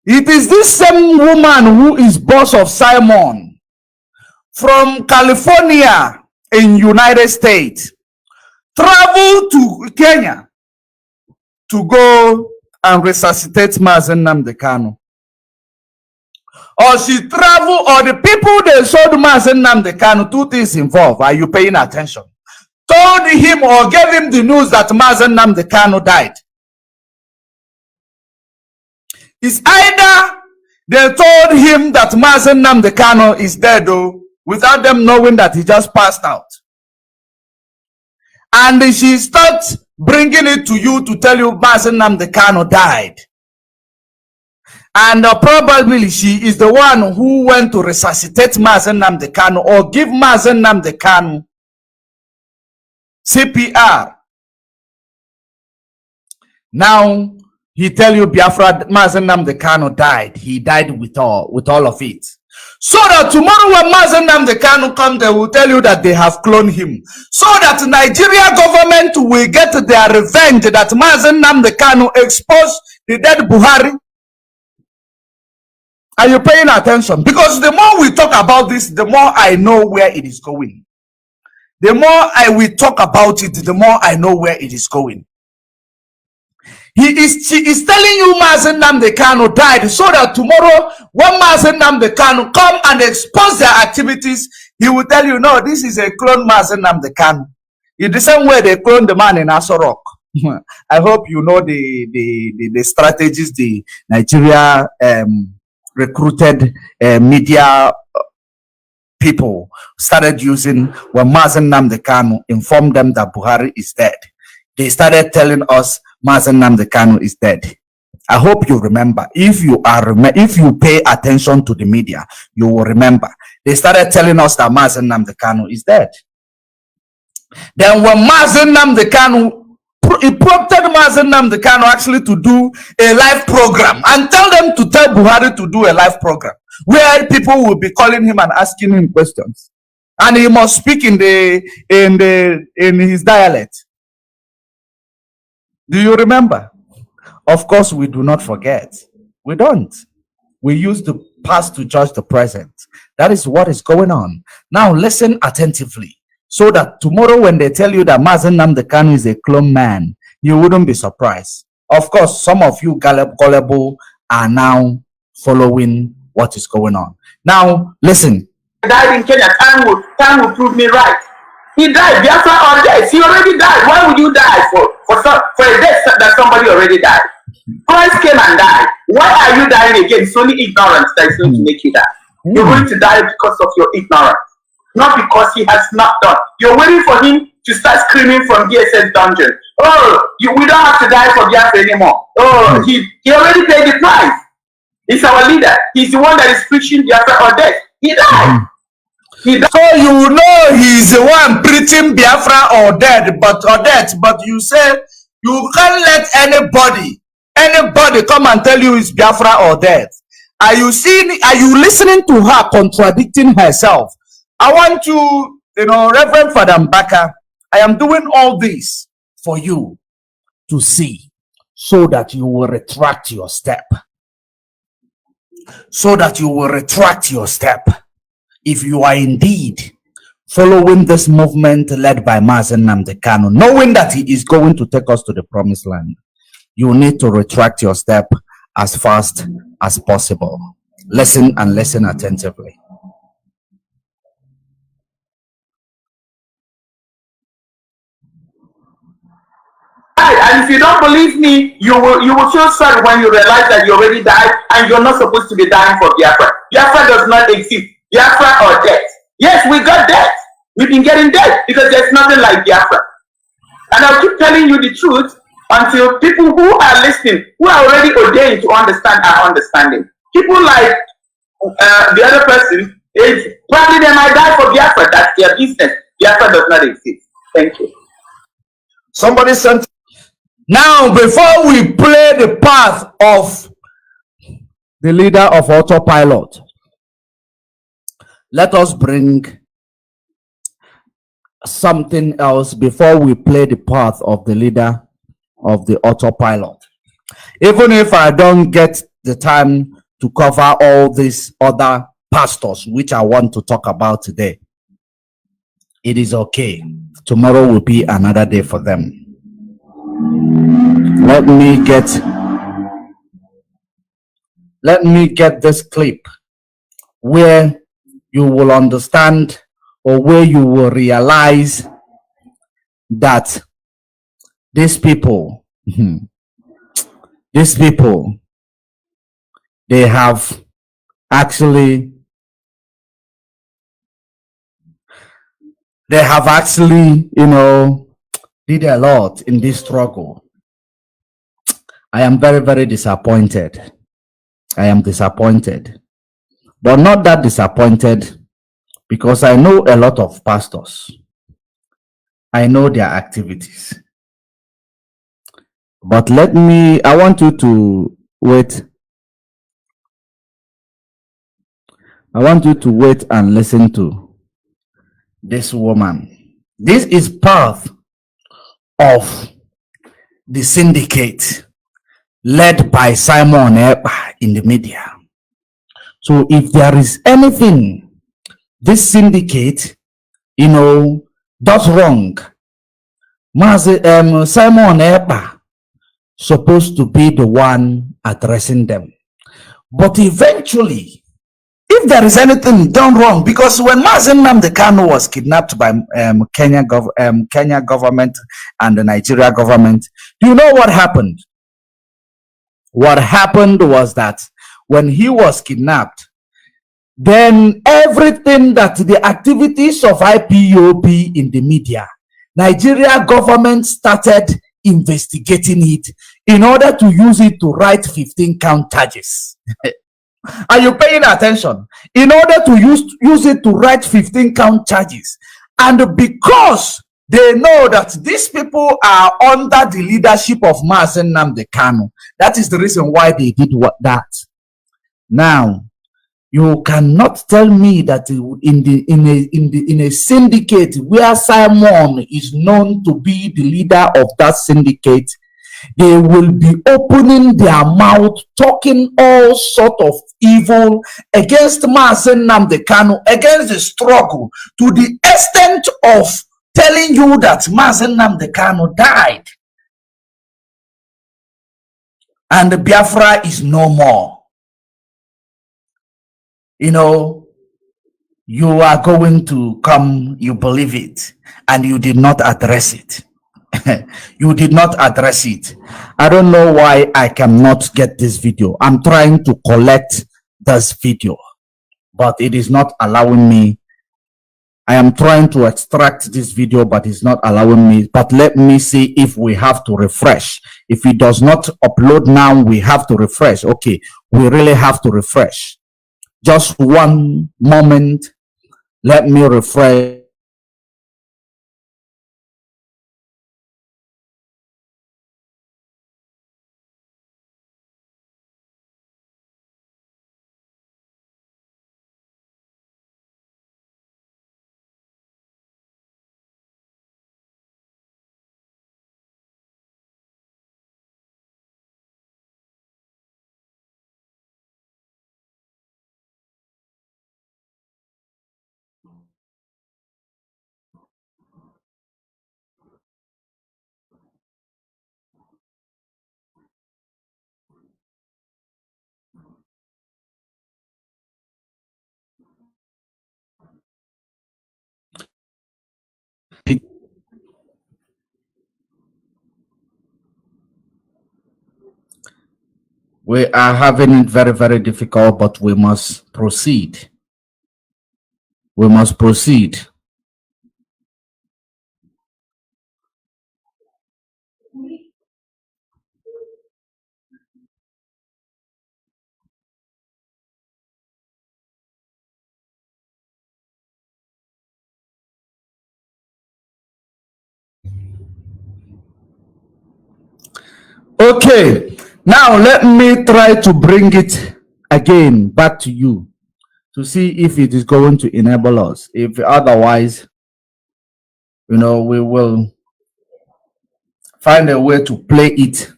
It is this same woman who is boss of Simon from California in United States travel to Kenya to go and resuscitate Mazi Nnamdi Kanu. Or she travel, or the people they sold Mazi Nnamdi Kanu, two things involved. Are you paying attention? Told him or gave him the news that Mazi Nnamdi Kanu died. It's either they told him that Mazi Nnamdi Kanu is dead, though, without them knowing that he just passed out. And she starts bringing it to you to tell you Mazi Nnamdi Kanu died. And probably she is the one who went to resuscitate Mazi Nnamdi Kanu or give Mazi Nnamdi Kanu CPR. Now he tell you Biafra Mazi Nnamdi Kanu died. He died with all of it. So that tomorrow when Mazi Nnamdi Kanu come, they will tell you that they have cloned him. So that Nigeria government will get their revenge that Mazi Nnamdi Kanu exposed the dead Buhari. Are you paying attention? Because the more we talk about this, the more I know where it is going. The more we talk about it, the more I know where it is going. She is telling you Mazi Nnamdi Kanu died so that tomorrow when Mazi Nnamdi Kanu come and expose their activities, he will tell you, no, this is a clone Mazi Nnamdi Kanu. In the same way they cloned the man in Aso Rock. I hope you know the strategies the Nigeria recruited media people started using when Mazi Nnamdi Kanu informed them that Buhari is dead. They started telling us Mazi Nnamdi Kanu is dead. I hope you remember. If you pay attention to the media, you will remember. They started telling us that Mazi Nnamdi Kanu is dead. Then when Mazi Nnamdi Kanu, it prompted Mazi Nnamdi Kanu actually to do a live program and tell them to tell Buhari to do a live program where people will be calling him and asking him questions, and he must speak in his dialect. Do you remember? Of course, we do not forget. We don't. We use the past to judge the present. That is what is going on. Now listen attentively, so that tomorrow when they tell you that Mazi Nnamdi Kanu is a clone man, you wouldn't be surprised. Of course, some of you gullible are now following what is going on. Now, listen. He died in Kenya. Time will prove me right. He died. Biafra or death. He already died. Why would you die for a death that somebody already died? Christ came and died. Why are you dying again? It's only ignorance that is going to make you die. You're going to die because of your ignorance, not because he has not done. You're waiting for him to start screaming from DSS dungeon. Oh, we don't have to die for Biafra anymore. Oh, he already paid the price. He's our leader. He's the one that is preaching Biafra or death. He died. So you know he's the one preaching Biafra or death, but you say you can't let anybody come and tell you it's Biafra or death. Are you listening to her contradicting herself? I want you, Reverend Father Mbaka, I am doing all this for you to see, so that you will retract your step. So that you will retract your step. If you are indeed following this movement led by Mazi Nnamdi Kanu, knowing that he is going to take us to the promised land, you need to retract your step as fast as possible. Listen and listen attentively. And if you don't believe me, you will feel sorry when you realize that you already died and you're not supposed to be dying for Biafra. Biafra does not exist. Biafra or death. Yes, we got death. We've been getting death because there's nothing like Biafra. And I'll keep telling you the truth until people who are listening, who are already ordained to understand, are understanding. People like the other person, probably they might die for Biafra. That's their business. Biafra does not exist. Thank you. Somebody sent. Now, before we play the path of the leader of Autopilot, let us bring something else before we play the path of the leader of the Autopilot. Even if I don't get the time to cover all these other pastors, which I want to talk about today. It is okay. Tomorrow will be another day for them. Let me get this clip where you will understand, or where you will realize that these people, they have actually did a lot in this struggle. I am very, very disappointed. I am disappointed, but not that disappointed, because I know a lot of pastors. I know their activities. But I want you to wait. I want you to wait and listen to this woman. This is part of the syndicate led by Simon Ekpa in the media. So if there is anything this syndicate, does wrong, Mazi, Simon Ekpa supposed to be the one addressing them. But eventually, if there is anything done wrong, because when Mazi Nnamdi Kanu was kidnapped by Kenya government and the Nigeria government, do you know what happened? What happened was that when he was kidnapped, then everything that the activities of IPOB in the media, Nigeria government started investigating it in order to use it to write 15 count charges. Are you paying attention? In order to use it to write 15 count charges. And because they know that these people are under the leadership of Mazi Nnamdi Kanu, that is the reason why they did that. Now, you cannot tell me that in a syndicate where Simon is known to be the leader of that syndicate, they will be opening their mouth, talking all sort of evil against Mazi Nnamdi Kanu, against the struggle, to the extent of telling you that Mazi Nnamdi Kanu died and Biafra is no more. You are going to come, you believe it, and you did not address it. You did not address it. I don't know why I cannot get this video. I'm trying to collect this video, but it is not allowing me. I am trying to extract this video, but it's not allowing me. But let me see if we have to refresh. If it does not upload now, we have to refresh. Okay, we really have to refresh. Just one moment. Let me refresh. We are having it very, very difficult, but we must proceed. We must proceed. Okay, now let me try to bring it again back to you to see if it is going to enable us. If otherwise, we will find a way to play it.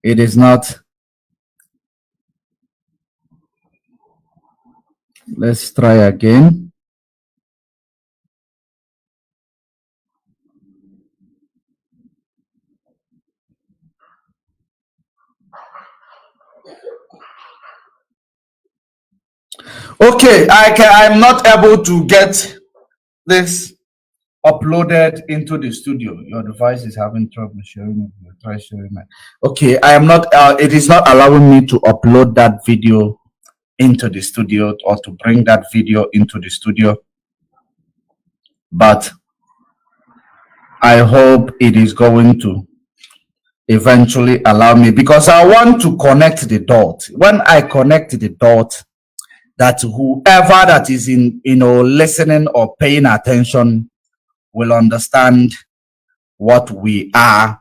It is not. Let's try again. Okay, I'm not able to get this uploaded into the studio. Your device is having trouble sharing it. Try sharing it. Okay, I am not. It is not allowing me to upload that video into the studio or to bring that video into the studio. But I hope it is going to eventually allow me, because I want to connect the dot. When I connect the dot, that whoever that is in listening or paying attention will understand what we are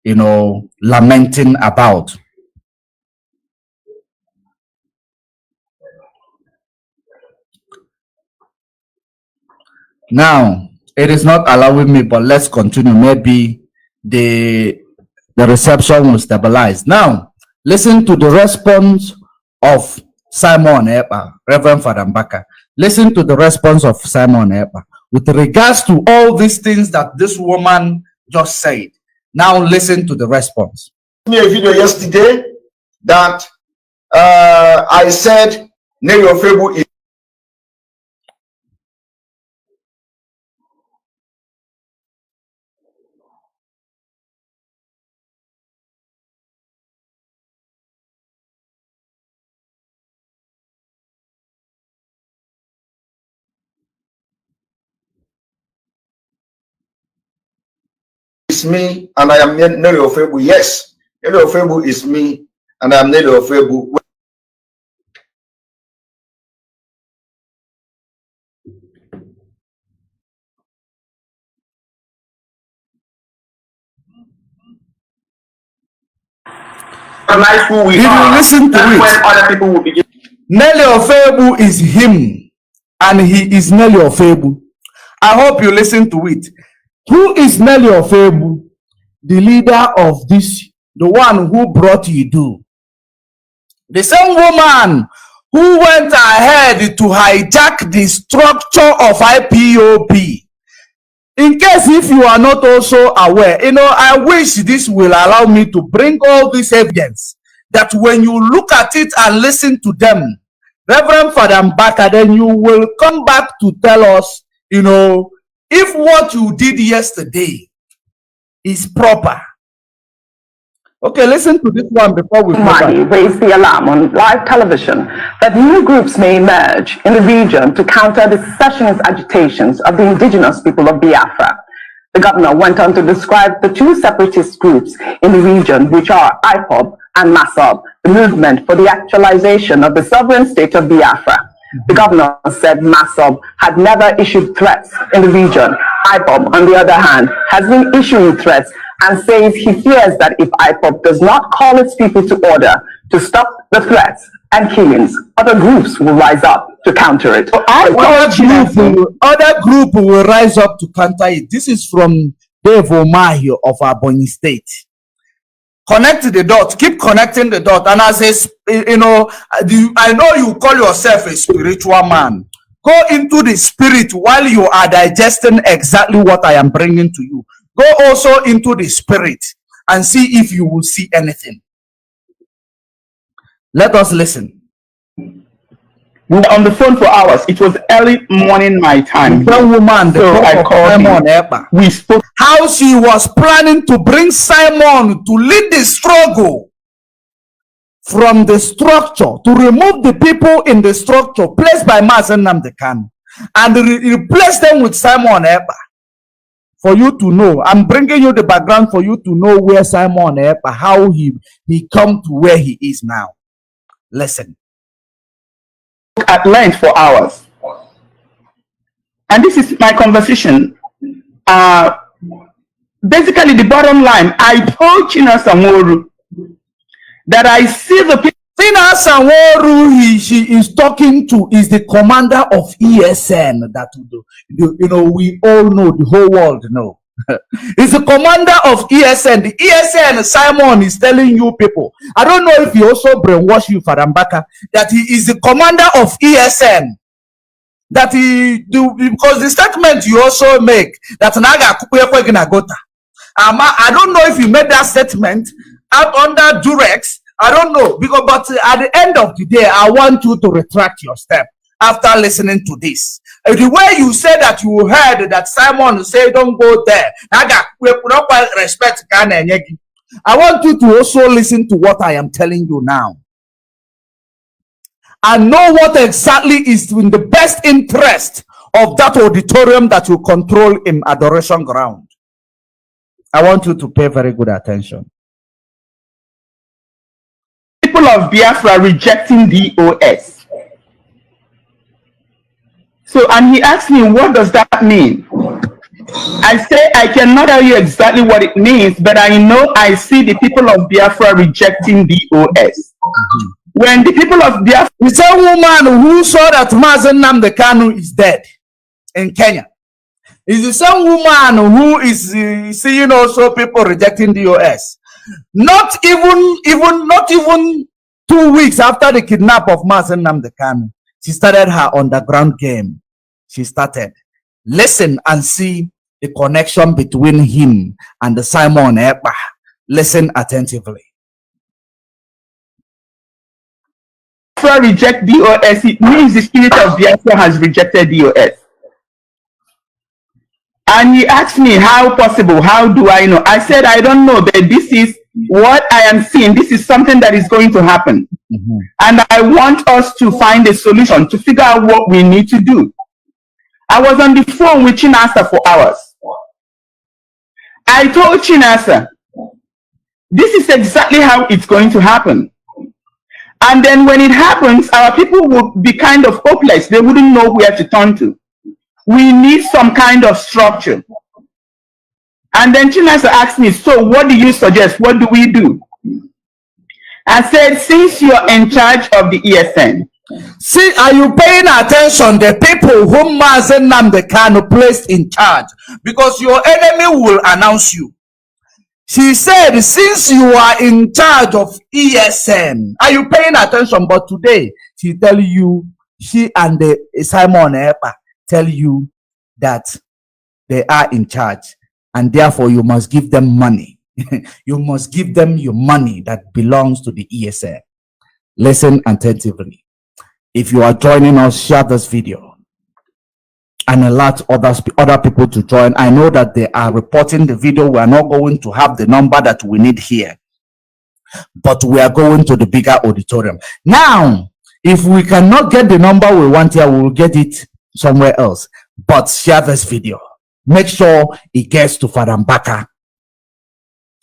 lamenting about. Now it is not allowing me, but let's continue. Maybe the reception will stabilize. Now listen to the response of Simon Ekpa, Reverend Father Mbaka. Listen to the response of Simon Ekpa with regards to all these things that this woman just said. Now listen to the response. Me a video yesterday that I said Nelly Ofebu is me and I am Nelly Ofebu. Yes, Nelly Ofebu is me and I am Nelly Ofebu. Did you listen to it? When other people will begin. Nelly Ofebu is him, and he is Nelly Ofebu. I hope you listen to it. Who is Nelly Ofebu? The leader of this, the one who brought Yidu. The same woman who went ahead to hijack the structure of IPOB. In case if you are not also aware, I wish this will allow me to bring all this evidence that when you look at it and listen to them, Reverend Father Mbaka, then you will come back to tell us, if what you did yesterday is proper. Okay, listen to this one before we Mazi raised the alarm on live television that new groups may emerge in the region to counter the secessionist agitations of the indigenous people of Biafra. The governor went on to describe the two separatist groups in the region, which are Ipob and Mazi, the movement for the actualization of the sovereign state of Biafra. The governor said Mazi had never issued threats in the region. Ipob, on the other hand, has been issuing threats and says he fears that if Ipob does not call its people to order to stop the threats and killings, other groups will rise up to counter it. Other group will rise up to counter it. This is from Dave Omahio of Ebonyi State. Connect the dot, keep connecting the dot. And as I know you call yourself a spiritual man. Go into the spirit while you are digesting exactly what I am bringing to you. Go also into the spirit and see if you will see anything. Let us listen. We were on the phone for hours. It was early morning my time. One woman, so I called him. We spoke. How she was planning to bring Simon to lead the struggle from the structure, to remove the people in the structure placed by Mazi Nnamdi Kanu and replace them with Simon Ekpa. For you to know, I'm bringing you the background for you to know where Simon Ekpa, how he come to where he is now. Listen. At length for hours. And this is my conversation. Basically, the bottom line, I told China Samoru that I see the people. China Samoru she is talking to is the commander of ESN that we all know, the whole world know. He's the commander of ESN. The ESN, Simon is telling you people. I don't know if he also brainwashed you, Farambaka, that he is the commander of ESN. That he do, because the statement you also make that Naga Gota. I don't know if you made that statement out under Durex. I don't know, because but at the end of the day, I want you to retract your step after listening to this. The way you said that you heard that Simon say don't go there. Naga, we not respect Ghana. I want you to also listen to what I am telling you now. And know what exactly is in the best interest of that auditorium that you control in Adoration Ground. I want you to pay very good attention. People of Biafra rejecting DOS. So, and he asked me, what does that mean? I say, I cannot tell you exactly what it means, but I know I see the people of Biafra rejecting DOS. When the people of Biafra... It's a woman who saw that Mazi Nnamdi Kanu is dead in Kenya. It's the same woman who is seeing also people rejecting DOS. Not even 2 weeks after the kidnap of Mazi Nnamdi Kanu, she started her underground game. She started. Listen and see the connection between him and the Simon Ekpa. Listen attentively. Reject DOS, it means the spirit of Biafra has rejected DOS. And he asked me, how possible? How do I know? I said, I don't know, but this is what I am seeing. This is something that is going to happen. And I want us to find a solution, to figure out what we need to do. I was on the phone with Chinasa for hours. I told Chinasa, this is exactly how it's going to happen. And then when it happens, our people will be kind of hopeless. They wouldn't know where to turn to. We need some kind of structure. And then Chinasa asked me, so what do you suggest? What do we do? I said, since you're in charge of the ESN. See, are you paying attention? The people whom Mazi Nnamdi Kanu placed in charge, because your enemy will announce you. She said, since you are in charge of ESN, are you paying attention? But today, she tell you, she and the Simon Ekpa tell you that they are in charge, and therefore you must give them money. You must give them your money that belongs to the ESN. Listen attentively. If you are joining us, share this video and alert other people to join. I know that they are reporting the video. We are not going to have the number that we need here, but we are going to the bigger auditorium. Now, if we cannot get the number we want here, we will get it somewhere else. But share this video. Make sure it gets to Farambaka.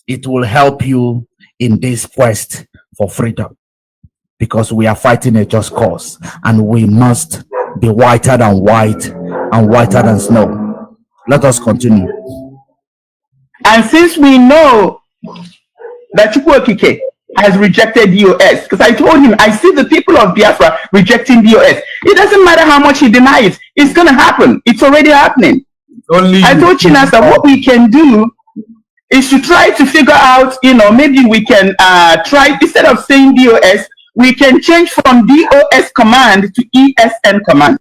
It will help you in this quest for freedom, because we are fighting a just cause, and we must be whiter than white and whiter than snow. Let us continue. And since we know that Chukwokike has rejected DOS, because I told him, I see the people of Biafra rejecting DOS. It doesn't matter how much he denies, it's going to happen. It's already happening. I told Chinasa, what we can do is to try to figure out, maybe we can try, instead of saying DOS, we can change from DOS command to ESN command.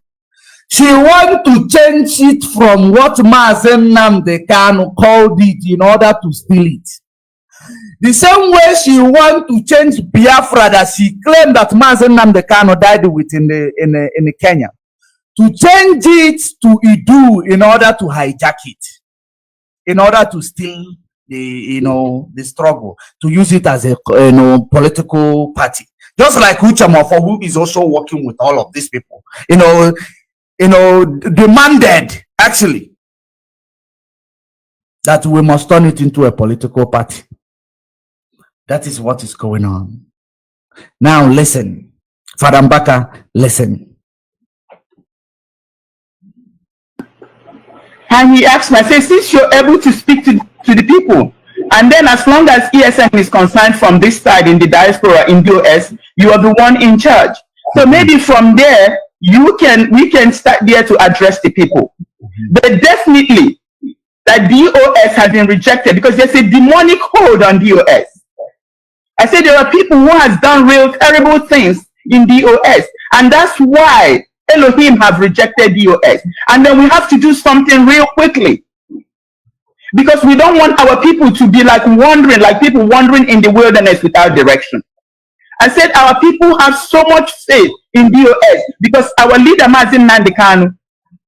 She want to change it from what Mazi Nnamdi Kanu called it in order to steal it. The same way she want to change Biafra that she claimed that Mazi Nnamdi Kanu died with in Kenya, to change it to Idu in order to hijack it, in order to steal the struggle, to use it as a political party. Just like Uchamofo, who is also working with all of these people, demanded actually that we must turn it into a political party. That is what is going on. Now listen, Farambaka, listen. And he asked me, I said, since you're able to speak to the people, and then as long as ESN is concerned from this side in the diaspora in US, you are the one in charge. So maybe from there, we can start there to address the people. But definitely, that DOS has been rejected because there's a demonic hold on DOS. I said there are people who has done real terrible things in DOS, and that's why Elohim have rejected DOS. And then we have to do something real quickly, because we don't want our people to be like wandering, like people wandering in the wilderness without direction. I said our people have so much faith in DOS because our leader Mazi Nnamdi Kanu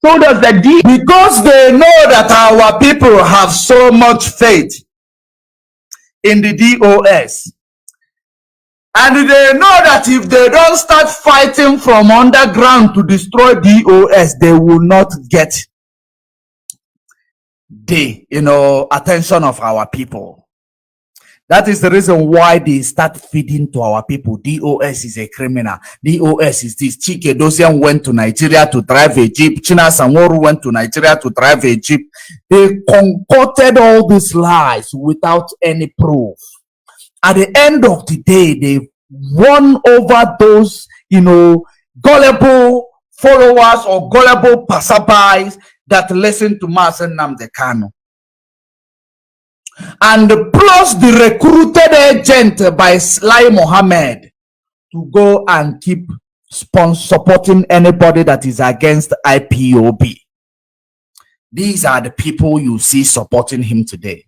told us that because they know that our people have so much faith in the DOS, and they know that if they don't start fighting from underground to destroy DOS, they will not get the attention of our people. That is the reason why they start feeding to our people. DOS is a criminal. DOS is this. Chike Dosian went to Nigeria to drive a jeep. China Samoru went to Nigeria to drive a jeep. They concocted all these lies without any proof. At the end of the day, they won over those, gullible followers or gullible passerbys that listen to Mazi Nnamdi Kanu. And plus the recruited agent by Lai Mohammed to go and keep supporting anybody that is against IPOB. These are the people you see supporting him today.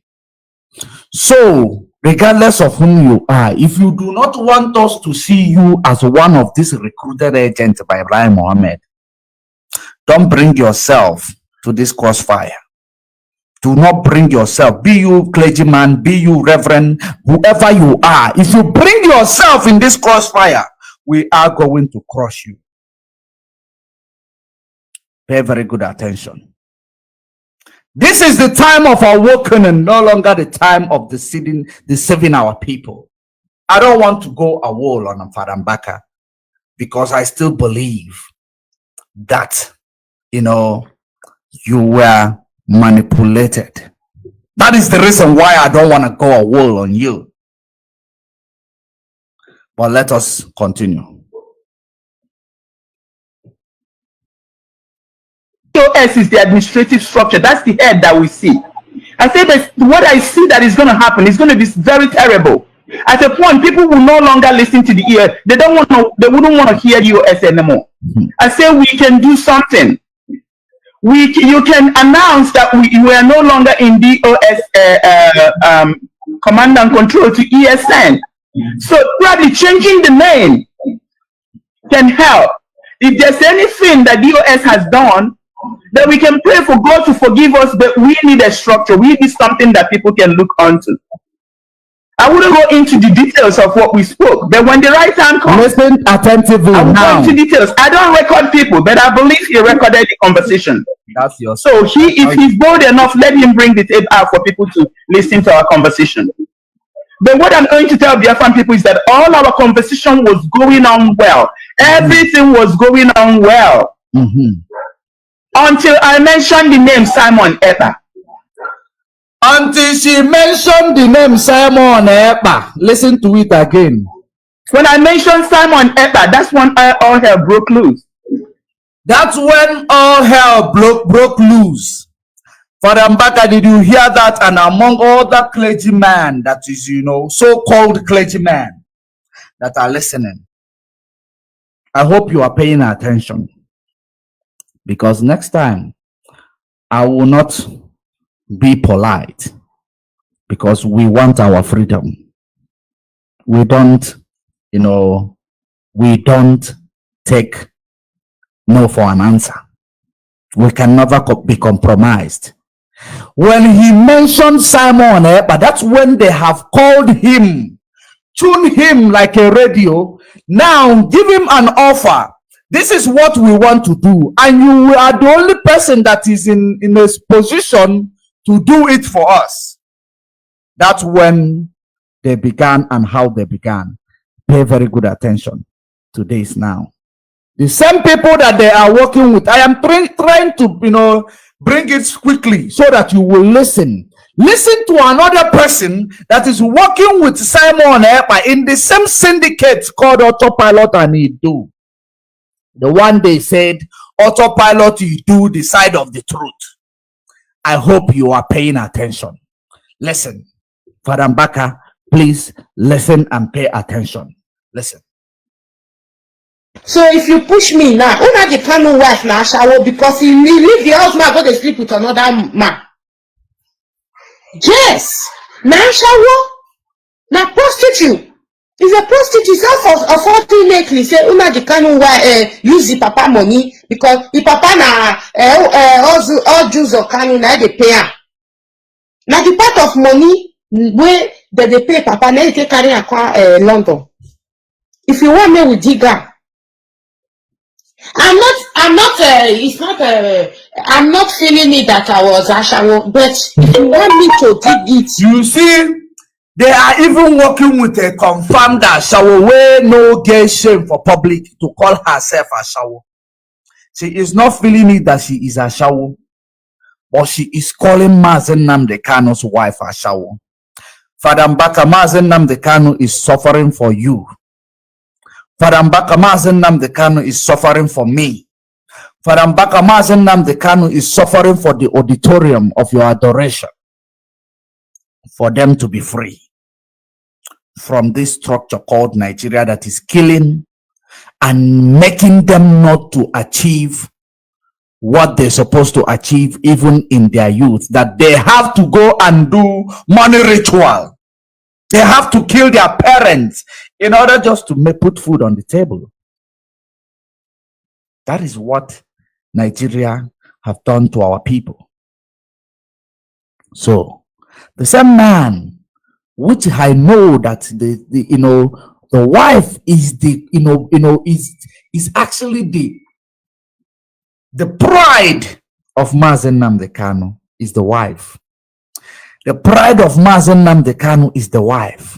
So, regardless of whom you are, if you do not want us to see you as one of these recruited agents by Lai Mohammed, don't bring yourself to this crossfire. Do not bring yourself, be you clergyman, be you reverend, whoever you are. If you bring yourself in this crossfire, we are going to crush you. Pay very good attention. This is the time of awakening, no longer the time of deceiving our people. I don't want to go a wall on Fadambaka because I still believe that, you were manipulated. That is the reason why I don't want to go a wall on you. But let us continue. DOS is the administrative structure. That's the head that we see. I say that what I see that is going to happen is going to be very terrible. At a point, people will no longer listen to the ear. They wouldn't want to hear DOS anymore. I say we can do something. You can announce that we are no longer in DOS command and control to ESN. So probably changing the name can help. If there's anything that DOS has done, then we can pray for God to forgive us, but we need a structure. We need something that people can look onto. I wouldn't go into the details of what we spoke, but when the right time comes, listen attentively. I will now. go into details. I don't record people, but I believe he recorded the conversation. That's your. So if he's bold enough, let him bring the tape out for people to listen to our conversation. But what I'm going to tell Biafran people is that all our conversation was going on well. Everything was going on well. Until I mentioned the name Simon Ekpa. Until she mentioned the name Simon Ekpa. Listen to it again. When I mentioned Simon Ekpa, that's when all hell broke loose. That's when all hell broke loose. Father Mbaka, did you hear that? And among all the clergymen that is, so-called clergymen that are listening, I hope you are paying attention. Because next time, I will not be polite. Because we want our freedom. We don't, we don't take no for an answer. We can never be compromised. When he mentioned Simon Ekpa, that's when they have called him, tuned him like a radio. Now give him an offer. This is what we want to do. And you are the only person that is in a position to do it for us. That's when they began and how they began. Pay very good attention to this now. The same people that they are working with, I am trying to, bring it quickly so that you will listen. Listen to another person that is working with Simon Ekpa in the same syndicate called Autopilot and Idu. The one they said, Autopilot, you do the side of the truth. I hope you are paying attention. Listen, Father Mbaka, please listen and pay attention. Listen. So if you push me now, who not the Kanu wife now shower because he leave the husband go to sleep with another man. Yes, now shower, now prostitute. Is a prostitute self unfortunately say una the Kanu wife use the papa money because the papa na all Jews or Kanu na they pay am. Now the part of money where they pay papa now they carry a London. If you want me with digger. I'm not feeling it that I was Ashawo, but if you want me to dig it. You see, they are even working with a confirmed Ashawo where no gay shame for public to call herself Ashawo. She is not feeling it that she is Ashawo, but she is calling Mazi Nnamdi Kanu's wife Ashawo. Father Mbaka, Mazi Nnamdi Kanu is suffering for you. Father Mbaka, Mazi Nnamdi Kanu is suffering for me. Father Mbaka, Mazi Nnamdi Kanu is suffering for the auditorium of your adoration. For them to be free from this structure called Nigeria that is killing and making them not to achieve what they're supposed to achieve even in their youth. That they have to go and do money ritual. They have to kill their parents in order just to put food on the table. That is what Nigeria have done to our people. So the same man, which I know that the wife is is actually the pride of Mazi Nnamdi Kanu is the wife. The pride of Mazi Nnamdi Kanu is the wife.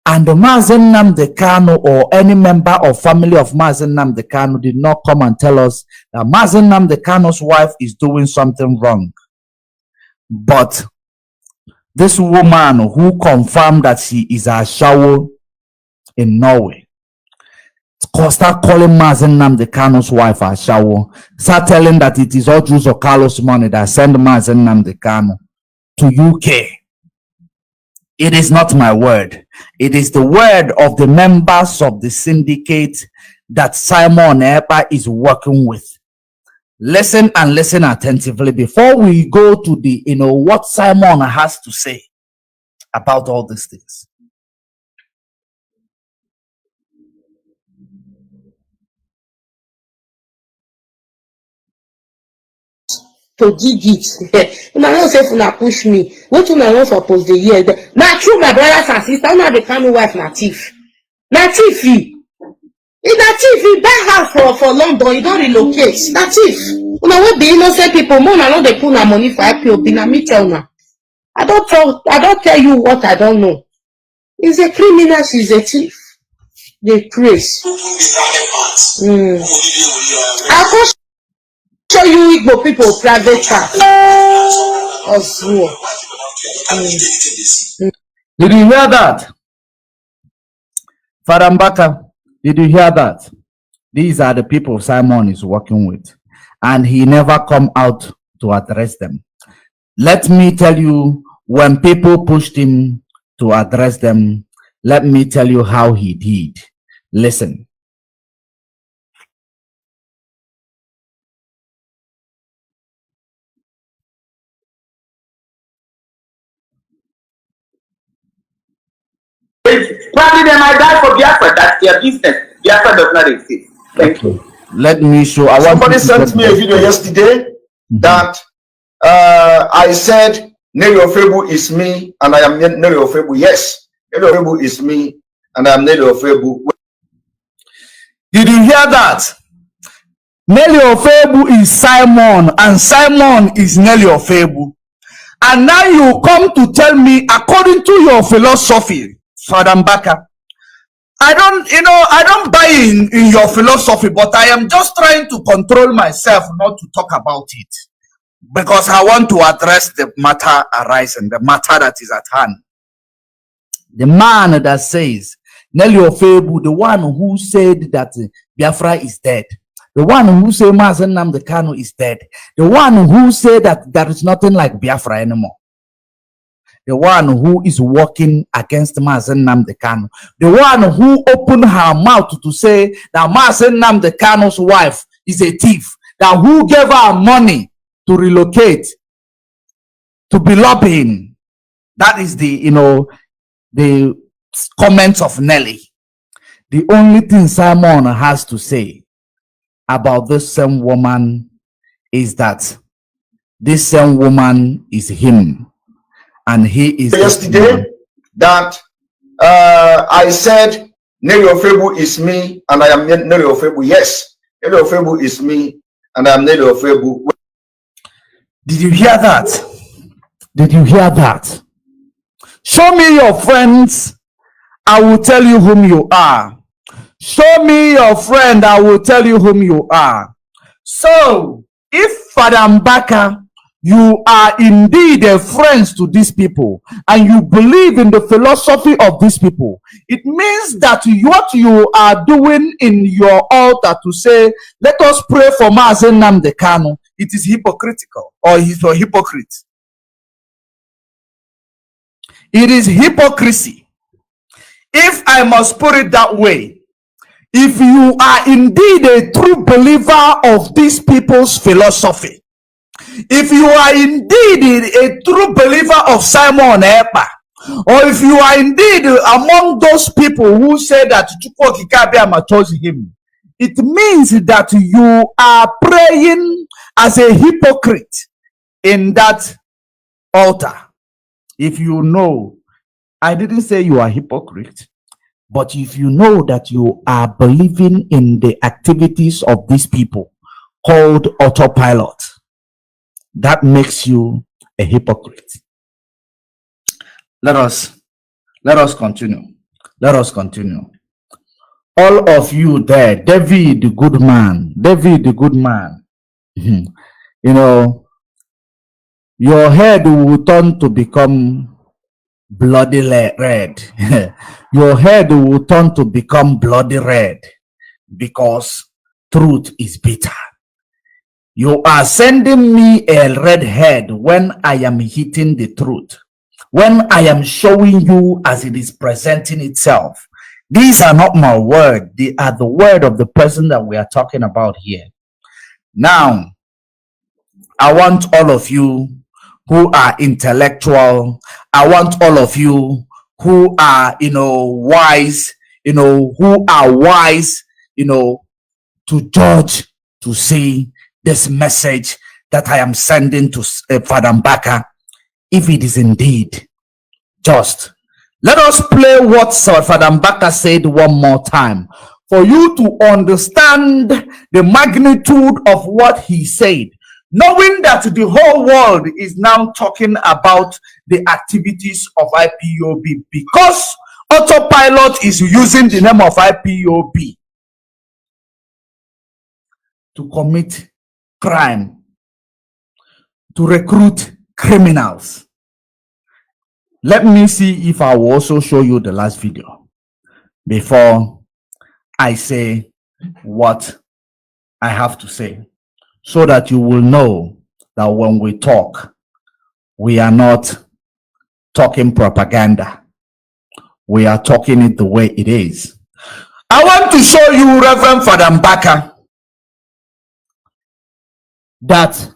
And the Mazi Nnamdi Kanu or any member or family of Mazi Nnamdi Kanu did not come and tell us that Mazi Nnamdi Kanu's wife is doing something wrong. But this woman who confirmed that she is a Ashawo in Norway, start calling Mazi Nnamdi Kanu's wife Ashawo, start telling that it is all Jews or Carlos money that send Mazi Nnamdi Kanu to UK. It is not my word. It is the word of the members of the syndicate that Simon Ekpa is working with. Listen and listen attentively before we go to the what Simon has to say about all these things. To dig it. Una no say una push me. What una no suppose dey hear. Na true, my brothers and sisters, una dey Kanu wife na thief. Na thief he. If na thief, he buy house for London, he don't relocate. Na thief. Una wey be innocent people, more una no dey put na money for Ipob. Na me tell una. I don't tell you what I don't know. He's a criminal, she's a thief. They praise. I'll go show you Igbo people private car. Did you hear that? Father Mbaka, did you hear that? These are the people Simon is working with. And he never come out to address them. Let me tell you, when people pushed him to address them, let me tell you how he did. Listen. Probably they might die for Biafra. That's their business. Biafra does not exist. Thank you. Let me show. Somebody sent me a video yesterday that I said Nelly Ofebu is me and I am Nelly Ofebu. Yes, Nelly Ofebu is me and I am Nelly Ofebu. Did you hear that? Nelly Ofebu is Simon and Simon is Nelly Ofebu. And now you come to tell me, according to your philosophy, Father Mbaka, I don't buy in your philosophy, but I am just trying to control myself not to talk about it. Because I want to address the matter arising, the matter that is at hand. The man that says, Nelly Ofebu, the one who said that Biafra is dead, the one who say Mazi Nnamdi Kanu is dead, the one who say that there is nothing like Biafra anymore, the one who is working against Mazi Nnamdi Kanu, the one who opened her mouth to say that Mazi Nnamdi Kanu's wife is a thief, that who gave her money to relocate, to be lobbying. That is the, the comments of Nelly. The only thing Simon has to say about this same woman is that this same woman is him, and he is yesterday that I said Nelly Ofebu is me and I am Nelly Ofebu. Yes, Nelly Ofebu is me and I am Nelly Ofebu. Did you hear that? Did you hear that? Show me your friends, I will tell you whom you are. Show me your friend, I will tell you whom you are. So, if Father Mbaka, you are indeed a friend to these people and you believe in the philosophy of these people, it means that what you are doing in your altar to say, let us pray for Mazi Nnamdi Kanu, it is hypocritical, or he's a hypocrite. It is hypocrisy. If I must put it that way, if you are indeed a true believer of these people's philosophy, if you are indeed a true believer of Simon Ekpa, or if you are indeed among those people who say that Chukwu Okike chose him, it means that you are praying as a hypocrite in that altar. If you know, I didn't say you are a hypocrite, but if you know that you are believing in the activities of these people called Autopilot, that makes you a hypocrite. Let us continue. Let us continue. All of you there, David the good man, your head will turn to become bloody red. Your head will turn to become bloody red because truth is bitter. You are sending me a red head when I am hitting the truth, when I am showing you as it is presenting itself. These are not my word, they are the word of the person that we are talking about here. Now, I want all of you who are intellectual, I want all of you who are, wise, who are wise, to judge, to see this message that I am sending to Father Mbaka, if it is indeed just. Let us play what Father Mbaka said one more time for you to understand the magnitude of what he said, knowing that the whole world is now talking about the activities of IPOB because Autopilot is using the name of IPOB to commit crime, to recruit criminals. Let me see if I will also show you the last video before I say what I have to say, so that you will know that when we talk, we are not talking propaganda. We are talking it the way it is. I want to show you, Reverend Father Mbaka, that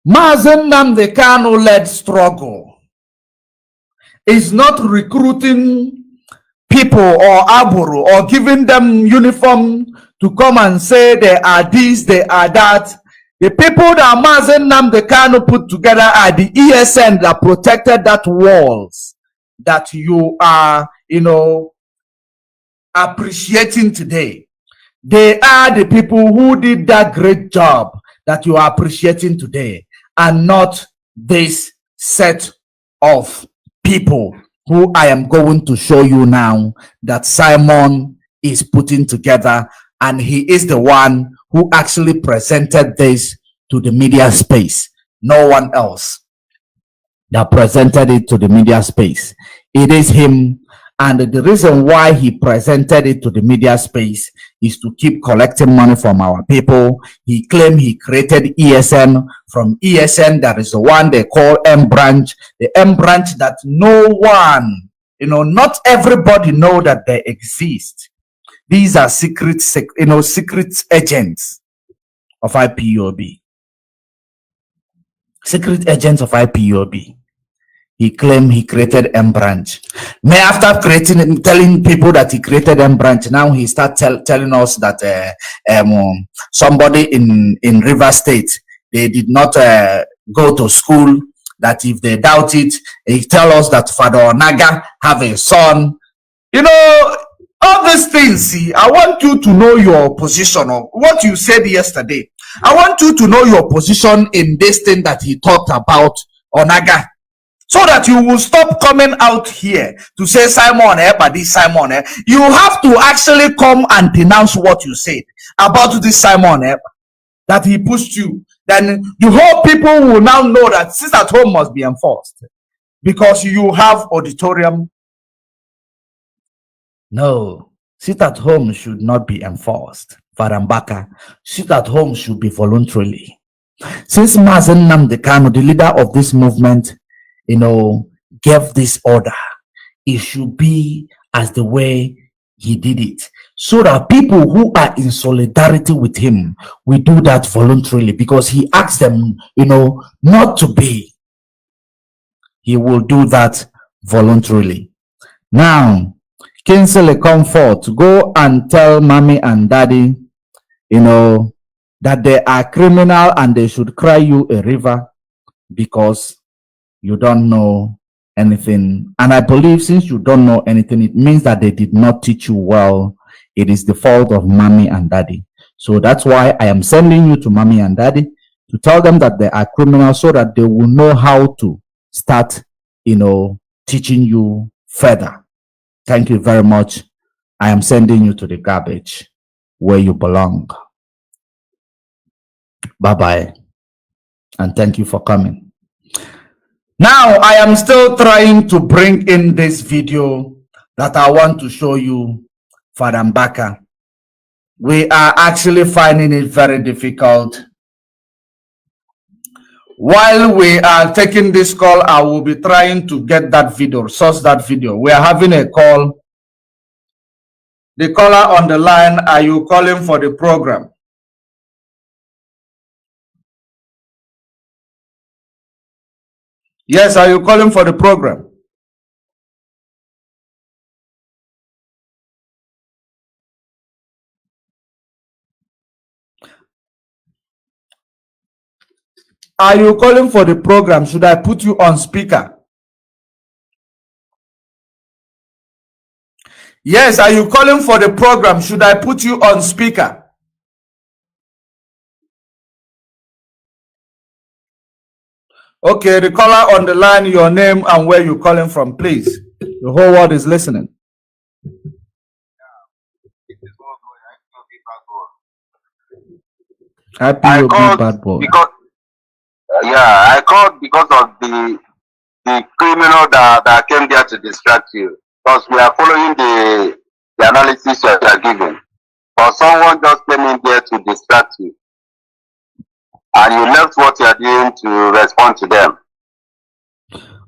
Mazi Nnamdi Kanu-led struggle is not recruiting people or aburu or giving them uniform to come and say they are this, they are that. The people that Mazi Nnamdi Kanu put together are the ESN that protected that walls that you are, appreciating today. They are the people who did that great job that you are appreciating today, and not this set of people who I am going to show you now that Simon is putting together, and he is the one who actually presented this to the media space. No one else that presented it to the media space. It is him, And the reason why he presented it to the media space is to keep collecting money from our people. He claimed he created ESN. From ESN, there is the one they call M branch, the M branch that no one, not everybody know that they exist. These are secret agents of IPOB. Secret agents of IPOB. He claimed he created M branch. After telling people that he created M branch, now he started telling us that somebody in River State, they did not go to school. That if they doubt it, he tell us that Father Onaga have a son. All these things. See, I want you to know your position of what you said yesterday. I want you to know your position in this thing that he talked about Onaga. So that you will stop coming out here to say Simon, but this Simon. You have to actually come and denounce what you said about this Simon that he pushed you. Then the whole people will now know that sit at home must be enforced because you have auditorium. No, sit at home should not be enforced. Farambaka, sit at home should be voluntarily. Since Mazi Nnamdi Kanu, the leader of this movement, gave this order, it should be as the way he did it, so that people who are in solidarity with him will do that voluntarily, because he asked them not to be. He will do that voluntarily. Now Kingsley Comfort, go and tell mommy and daddy that they are criminal and they should cry you a river because you don't know anything. And I believe since you don't know anything, it means that they did not teach you well. It is the fault of mommy and daddy. So that's why I am sending you to mommy and daddy to tell them that they are criminals, so that they will know how to start, teaching you further. Thank you very much. I am sending you to the garbage where you belong. Bye-bye. And thank you for coming. Now, I am still trying to bring in this video that I want to show you, Father Mbaka. We are actually finding it very difficult. While we are taking this call, I will be trying to get that video, source that video. We are having a call. The caller on the line, are you calling for the program? Yes, are you calling for the program? Are you calling for the program? Should I put you on speaker? Yes, are you calling for the program? Should I put you on speaker? Okay, the caller on the line, your name and where you're calling from, please. The whole world is listening. I called bad boy. Because I called because of the criminal that came there to distract you. Because we are following the analysis you are giving. But someone just came in there to distract you. And you left what you are doing to respond to them.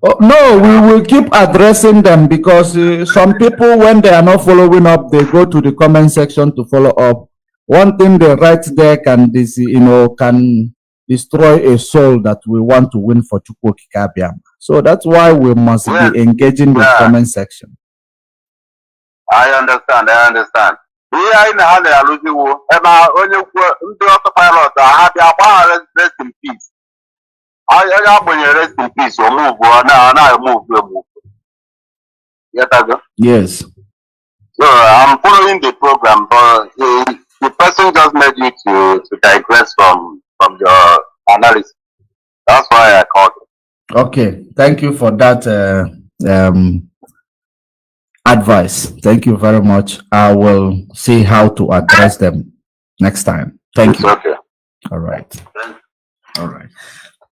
Oh, no, we will keep addressing them, because some people, when they are not following up, they go to the comment section to follow up. One thing they write there can destroy a soul that we want to win for Chukwoki Kabiam. So that's why we must be engaging the comment section. I understand. I have Autopilot, rest in peace. I rest in peace. Move. Yes. So I'm following the program, but the person just made you to digress from your analysis. That's why I called you. Okay, thank you for that advice. Thank you very much. I will see how to address them next time. Thank you. Okay. All right.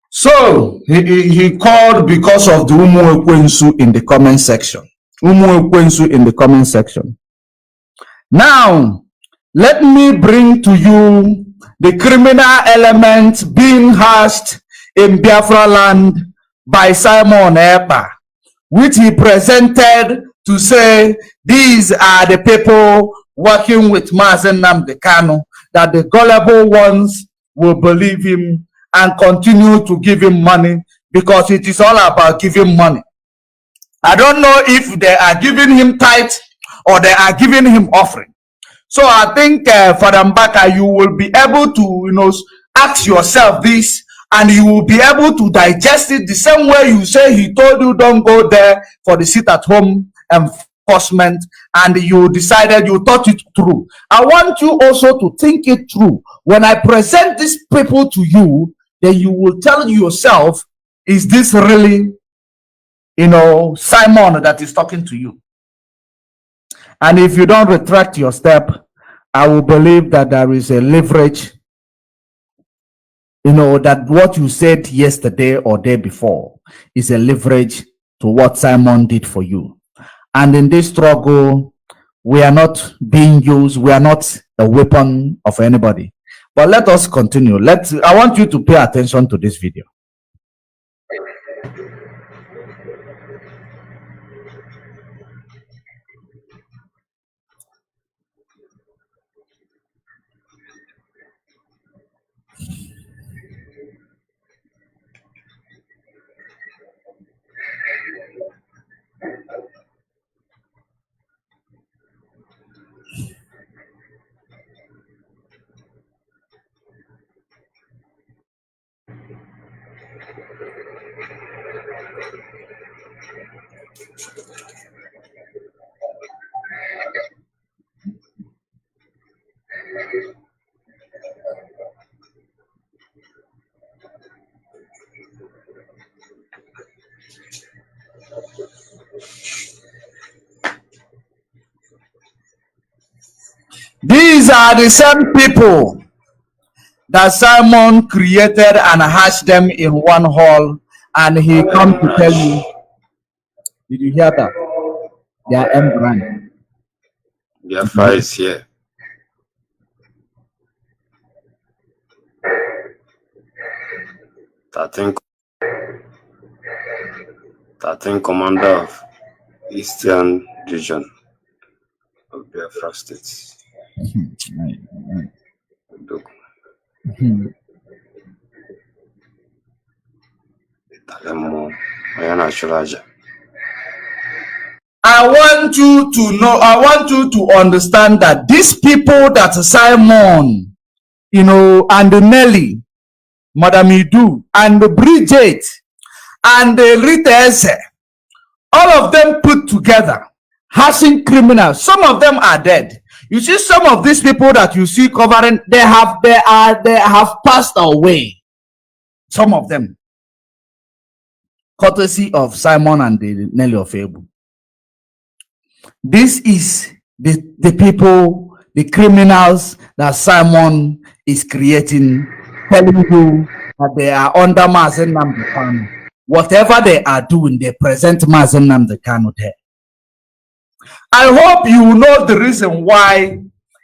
So he called because of the Umu Ekwensu in the comment section. in the comment section. Now, let me bring to you the criminal elements being hashed in Biafra land by Simon Ekpa, which he presented to say these are the people working with Mazi Nnamdi Kanu, that the gullible ones will believe him and continue to give him money, because it is all about giving money. I don't know if they are giving him tithe or they are giving him offering. So I think, Father Mbaka, you will be able to, ask yourself this, and you will be able to digest it the same way you say he told you don't go there for the sit-at-home enforcement, and you decided, you thought it through. I want you also to think it through. When I present these people to you, then you will tell yourself, is this really, Simon that is talking to you? And if you don't retract your step, I will believe that there is a leverage, that what you said yesterday or day before is a leverage to what Simon did for you. And in this struggle, we are not being used. We are not a weapon of anybody. But let us continue. I want you to pay attention to this video. These are the same people that Simon created and hashed them in one hall, and he come to tell you. Did you hear that? They are M-brand. Biafra is here. 13 commander of Eastern Region of Biafra states. I want you to know, I want you to understand that these people that Simon, and Nelly, Madam Idu, and Bridget, and Rita, all of them put together, hashing criminals. Some of them are dead. You see, some of these people that you see covering, they have passed away. Some of them, courtesy of Simon and the Nelly of Ebu. This is the people, the criminals that Simon is creating, telling you that they are under Mazi Nnamdi Kanu. Whatever they are doing, they present Mazi Nnamdi Kanu there. I hope you know the reason why,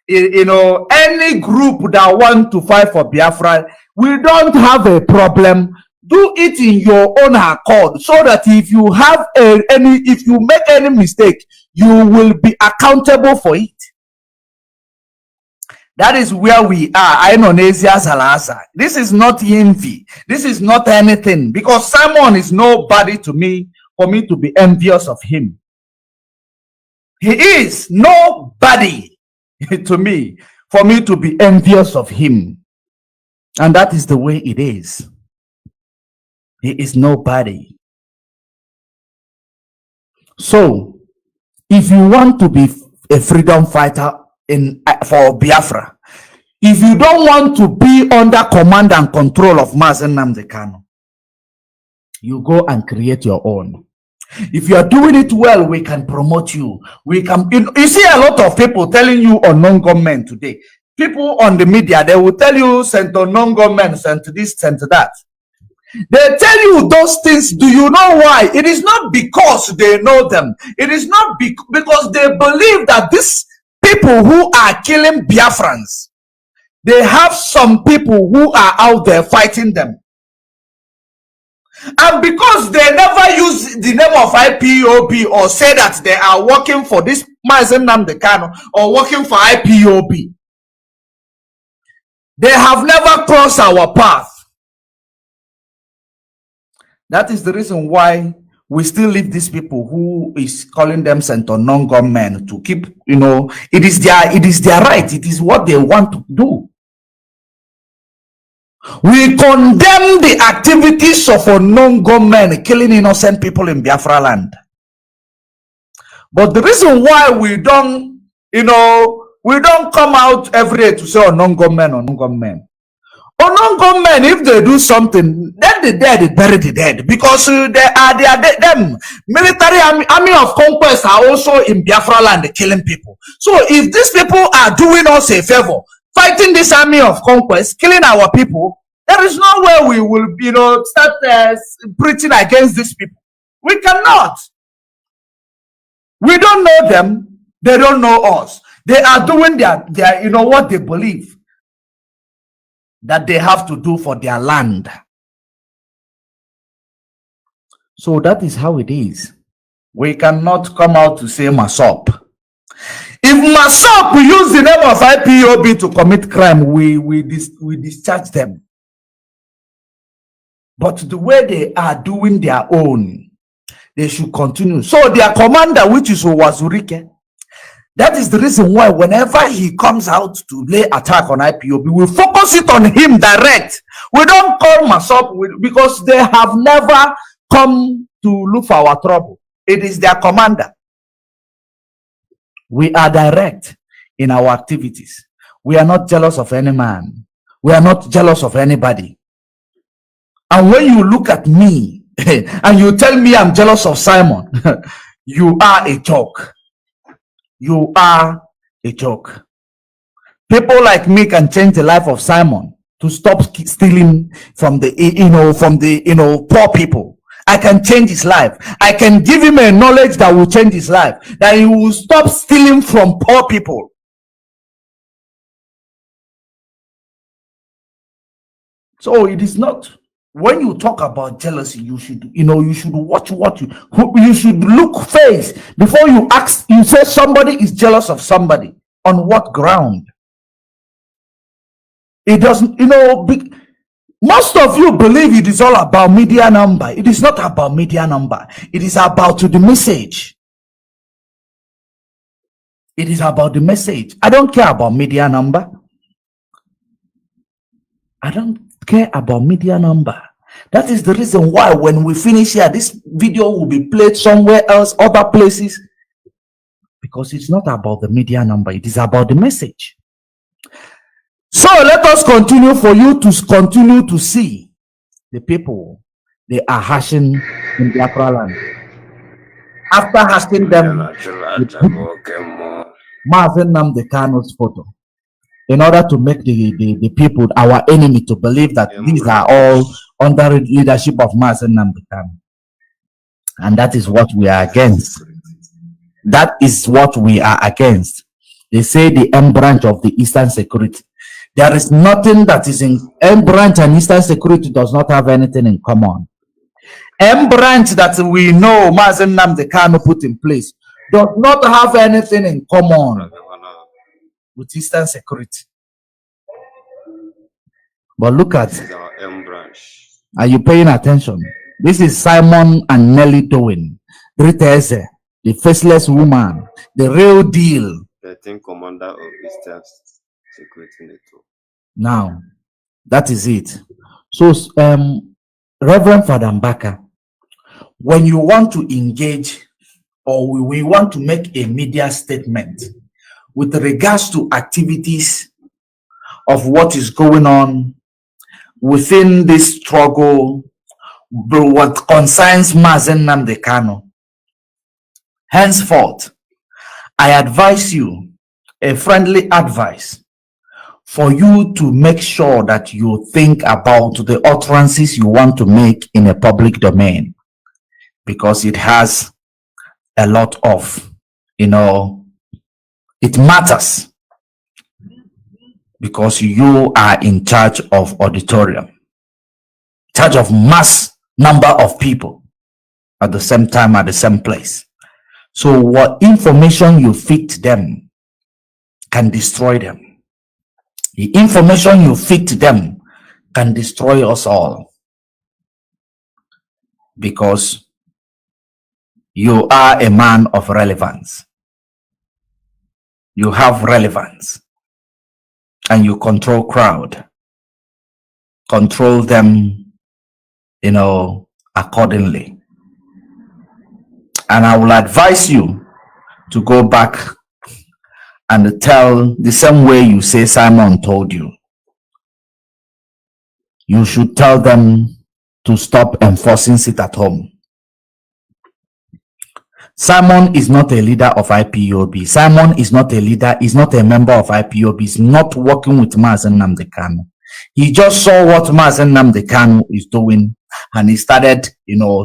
any group that want to fight for Biafra, we don't have a problem. Do it in your own accord, so that if you have if you make any mistake, you will be accountable for it. That is where we are. I know this is not envy. This is not anything, because Simon is nobody to me for me to be envious of him. He is nobody to me for me to be envious of him. And that is the way it is. He is nobody. So, if you want to be a freedom fighter for Biafra, if you don't want to be under command and control of Mazi Nnamdi Kanu, you go and create your own. If you are doing it well, we can promote you. We can. You see a lot of people telling you unknown government today. People on the media, they will tell you sent unknown government, sent this, sent that. They tell you those things. Do you know why? It is not because they know them. It is not because they believe that these people who are killing Biafrans, they have some people who are out there fighting them. And because they never use the name of IPOB or say that they are working for this Mazi Nnamdi Kanu or working for IPOB, they have never crossed our path. That is the reason why we still leave these people who is calling themselves non-government to keep, it is their right. It is what they want to do. We condemn the activities of unknown government killing innocent people in Biafra land. But the reason why we don't come out every day to say unknown government. Unknown government, if they do something, then the dead bury the dead, because them military army of conquest are also in Biafra land killing people. So if these people are doing us a favor, fighting this army of conquest, killing our people, there is no way we will, start preaching against these people. We cannot. We don't know them. They don't know us. They are doing their what they believe that they have to do for their land. So that is how it is. We cannot come out to say Masop. If Masop use the name of IPOB to commit crime, we discharge them. But the way they are doing their own, they should continue. So their commander, which is Owazurike, that is the reason why whenever he comes out to lay attack on IPOB, we focus it on him direct. We don't call Masop because they have never come to look for our trouble. It is their commander. We are direct in our activities. We are not jealous of any man. We are not jealous of anybody. And when you look at me and you tell me I'm jealous of Simon, you are a joke. You are a joke. People like me can change the life of Simon to stop stealing from the poor people. I can change his life. I can give him a knowledge that will change his life, that he will stop stealing from poor people. So it is not. When you talk about jealousy, you should watch you should look face before you ask. You say somebody is jealous of somebody. On what ground? It doesn't, most of you believe it is all about media number. It is not about media number. It is about the message. It is about the message. I don't care about media number. I don't care about media number. That is the reason why when we finish here, this video will be played somewhere else, other places, because it's not about the media number. It is about the message. So let us continue for you to continue to see the people they are hashing in Biafra land. After hashing them, Mazi Nnamdi Kanu's photo, in order to make the people, our enemy, to believe that these are all under the leadership of Mazi Nnamdi Kanu. And that is what we are against. That is what we are against. They say the M branch of the Eastern Security. There is nothing that is in M branch, and Eastern Security does not have anything in common. M branch that we know Mazi Nnamdi Kanu put in place does not have anything in common with Eastern Security. But look at, are you paying attention? This is Simon and Nelly doing. Riteze, the faceless woman, the real deal. The thing commander of Eastern Security Network. Now, that is it. So, Reverend Father Mbaka, when you want to engage or we want to make a media statement with regards to activities of what is going on within this struggle, what concerns Mazi Nnamdi Kanu, henceforth, I advise you, a friendly advice, for you to make sure that you think about the utterances you want to make in a public domain, because it has a lot of, it matters, because you are in charge of auditorium, charge of mass number of people at the same time, at the same place. So what information you feed them can destroy them. The information you feed them can destroy us all, because you are a man of relevance. You have relevance, and you control crowd, control them, accordingly. And I will advise you to go back and tell the same way you say Simon told you. You should tell them to stop enforcing sit at home. Simon is not a leader of IPOB. Simon is not a leader, is not a member of IPOB. He's not working with Mazi Nnamdi Kanu. He just saw what Mazi Nnamdi Kanu is doing, and he started,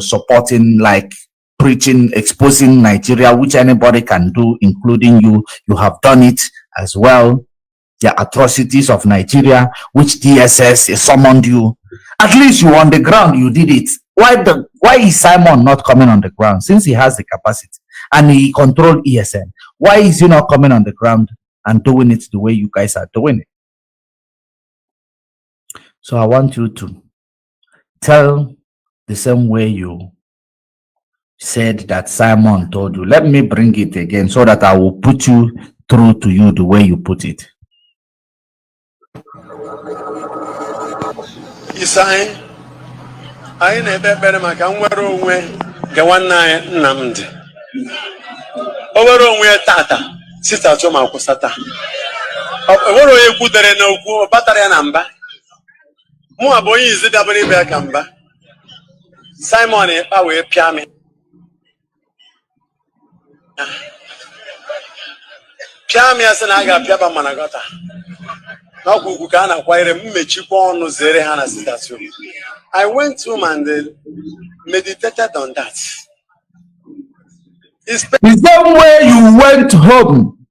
supporting, like preaching, exposing Nigeria, which anybody can do, including you. You have done it as well. The atrocities of Nigeria, which DSS summoned you. At least you on the ground, you did it. Why is Simon not coming on the ground, since he has the capacity and he controlled ESN? Why is he not coming on the ground and doing it the way you guys are doing it? So I want you to tell the same way you said that Simon told you. Let me bring it again so that I will put you through to you the way you put it. Isai, I never maka nwere onwe nke nwanne anyị Nnamdi. Owere onwe tata sita choma kwusata. Owere onye kwudere na okwu batara ya na mba. Mụ abụ onye izi dabere ibe ka mba. Simon Ekpa wee pịa mi. Pịa mi asị na a ga-apịa ba mana gọta. I went home and meditated on that. The same way you went home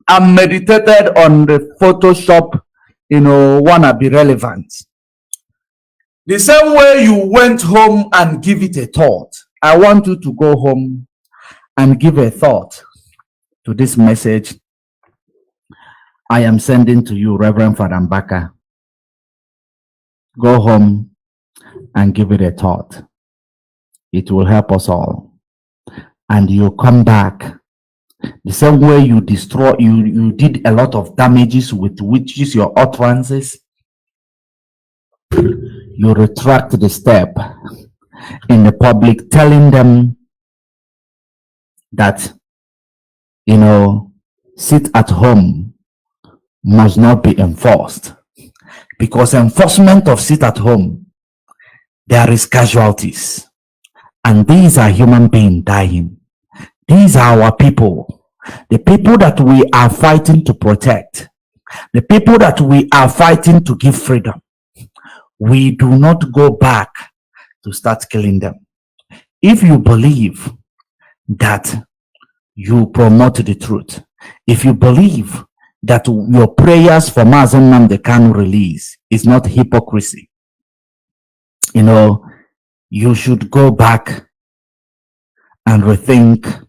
and meditated on the Photoshop, wanna be relevant. The same way you went home and give it a thought. I want you to go home and give a thought to this message I am sending to you, Reverend Father Mbaka. Go home and give it a thought. It will help us all. And you come back the same way you destroy, you did a lot of damages with which is your utterances. You retract the step in the public, telling them that, sit at home must not be enforced, because enforcement of sit at home, there is casualties, and these are human beings dying. These are our people, the people that we are fighting to protect, the people that we are fighting to give freedom. We do not go back to start killing them. If you believe that you promote the truth, if you believe that your prayers for Mazi Nnamdi Kanu release is not hypocrisy, you should go back and rethink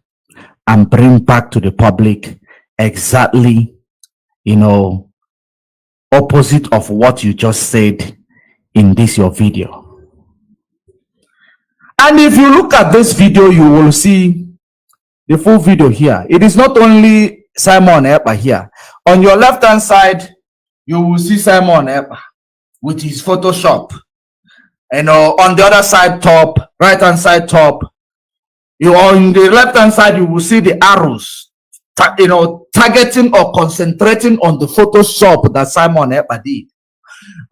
and bring back to the public exactly, opposite of what you just said in this your video. And if you look at this video, you will see the full video here. It is not only Simon Ekpa here. On your left hand side, you will see Simon Ekpa with his Photoshop. And on the other side top, right hand side top, on the left hand side, you will see the arrows, targeting or concentrating on the Photoshop that Simon Ekpa did.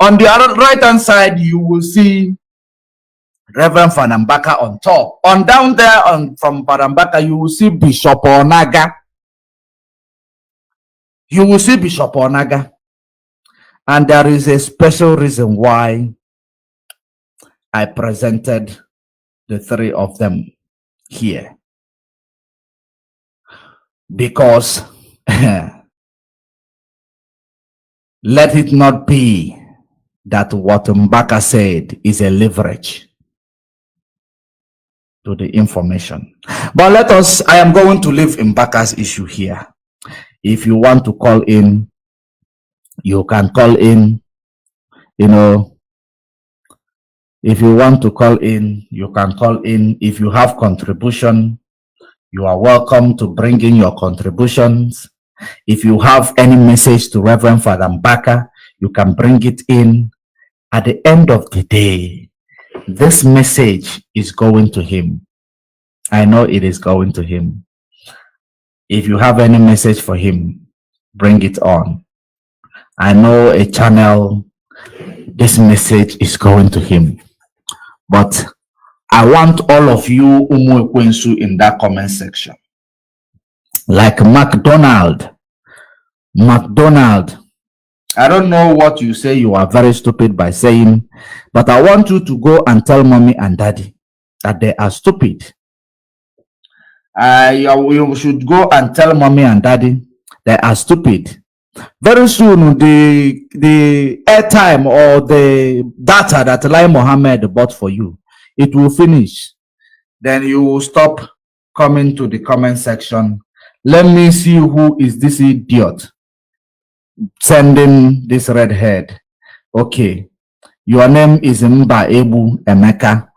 On the other right hand side, you will see Reverend Father Mbaka on top. On down there, from Father Mbaka, you will see Bishop Onaga. You will see Bishop Onaga. And there is a special reason why I presented the three of them here. Because let it not be that what Mbaka said is a leverage to the information. But let us, I am going to leave Mbaka's issue here. If you want to call in, you can call in. You know, if you want to call in, you can call in. If you have contribution, you are welcome to bring in your contributions. If you have any message to Reverend Father Mbaka, you can bring it in. At the end of the day, this message is going to him. I know it is going to him. If you have any message for him, bring it on. I know a channel, this message is going to him. But I want all of you Umu Ekwensu in that comment section. Like McDonald, I don't know what you say, you are very stupid by saying, but I want you to go and tell mommy and daddy that they are stupid. You should go and tell mommy and daddy they are stupid. Very soon, the airtime or the data that Lai Mohammed bought for you, it will finish. Then you will stop coming to the comment section. Let me see who is this idiot sending this redhead. Okay, your name is Mba Ebu Emeka.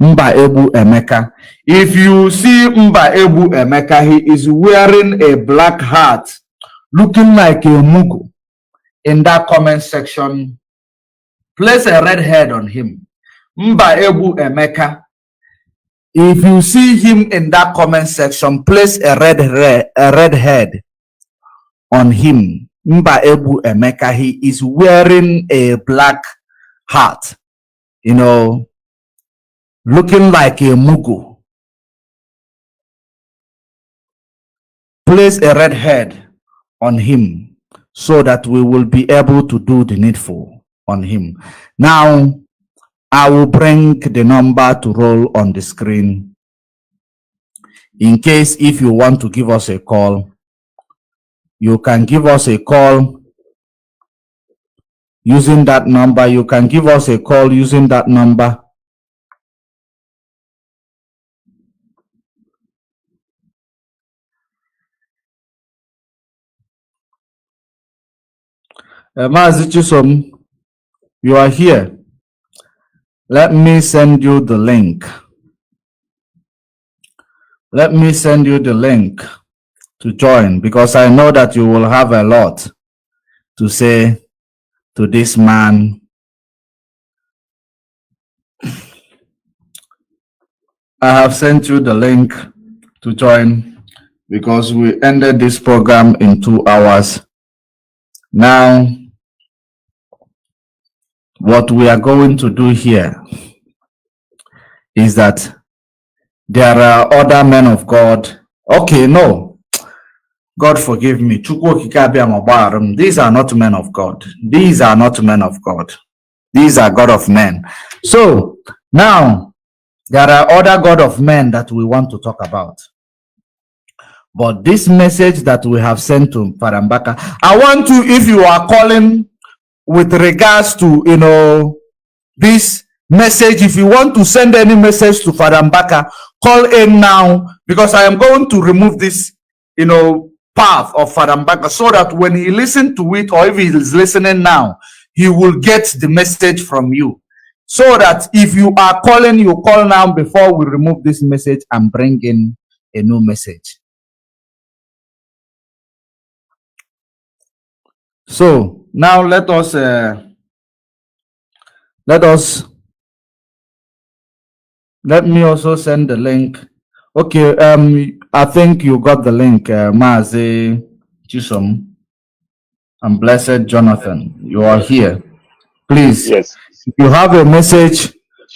Mba Ebu Emeka. If you see Mba Ebu Emeka, he is wearing a black hat, looking like a mugu. In that comment section, place a red head on him. Mba Ebu Emeka. If you see him in that comment section, place a red head on him. Mba Ebu Emeka, he is wearing a black hat, you know, looking like a mugu. Place a red head on him so that we will be able to do the needful on him. Now, I will bring the number to roll on the screen. In case if you want to give us a call, you can give us a call using that number. You can give us a call using that number. Mazi Chisom, you are here. Let me send you the link. Let me send you the link to join, because I know that you will have a lot to say to this man. I have sent you the link to join because we ended this program in 2 hours. Now, what we are going to do here is that there are other men of God. Okay, no. God forgive me. These are not men of God. These are not men of God. These are God of men. So, now, there are other God of men that we want to talk about. But this message that we have sent to Father Mbaka, I want to, if you are calling with regards to, you know, this message, if you want to send any message to Father Mbaka, call in now, because I am going to remove this, you know, path of Father Mbaka, so that when he listens to it, or if he is listening now, he will get the message from you. So that if you are calling, you call now before we remove this message and bring in a new message. So now let me also send the link. Okay, I think you got the link, Mazi Chisom and Blessed Jonathan. You are here. Please, yes. If you have a message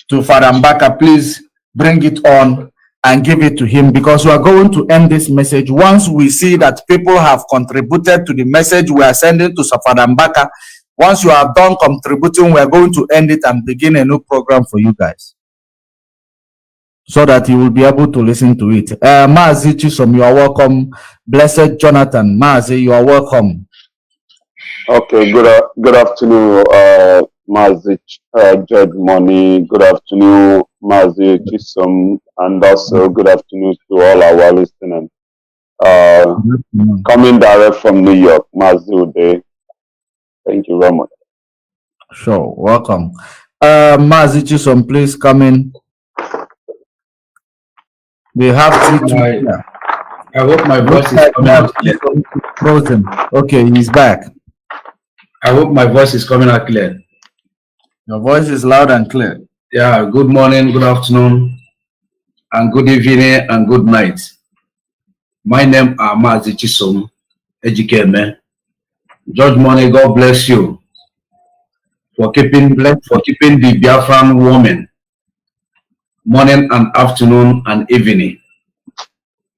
to Father Mbaka, please bring it on and give it to him, because we are going to end this message. Once we see that people have contributed to the message we are sending to Father Mbaka, Once you are done contributing, we are going to end it and begin a new program for you guys, so that you will be able to listen to it. Mazi Chisom, you are welcome. Blessed Jonathan, Mazi, you are welcome. Okay, good afternoon, Mazi Judge Money. Good afternoon, Mazi Chisom, and also good afternoon to all our listeners. Coming direct from New York, Mazi Ude. Thank you very much. Sure, welcome. Mazi Chisom, please come in. We have to. I hope my voice is coming out clear. Frozen. Okay, he's back. I hope my voice is coming out clear. Your voice is loud and clear. Yeah, good morning, good afternoon, and good evening, and good night. My name is Mazi Chisom, Ejikeme. Judge Money, God bless you for keeping the Biafran woman morning and afternoon and evening.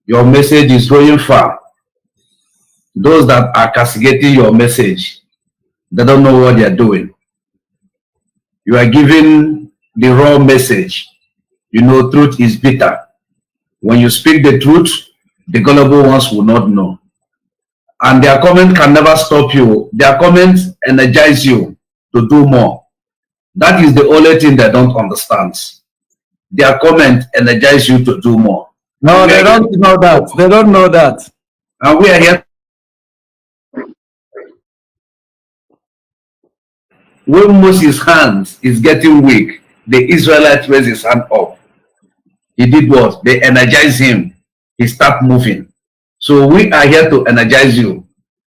Your message is going far. Those that are castigating your message, they don't know what they are doing. You are giving the raw message. You know, truth is bitter. When you speak the truth, the gullible ones will not know. And their comment can never stop you. Their comments energize you to do more. That is the only thing they don't understand. Their comment energize you to do more. No, they don't know that. They don't know that. And we are here. When Moses' hands is getting weak, the Israelites raise his hand up. He did what? They energize him. He start moving. So we are here to energize you.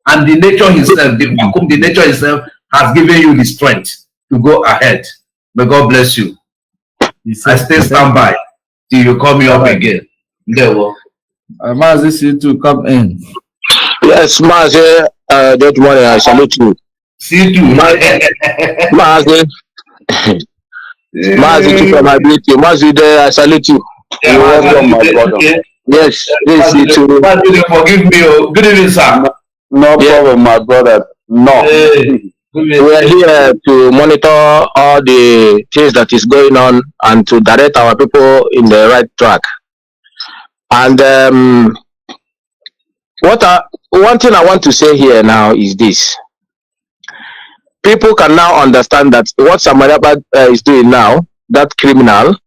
And the nature himself, the nature itself has given you the strength to go ahead. May God bless you. I stay standby till you call me up again. Mazi, see you to come in. Yes, Mazi, Judge Money, I salute you. See you too. Mazi, my beauty. Mazi, I salute you. Yeah, you welcome, my brother. Okay. Yes, this is too. Mazi, forgive me. Good evening, sir. No problem, my brother. No. We are here to monitor all the things that is going on and to direct our people in the right track. And one thing I want to say here now is this. People can now understand that what Samaraba is doing now, that criminal,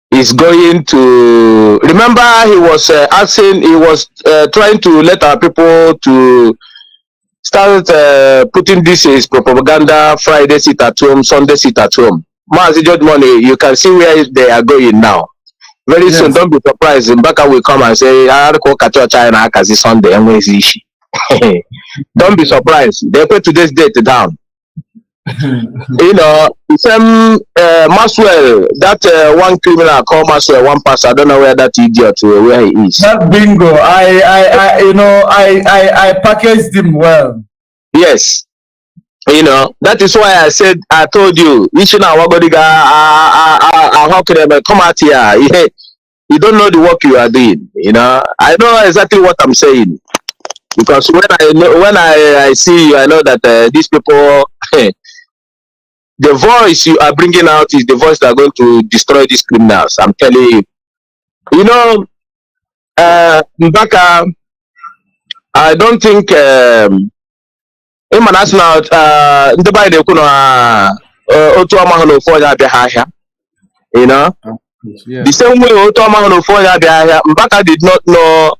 is going to... Remember, he was trying to let our people to start putting this as propaganda, Friday sit at home, Sunday sit at home. Mazi Judge Money, you can see where they are going now. Very soon, don't be surprised. Mbaka will come and say, China kasi Sunday, don't be surprised. They put today's date down. You know, Maxwell, that one criminal called Maxwell, one pastor, I don't know where that idiot, where he is. That bingo, I packaged him well. Yes. You know, that is why I told you, come out here. You don't know the work you are doing. You know, I know exactly what I'm saying. Because when I see you, I know that these people, the voice you are bringing out is the voice that are going to destroy these criminals. I'm telling you. You know, Mbaka, I don't think you know, the same way Mbaka did not know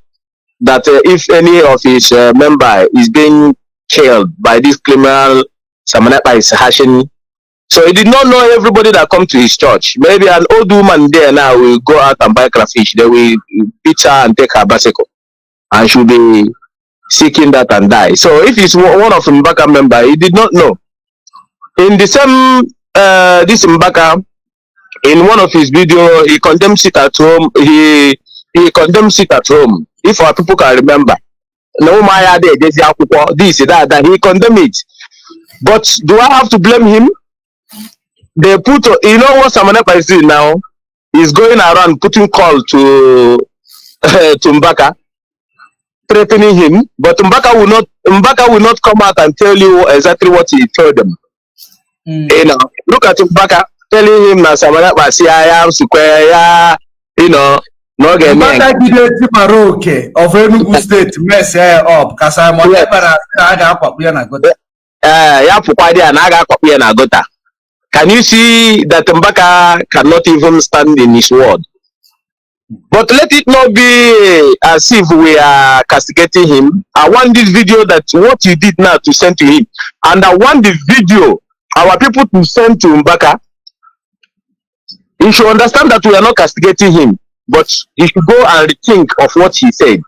that if any of his member is being killed by this criminal, Samanapa is hashing. So he did not know everybody that come to his church. Maybe an old woman there now will go out and buy crayfish. They will beat her and take her bicycle, and she'll be seeking that and die. So if he's one of Mbaka member, he did not know. In the same this Mbaka, in one of his video, he condemns it at home. He condemns it at home. If our people can remember, no Maya this, that, he condemned it. But do I have to blame him? They put, you know what Samanapa is doing now? He's going around putting call to Mbaka, threatening him. But Mbaka will not come out and tell you exactly what he told them. You know, look at Mbaka telling him that someone was here, square, you know, no game. Mbaka did Maroke of Enugu State mess up because I'm on Can you see that Mbaka cannot even stand in his word? But let it not be as if we are castigating him. I want this video that what you did now to send to him. And I want the video our people to send to Mbaka. He should understand that we are not castigating him, but he should go and rethink of what he said.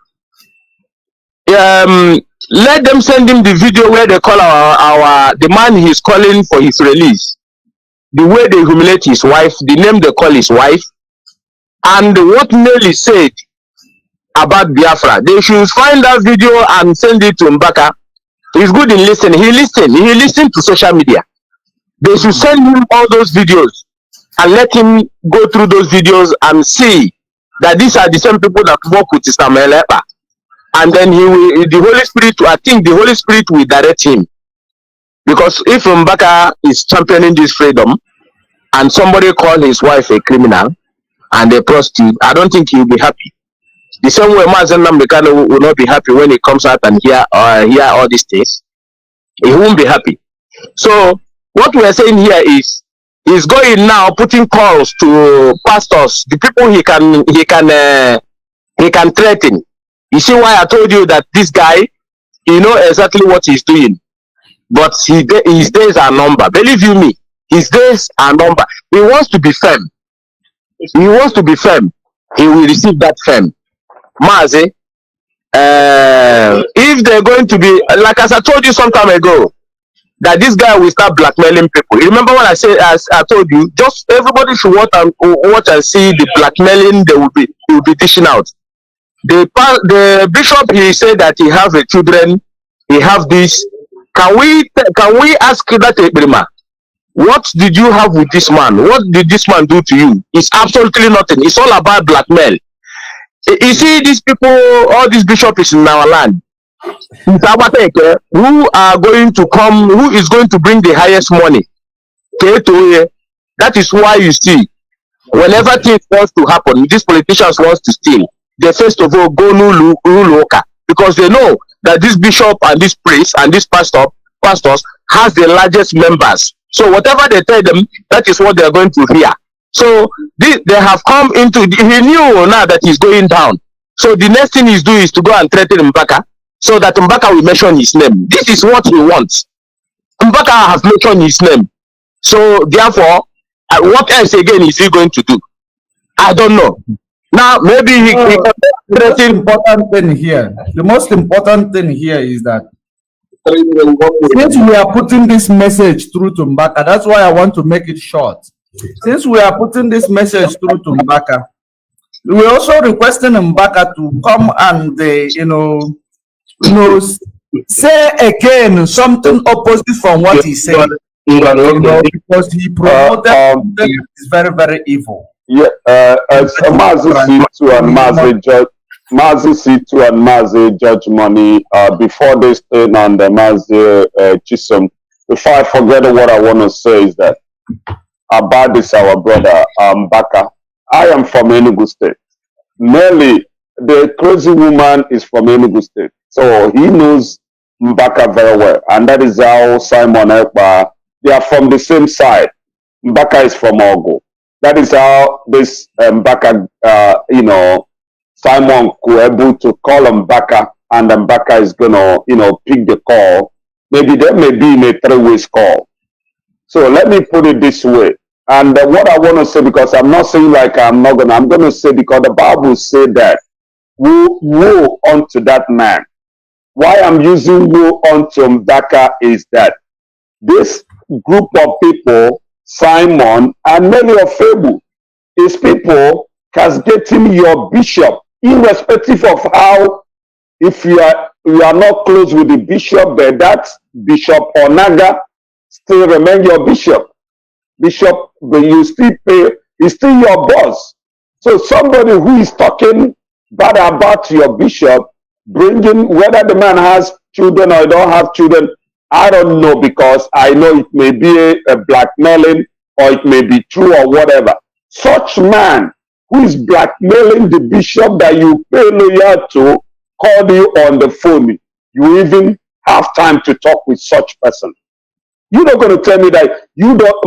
Let them send him the video where they call the man he's calling for his release. The way they humiliate his wife, the name they call his wife, and what Nelly said about Biafra. They should find that video and send it to Mbaka. He's good in listening. He listened to social media. They should send him all those videos and let him go through those videos and see that these are the same people that work with Ekpa. And then the Holy Spirit, I think the Holy Spirit will direct him. Because if Mbaka is championing this freedom and somebody call his wife a criminal and a prostitute, I don't think he'll be happy. The same way Mazi Nnamdi will not be happy when he comes out and hear all these things. He won't be happy. So what we are saying here is he's going now putting calls to pastors, the people he can threaten. You see why I told you that this guy, he knows exactly what he's doing, but his days are numbered. Believe you me, his days are numbered. He wants to be firm. He wants to be firm. He will receive that firm. Mazi, if they're going to be, like as I told you some time ago, that this guy will start blackmailing people. You remember when I said, as I told you, just everybody should watch and see the blackmailing they will be dishing out. The bishop, he said that he have a children, he have this. Can we ask that Ekpa, what did you have with this man? What did this man do to you? It's absolutely nothing. It's all about blackmail. You see, these people, all these bishops in our land, who are going to come, who is going to bring the highest money? That is why you see, whenever things wants to happen, these politicians wants to steal. They first of all go Nuloka, because they know that this bishop and this priest and this pastors has the largest members. So whatever they tell them, that is what they are going to hear. So they have come into, he knew now that he's going down. So the next thing he's doing is to go and threaten Mbaka, so that Mbaka will mention his name. This is what he wants. Mbaka has mentioned his name. So therefore, what else again is he going to do? I don't know. Now maybe the most important thing here. The most important thing here is that since we are putting this message through to Mbaka, that's why I want to make it short. Since we are putting this message through to Mbaka, we're also requesting Mbaka to come and say again something opposite from what he said. Because he promoted is very, very evil. Yeah, Mazi C2 and Mazi C2 and Mazi Judge Money, before this thing and the Mazi Chisom, before I forget what I want to say is that about this, our brother Mbaka, I am from Enugu State. Nelly, the crazy woman, is from Enugu State. So he knows Mbaka very well. And that is how Simon Ekpa, they are from the same side. Mbaka is from Ogo. That is how this Mbaka, Simon could able to call Mbaka, and Mbaka is gonna, pick the call. Maybe there may be in a three-way call. So let me put it this way. And what I want to say, because I'm not saying like I'm going to say because the Bible said that woe unto that man. Why I'm using woe unto Mbaka is that this group of people, Simon and many of Febu, is people castigating your bishop, irrespective of how, if you are not close with the bishop, but that Bishop Onaga still remain your bishop. Bishop, but you still pay, he's still your boss. So somebody who is talking bad about your bishop, bringing, whether the man has children or don't have children, I don't know, because I know it may be a blackmailing or it may be true or whatever. Such man who is blackmailing the bishop that you pay loyal to call you on the phone. You even have time to talk with such person. You're not going to tell me that you don't,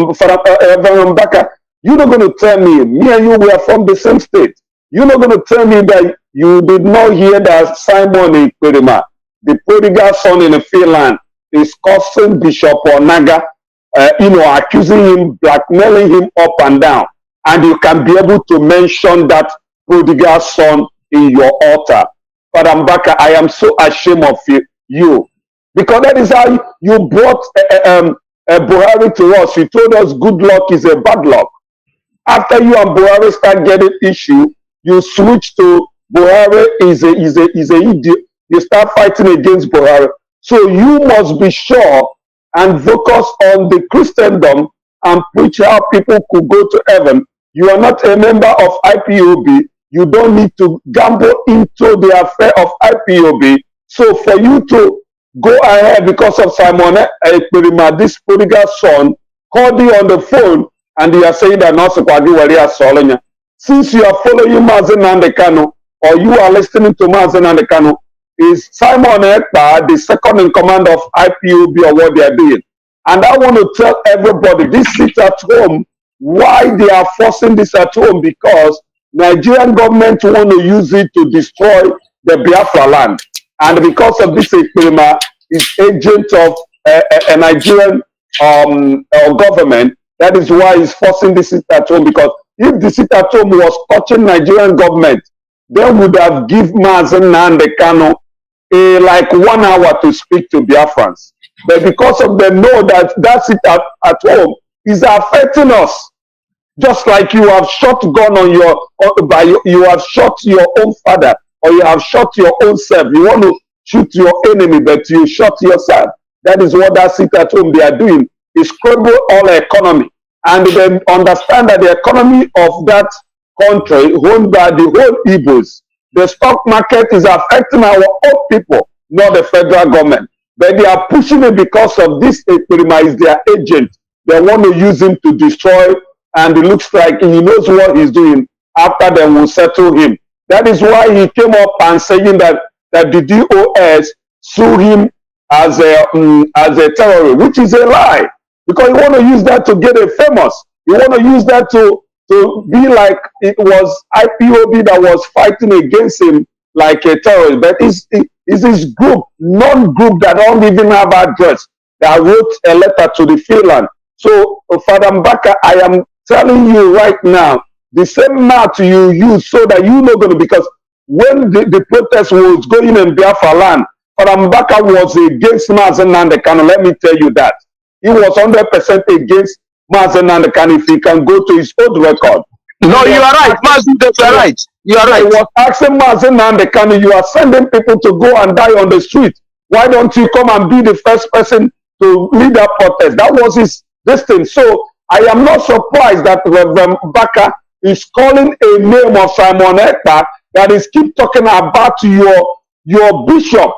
you're not going to tell me and you were from the same state. You're not going to tell me that you did not hear that Simon in Kwerima, the prodigal son in Finland, is cursing Bishop Onaga, accusing him, blackmailing him up and down. And you can be able to mention that prodigal son in your altar. Father Mbaka, I am so ashamed of you. Because that is how you brought Buhari to us. You told us good luck is a bad luck. After you and Buhari start getting issue, you switch to Buhari is a idiot. You start fighting against Buhari. So you must be sure and focus on the Christendom and preach how people could go to heaven. You are not a member of IPOB. You don't need to gamble into the affair of IPOB. So for you to go ahead because of Simon Ekpa, this prodigal son, called you on the phone and you are saying that not Solenya. Since you are following Mazi Nnamdi Kanu, or you are listening to Mazi Nnamdi Kanu, is Simon Ekpa the second in command of IPOB or what they are doing? And I want to tell everybody, this sit at home, why they are forcing this at home, because Nigerian government want to use it to destroy the Biafra land. And because of this, Ekpa is agent of a Nigerian government. That is why he's forcing this sit at home, because if the sit at home was touching Nigerian government, they would have given Mazi Nnamdi Kanu like 1 hour to speak to Biafrans. But because of them know that that sit at home is affecting us. Just like you have shot gun on you have shot your own father, or you have shot your own self. You want to shoot your enemy, but you shot yourself. That is what that sit at home they are doing, is crumble all economy. And then understand that the economy of that country owned by the whole Igbos, the stock market is affecting our own people, not the federal government. But they are pushing it because of this Ekpa is their agent. They want to use him to destroy, and it looks like he knows what he's doing. After they will settle him. That is why he came up and saying that the DOS sue him as a terrorist, which is a lie. Because you want to use that to get a famous. You want to use that to be like it was IPOB that was fighting against him like a terrorist. But it's this group, non-group that don't even have address, that wrote a letter to the Finland. So, Father Mbaka, I am telling you right now, the same mouth you use so that you know going to, because when the protest was going in Biafra land, Father Mbaka was against Mazi Nnamdi Kanu. Let me tell you that. He was 100% against Mazi Nnamdi Kanu. If he can go to his old record. No, you are right. Mazi, you are right. You are right. He was asking Mazi Nnamdi Kanu, you are sending people to go and die on the street. Why don't you come and be the first person to lead that protest? That was this thing. So I am not surprised that Reverend Mbaka is calling a name of Simon Ekpa that is keep talking about your bishop.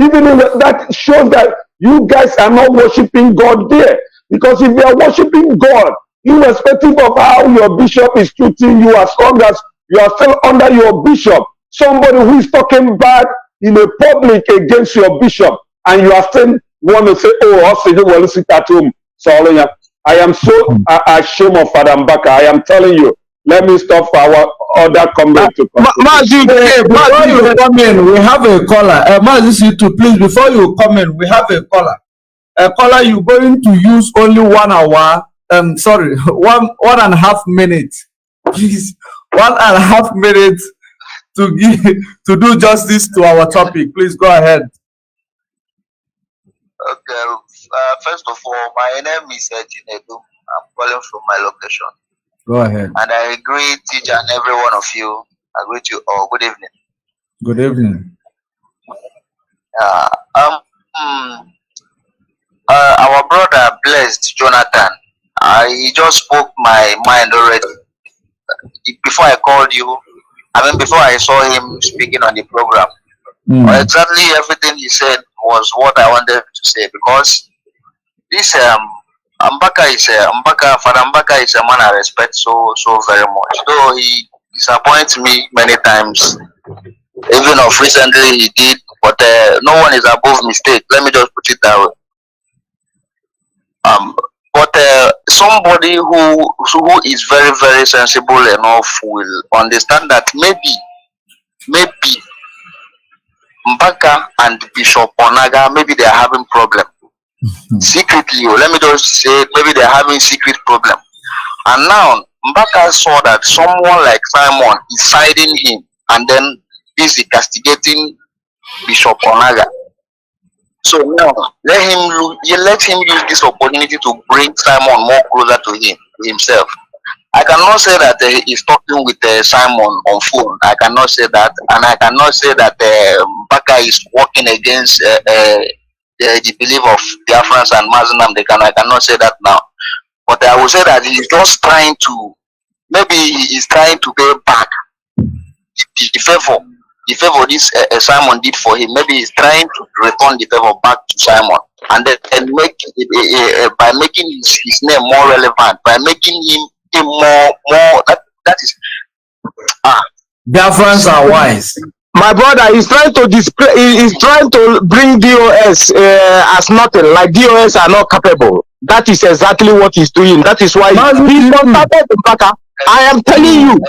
Even if that shows that you guys are not worshiping God there. Because if you are worshiping God, irrespective of how your bishop is treating you, as long as you are still under your bishop, somebody who is talking bad in a public against your bishop, and you are still want to say, oh, also you will sit at home. So I am so ashamed of Father Mbaka. I am telling you. Let me stop for our other comment to come. Mazi, before you come in, we have a caller. Mazi, please, before you come in, we have a caller. A caller, you're going to use only 1 hour. Sorry, one and a half minutes. Please, 1.5 minutes to do justice to our topic. Please go ahead. Okay. First of all, my name is Chinedu. I'm calling from my location. Go ahead. And I greet each and every one of you. I greet you all. Good evening. Good evening. Our brother, blessed Jonathan, he just spoke my mind already. Before I called you, before I saw him speaking on the program, exactly everything he said was what I wanted to say, because this Father Mbaka is a man I respect so very much. Though he disappoints me many times, even of recently he did, but no one is above mistake. Let me just put it that way. But somebody who is very, very sensible enough will understand that maybe Mbaka and Bishop Onaga, maybe they are having problem secretly. Or let me just say, maybe they are having secret problem. And now Mbaka saw that someone like Simon is siding him, and then busy castigating Bishop Onaga. So now let him use this opportunity to bring Simon more closer to himself. I cannot say that he is talking with Simon on phone. I cannot say that, and I cannot say that Mbaka is working against the belief of Biafrans and Mazi Nnamdi Kanu. I cannot say that now, but I will say that he is just trying to, maybe he is trying to pay back the favor this Simon did for him. Maybe he's trying to return the favor back to Simon, and then make by making his name more relevant, by making him more that is Biafrans are wise. My brother is trying to display. He's trying to bring DOS as nothing. Like DOS are not capable. That is exactly what he's doing. That is why he's contacted Mbaka. I am telling you.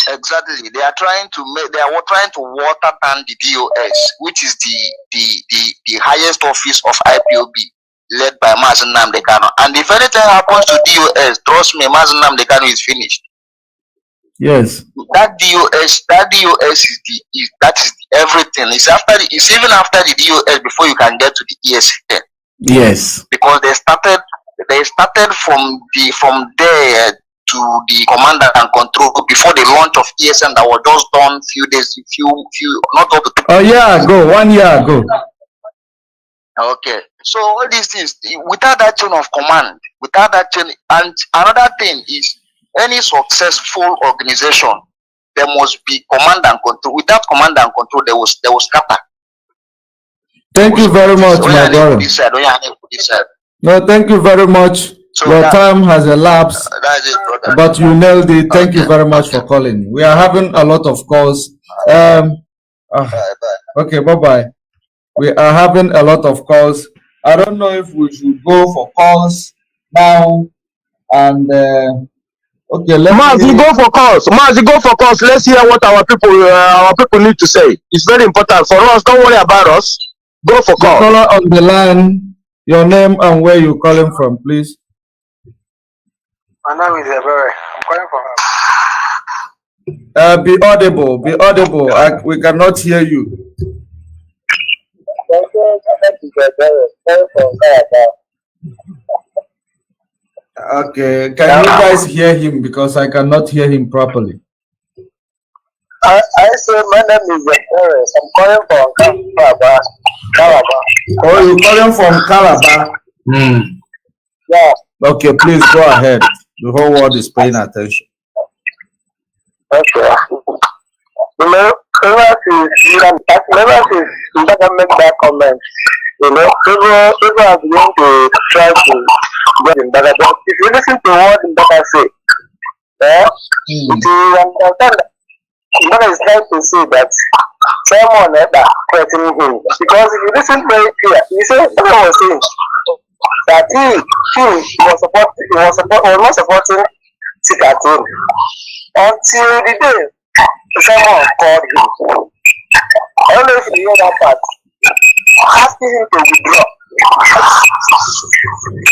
Exactly. They are trying to water down the DOS, which is the highest office of IPOB, led by Mazi Nnamdi Kanu. And if anything happens to DOS, trust me, Mazi Nnamdi Kanu is finished. Yes. That DOS is everything. It's even after the DOS before you can get to the ESN. Yes. Because they started from there to the command and control before the launch of ESN that was just done not up to 1 year ago. Okay, so all these things, without that chain of command, without that chain, and another thing is, any successful organization, there must be command and control. Without command and control, they will scatter. Thank you very much, my brother. No, thank you very much. So your time has elapsed, but you nailed it. Thank you very much for calling. We are having a lot of calls. Okay, bye-bye. We are having a lot of calls. I don't know if we should go for calls now. And okay, Mazi, go for calls. Mazi, go for calls. Let's hear what our people need to say. It's very important for us. Don't worry about us. Go for calls. Caller on the line, your name and where you're calling from, please. My name is Ebere. I'm calling from. Be audible. Be audible. We cannot hear you. Okay, can you guys hear him, because I cannot hear him properly? I say my name is Ebere. I'm calling from Calabar. Oh, you're calling from Calabar? Yeah. Okay, please go ahead. The whole world is paying attention. Okay. Never since make that comment, people are going to try to get him better. But if you listen to what Mbaka say, you understand Mbaka is trying to say that Simon Ekpa threatening him. Because if you listen very clear, he said Mbaka was saying that he was not supporting Sikatin until the day someone called him. I don't know if you hear that part. Asking him to withdraw.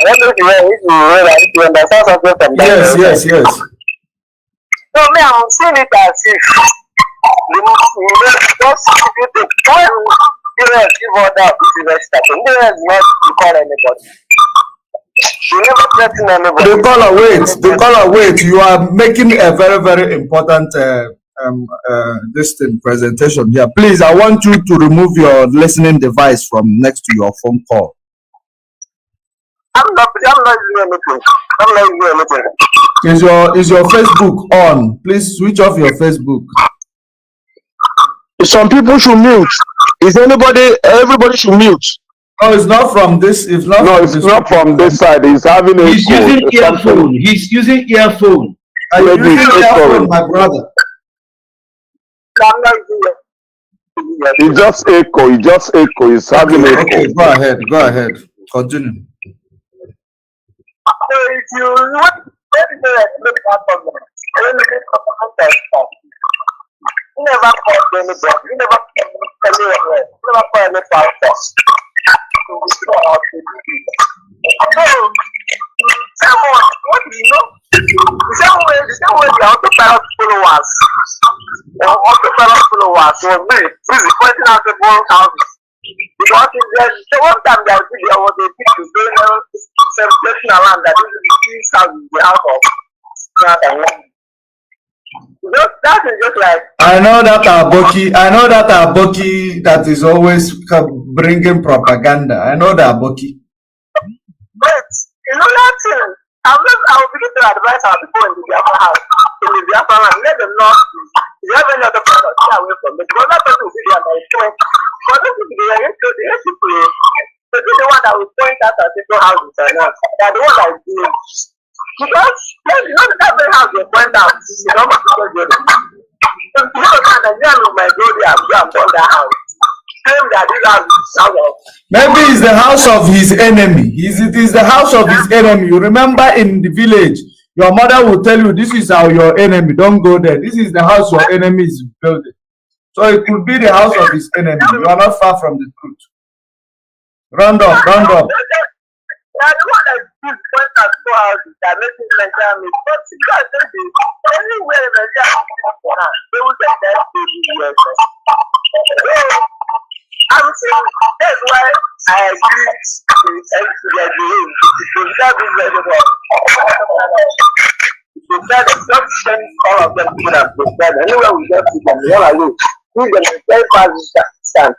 I don't know if you understand something from that. Yes. No, me, I'm seeing it as if just when give order of business starting, not to call anybody. You never threaten anybody. The caller, wait. You are making a very, very important presentation here. Please, I want you to remove your listening device from next to your phone call. I'm not doing anything. Is your Facebook on? Please switch off your Facebook. Some people should mute. Everybody should mute. Oh, it's not from this. It's not. No, from it's this not from this side. He's having a He's using earphone. He's using earphone. Are you Maybe using it's earphone, echoing. my brother? I'm not using it. He just echo. He just echo. He's having Okay, echo. okay, go ahead. Go ahead. Continue. So if you want to make that comment, you never called anybody, you never called anyone, you never called any pastor. So, someone, what do you know? The same way the Autopilot followers, was me, who's pointing out the wrong houses. Because the one time there was a people doing celebration around that this is the house in the house of that is just like I know that Aboki that is always bringing propaganda. I know that Aboki. but you know that thing. I will begin to advise our people in the Biafra house, in the Biafra land, let them know if you have any other person, stay away from it. Because that person will be there by point. For those people they hate to play. So this is the one that will point out at different houses and not. They are the one that is doing. Because you know that very house they point out, you know what to do. So you know that Nigerian will might go there and go and burn their house. Claim that this house is out of. Maybe it's the house of his enemy. It is the house of his enemy. You remember in the village, your mother will tell you this is your enemy. Don't go there. This is the house your enemy is building. So it could be the house of his enemy. You are not far from the truth. Round up, round up. They are the one that gives point at two houses that make it Nigerian made. But you guys say anywhere in Nigeria, they will take that to the US. I'm saying that's why I agree with the dream. To start this very well. To start not send all of them to that. Anywhere we get to them, what are you? Who's going to very fast stand?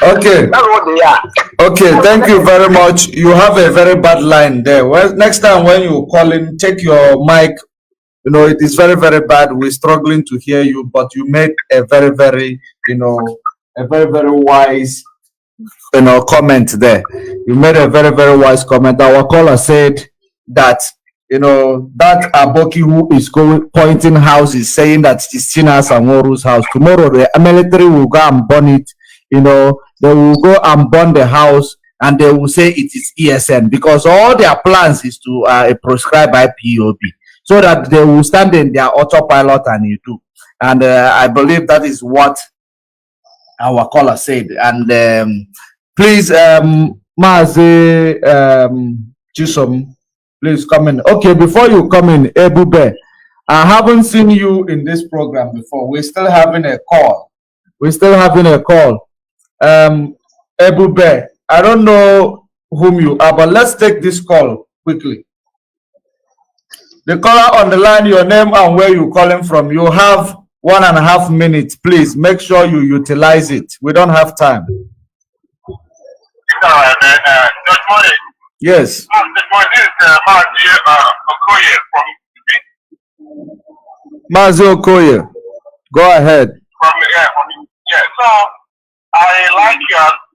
Okay. That's what they are. Okay, thank you very much. You have a very bad line there. Well, next time when you call in, take your mic. You know, it is very, very bad. We're struggling to hear you, but you made a very, very, a very, very wise, comment there. You made a very, very wise comment. Our caller said that, that Aboki who is pointing houses, saying that it's China's and Woru's house. Tomorrow, the military will go and burn it. They will go and burn the house and they will say it is ESN because all their plans is to prescribe IPOB so that they will stand in their autopilot and you do. And I believe that is what our caller said. And please, Mazi Chisom, please come in. Okay, before you come in, Ebube, I haven't seen you in this program before. We're still having a call. Ebube, I don't know whom you are, but let's take this call quickly. The caller on the line, your name and where you're calling from. You have 1.5 minutes. Please make sure you utilize it. We don't have time. Good morning. Yes. Good morning. This is Mazi Okoye from Mazi Okoye, go ahead. So I like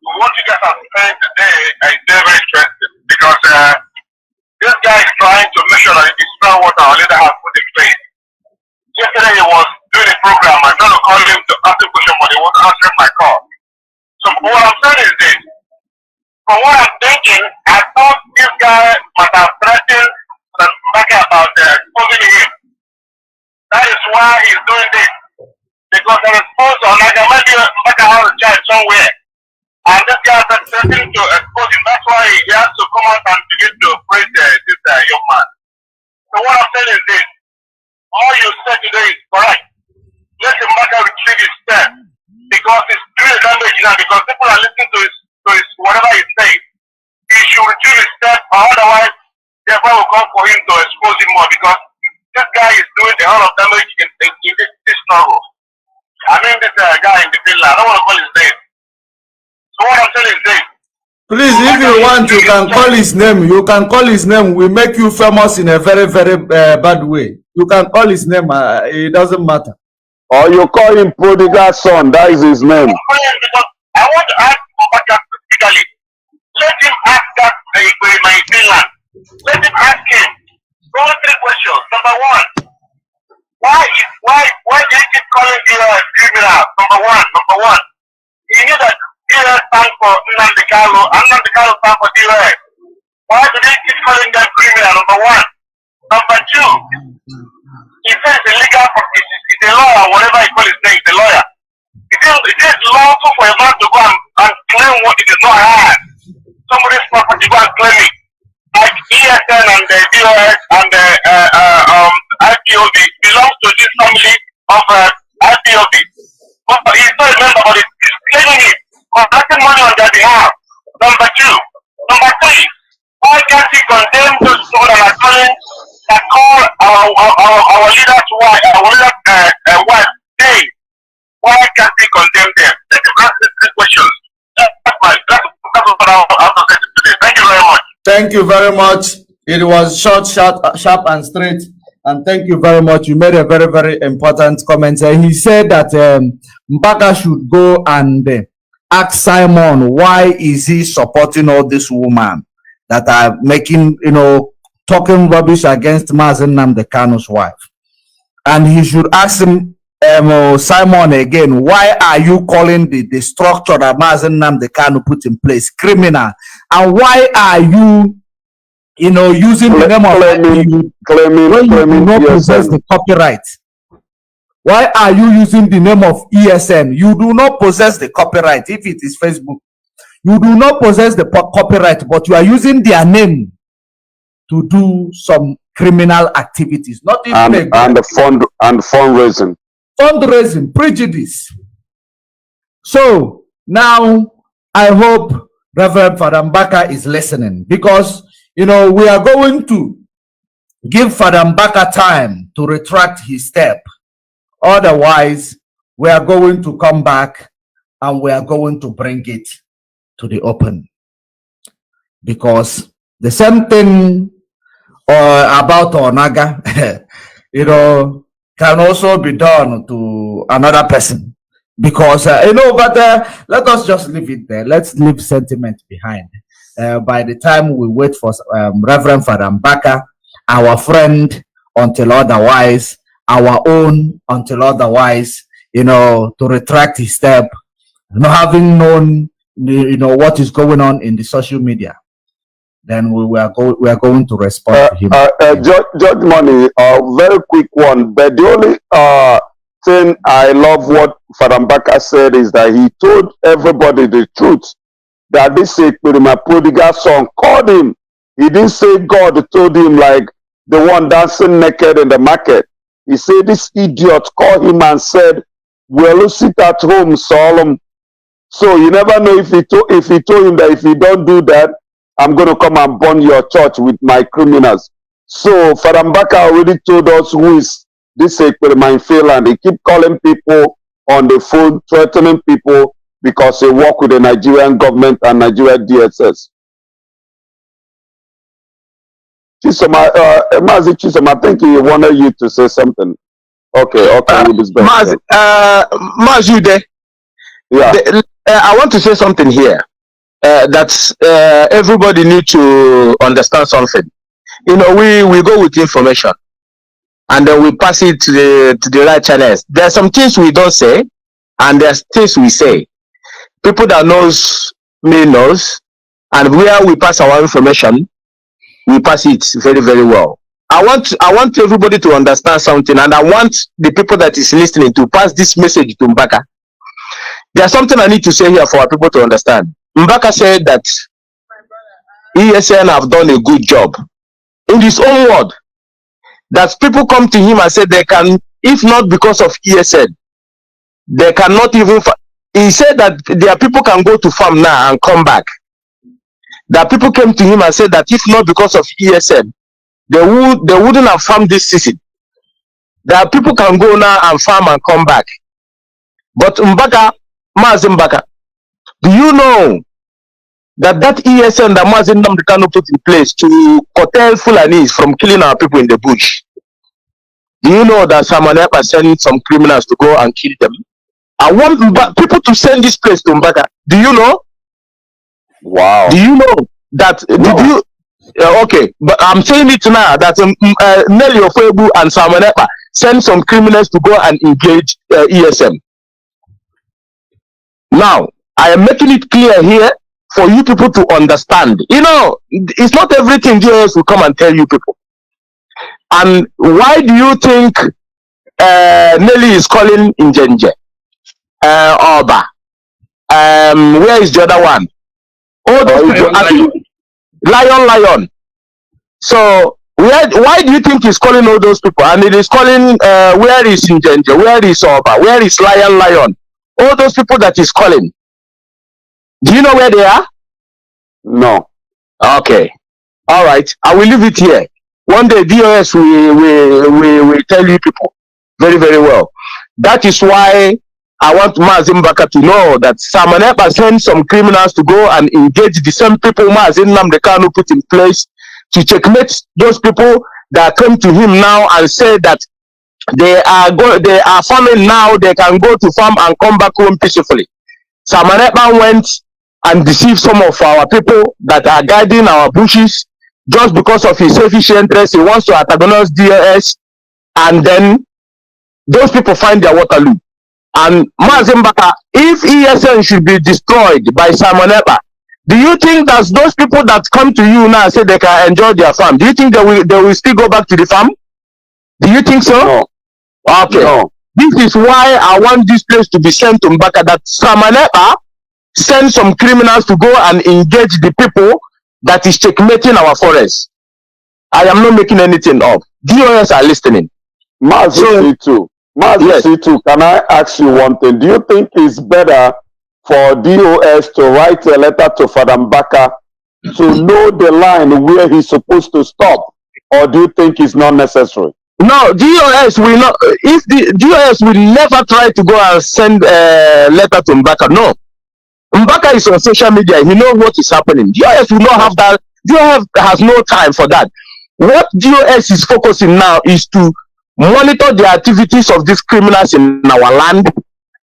what you guys are saying today is very, very interesting because this guy is trying to make sure that he destroys what our leader has put in place. Yesterday he was doing a program. I'm trying to call him to ask a question, but he wasn't answering my call. So what I'm saying is this. From what I'm thinking, I thought this guy must have threatened Mbaka about exposing him. That is why he's doing this. Because there is also like maybe Mbaka has a child somewhere. And this guy is threatening to expose him. That's why he has to come out and begin to praise this young man. So what I'm saying is this. All you said today is correct. Let Mbaka retrieve his step. Because it's doing damage now. Because people are listening to his whatever he says. He should retrieve his step, or otherwise, therefore will come for him to expose him more. Because this guy is doing a lot of damage in this struggle. I mean, this guy in the field, I don't want to call his name. So what I'm saying is this. Please, if you want, you can call his name. You can call his name. We make you famous in a very, very bad way. You can call his name. It doesn't matter. Or you call him prodigal son. That is his name. I want to ask Mbaka specifically. Number one. You knew that DOS stands for Nnamdi Kanu, and Nnamdi Kanu stands for DOS. Why do they keep calling them criminal? Number one. Number two, he says it's illegal, it's a lawyer, whatever he calls his name, it's a lawyer. It is lawful for a man to go and claim what it is not had. Somebody's property, go and claim it. Like ESN and the DOS and the IPOB belongs to this family of IPOB. But he's not a member, but he's claiming it, collecting money on their behalf. Number two. Number three, why can't he condemn those people that are calling, that call our leaders wife, hey, why can't he condemn them? Let him ask these questions. That's what I have to say today. Thank you very much. Thank you very much. It was short, sharp, and straight. And thank you very much. You made a very, very important comment. He said that Mbaka should go and ask Simon, why is he supporting all this woman that are making, talking rubbish against Mazi Nnamdi Kanu's wife? And he should ask him, Simon again, why are you calling the structure that Mazi Nnamdi Kanu put in place criminal? And why are you, using the name of claiming not possess the copyright? Why are you using the name of ESN? You do not possess the copyright. If it is Facebook, you do not possess the copyright, but you are using their name to do some criminal activities. Not even fundraising, prejudice. So now I hope Reverend Father Mbaka is listening, because we are going to give Father Mbaka time to retract his step. Otherwise, we are going to come back and we are going to bring it to the open. Because the same thing about Onaga, can also be done to another person. Because, but let us just leave it there. Let's leave sentiment behind. By the time we wait for Reverend Father Mbaka, our friend until otherwise, our own until otherwise, to retract his step, having known, what is going on in the social media, then we are going to respond to him. Judge Money, very quick one. But the only thing I love what Father Mbaka said is that he told everybody the truth. That this my prodigal son called him. He didn't say God told him like the one dancing naked in the market. He said this idiot called him and said, "We'll sit at home, solemn." So you never know if he told him that if you don't do that, I'm going to come and burn your church with my criminals. So Father Mbaka already told us who is this my failure. He keep calling people on the phone, threatening people because they work with the Nigerian government and Nigeria DSS. Mazi Chisom, I think he wanted you to say something. Okay, Mazi, you there? Yeah. I want to say something here. That everybody need to understand something. We go with information and then we pass it to the right channels. There are some things we don't say and there's things we say. People that knows me knows, and where we pass our information, we pass it very, very well. I want everybody to understand something, and I want the people that is listening to pass this message to Mbaka. There's something I need to say here for our people to understand. Mbaka said that ESN have done a good job. In his own word, that people come to him and say they can, if not because of ESN, they cannot even. He said that their people can go to farm now and come back. That people came to him and said that if not because of ESN, they wouldn't have farmed this season. That people can go now and farm and come back. But Mbaka, Mazi Mbaka, do you know that ESN that Mazi Nnamdi Kanu put in place to curtail Fulanis from killing our people in the bush? Do you know that Ekpa sent some criminals to go and kill them? I want people to send this place to Mbaka. Do you know? Wow. Do you know that? No. Did you? Okay, but I'm saying it now that Nelly Ofebu and Ekpa send some criminals to go and engage ESM. Now, I am making it clear here for you people to understand. You know, it's not everything DOS will come and tell you people. And why do you think Nelly is calling Injenje? Oba? Where is the other one? Oh, Lion. So why do you think he's calling all those people? And it is calling where is Injenje? Where is Oba? Where is Lion? All those people that he's calling. Do you know where they are? No. Okay. All right. I will leave it here. One day DOS will tell you people very, very well. That is why I want Mazi Mbaka to know that Ekpa sent some criminals to go and engage the same people Mazi Nnamdi Kanu put in place to checkmate those people that come to him now and say that they are farming now, they can go to farm and come back home peacefully. Ekpa went and deceived some of our people that are guarding our bushes just because of his selfish interest. He wants to antagonize DOS, and then those people find their Waterloo. And Mazi Mbaka, if ESN should be destroyed by Ekpa, do you think that those people that come to you now say they can enjoy their farm, do you think they will still go back to the farm? Do you think so? No. Okay. No. This is why I want this place to be sent to Mbaka, that Ekpa send some criminals to go and engage the people that is checkmating our forests. I am not making anything up. DOS are listening. Mazi C2, can I ask you one thing? Do you think it's better for DOS to write a letter to Father Mbaka to know the line where he's supposed to stop, or do you think it's not necessary? No, DOS will not. If the DOS will never try to go and send a letter to Mbaka. No. Mbaka is on social media. He knows what is happening. DOS will not have that. DOS has no time for that. What DOS is focusing now is to monitor the activities of these criminals in our land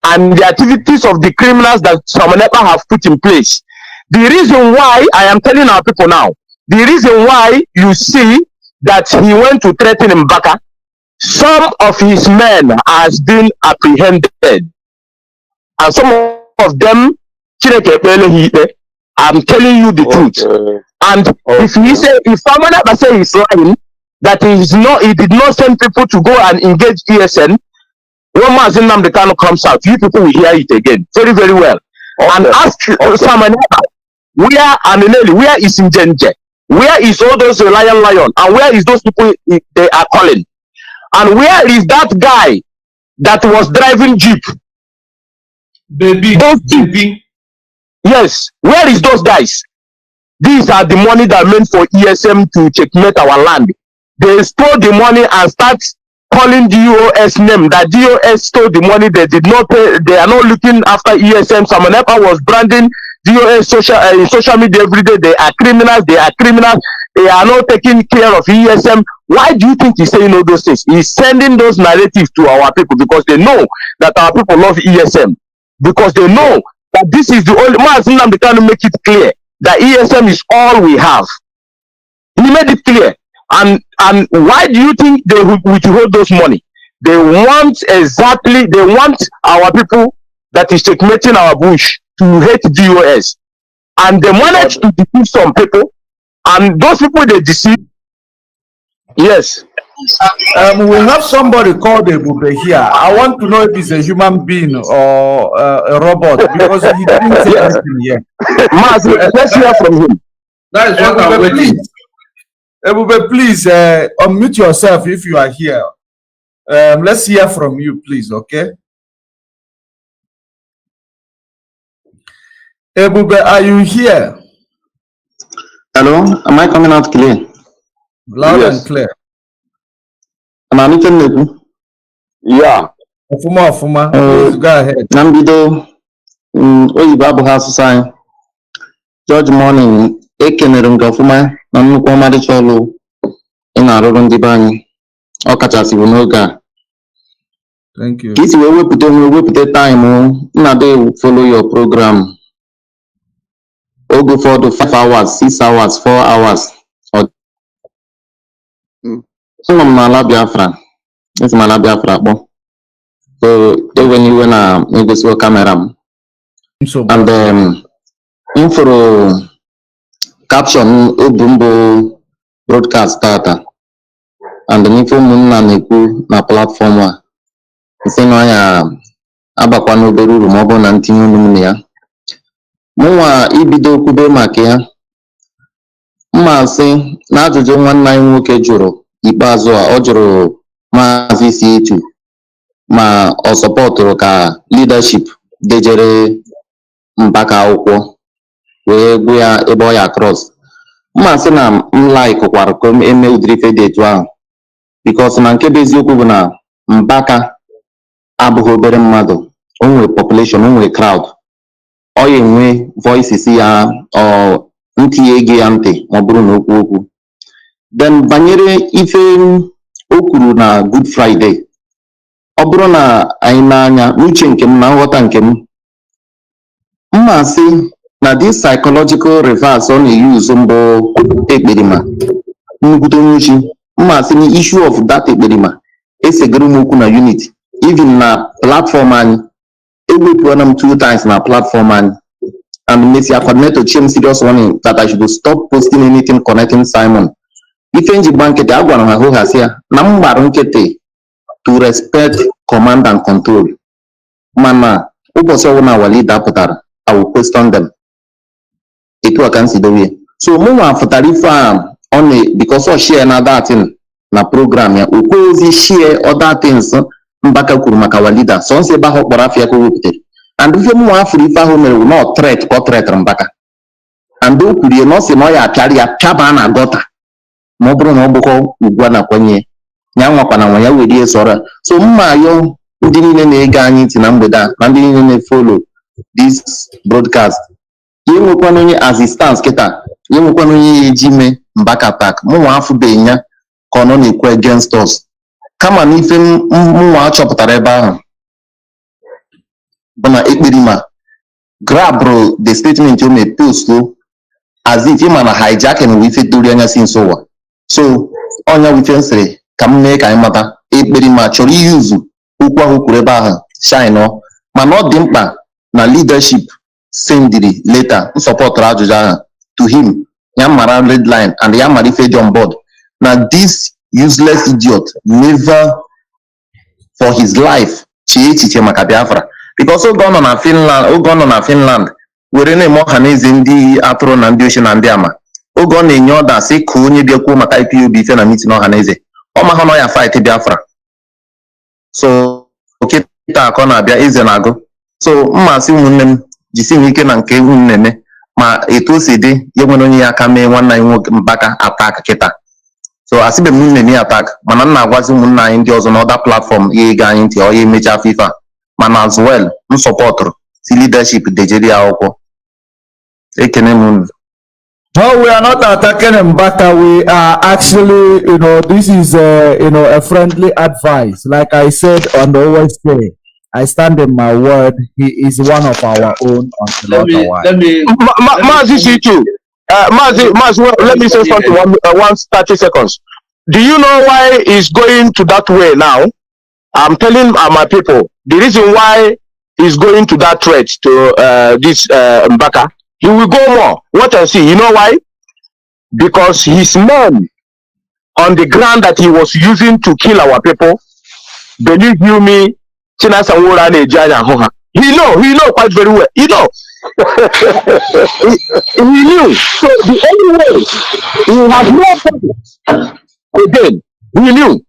and the activities of the criminals that Ekpa have put in place. The reason why I am telling our people now, the reason why you see that he went to threaten Mbaka, some of his men has been apprehended, and some of them, I'm telling you the truth. And if he say, if someone say he's lying, that he did not send people to go and engage ESN, when Mazi Nnamdi Kanu comes out, you people will hear it again very, very well. And ask someone, where is Injenje? Where is all those lion? And where is those people they are calling? And where is that guy that was driving Jeep? Baby. Yes, where is those guys? These are the money that meant for ESM to checkmate our land. They stole the money and start calling DOS name. That DOS stole the money. They did not pay. They are not looking after ESM. Ekpa was branding DOS social media every day. They are criminals. They are not taking care of ESM. Why do you think he's saying all those things? He's sending those narratives to our people because they know that our people love ESM. Because they know that this is the only Mazi Nnamdi Kanu make it clear that ESM is all we have. He made it clear. And why do you think they withhold those money? They want our people that is checkmating our bush to hate DOS. And they managed to deceive some people, and those people they deceive. Yes. We have somebody called Ebube here. I want to know if he's a human being or a robot, because he didn't say anything here. Mazi, let's hear from him. That is what I'm waiting. Ebube, please unmute yourself if you are here. Let's hear from you, please, okay? Ebube, are you here? Hello, am I coming out clear? Loud and clear. Am I meeting you? Yeah. Ofuma, please go ahead. Nnamdi, Oyibabu House sign. George Morning, Ekenerum Gafuma, Nanuko Maricholo, in our own divine. Okachasi Unoga. Thank you. This way we put the time, now they follow your program. Or go for the 5 hours, 6 hours, 4 hours. Or some of my Biafra. It's my Biafra. So when you wanna make this camera. And info caption Obumbo broadcast data and the info munna neku na platform nsino ya abakwa n'obere uru ma ọ bụ na ntinye unu ya mụnwa ibido kwube maka ya mma sị na ajụjụ nwanne anyị nwoke jụrụ ikpeazụ a ọ jụrụ Mazi C2 ma ọ sọpọtụrụ ka leadership dejere mpaka akwụkwọ wee gwu ya ebe ọ ya cross mma sị na m like kwara ka eme ụdịrị ife dị etu ahụ because na nke bụ eziokwu bụ na mpaka abụghị obere mmadụ o nwere population o nwere crowd ọ ya enwe voices ya ntinye ego ya ntị ma ọ bụrụ na okwu then banyere ife o kwuru na Good Friday ọ bụrụ na anyị n'anya n'uche nke m na nghọta nke m mma sị na this psychological reverse ọ na-use mbụ ekperima nnukwute nwuchi mma sị na issue of that ekperima esegoro m okwu na unity even na platform anyị ewepụana m 2 times na platform anyị and Messi coordinator chem serious warning that I should stop posting anything connecting Simon ife nji gba nkịtị agwara ha hụghasị ya na m gbara nkịtị to respect command and control mana ụbọchị ọbụla wali dapụtara I will question them etu aka nsi dowe so mụnwa fụtara ife a ọ na because ọ share na that thing na program ya okwe ozi share other things Mbaka kwuru maka walida so nsi ebe ahụ kpọrọ afịa ka o wepụtara and ife mụnwa afụrụ ife ahụ mere na threat ka ọ threatara Mbaka and o kwurie na ọ sị na ọ ya apịara ya pịaba na gọta ma ọ bụrụ na ọ bụkọ ugwu a na-akwanye ya nwakwana nwa ya were ihe sọrọ so mma ayọ ndị niile na-ege anyị ntị na mgbede a na ndị niile na-follow this broadcast ya nwekwana onye assistance kịta ya nwekwana onye ya eji mee Mbaka attack mụnwa afụbeghị ya ka ọ nọ na-ekwu against us kama na ife mụnwa chọpụtara ebe ahụ bụ na ekperima grabrụ the statement o mee post as if ịma na hijacking bụ ife dori anya si nso ụwa so ọnya wife nsịrị ka m mee ka anyị mata ekperima chọrọ iyuzu okwu ahụ kwuru ebe ahụ shine mana ọ dị mkpa na leadership sendiri later nsọpọtụrụ ajụjụ ahụ to him ya mara red line and ya mara ife dị on board na this useless idiot never for his life chee echiche maka Biafra because oge ọ nọ na Finland were na-eme ọha na eze ndị atụrụ na ndị ochi na ndị ama oge ọ na-enye ọda sị ka onye bịakwuo maka IPOB ife na meeting ọha na eze ọ mahụ na ya fight Biafra so oketa ka ọ na-abịa eze na-agụ so mmasị ụmụnne m jisi nwe ike na nke unu na-eme ma etu o si dị ya nwere onye ya aka mee nwanne anyị nwoke Mbaka attack kịta so asịbe m na-eme ya attack mana m na-agwazi ụmụnne anyị ndị ọzọ na ọda platform ya ege anyị ntị ọ ya emecha FIFA mana as well m sọpọtụrụ si leadership dejeri akwụkwọ ekene m unu. No, we are not attacking Mbaka. We are actually, this is, a friendly advice. Like I said, and always say, I stand in my word. He is one of our own. Let me. Mazi C2. Mazi, let me say something. 30 seconds. Do you know why he's going to that way now? I'm telling my people the reason why he's going to that threat to this Mbaka. He will go more. What I see, you know why? Because his men on the ground that he was using to kill our people, believe you me, he know quite very well. He know. he knew. So the only way he had no problem. Again, he knew.